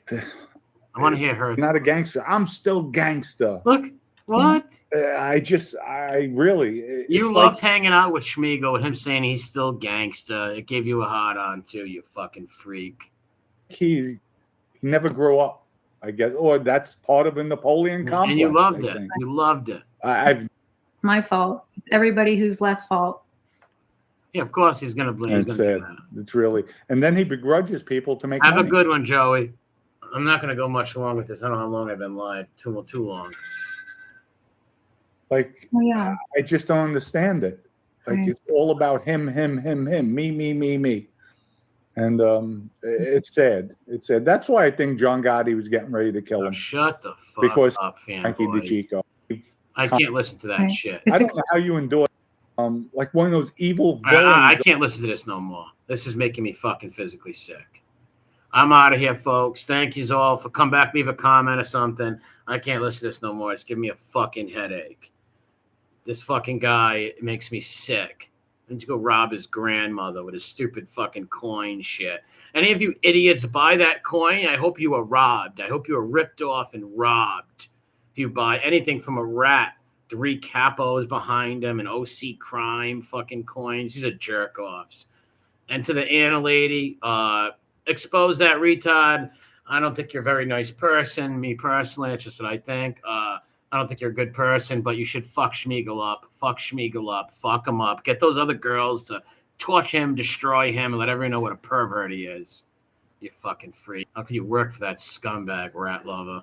want to hear her. Not a gangster. I'm still gangster. Look, what? I really. You loved hanging out with Schmiegel with him saying he's still gangster. It gave you a hard on too, you fucking freak. He never grew up, I guess. Or that's part of a Napoleon complex. And you loved it. You loved it. It's my fault. It's everybody who's left fault. Yeah, of course he's gonna blame. It's sad. It's really, and then he begrudges people to make. Have money. a good one, Joey. I'm not gonna go much long with this. I don't know how long I've been live. Too long. Like, I just don't understand it. Like, it's all about him, me. And it's sad. It's sad. That's why I think John Gotti was getting ready to kill him. Shut the fuck up, fanboy. Frankie DeChico. I can't listen to that shit. I don't know how you endure like one of those evil villains. I can't listen to this no more. This is making me fucking physically sick. I'm out of here, folks. Thank you all for come back, leave a comment or something. I can't listen to this no more. It's giving me a fucking headache. This fucking guy makes me sick. And to go rob his grandmother with his stupid fucking coin shit. Any of you idiots buy that coin, I hope you were robbed. I hope you were ripped off and robbed. If you buy anything from a rat, 3 capos behind him and OC crime fucking coins, these are jerk offs. And to the Anna lady, expose that retard. I don't think you're a very nice person. Me personally, it's just what I think. I don't think you're a good person, but you should fuck Schmiegel up. Fuck Schmiegel up. Fuck him up. Get those other girls to torch him, destroy him, and let everyone know what a pervert he is. You fucking freak. How can you work for that scumbag rat lover?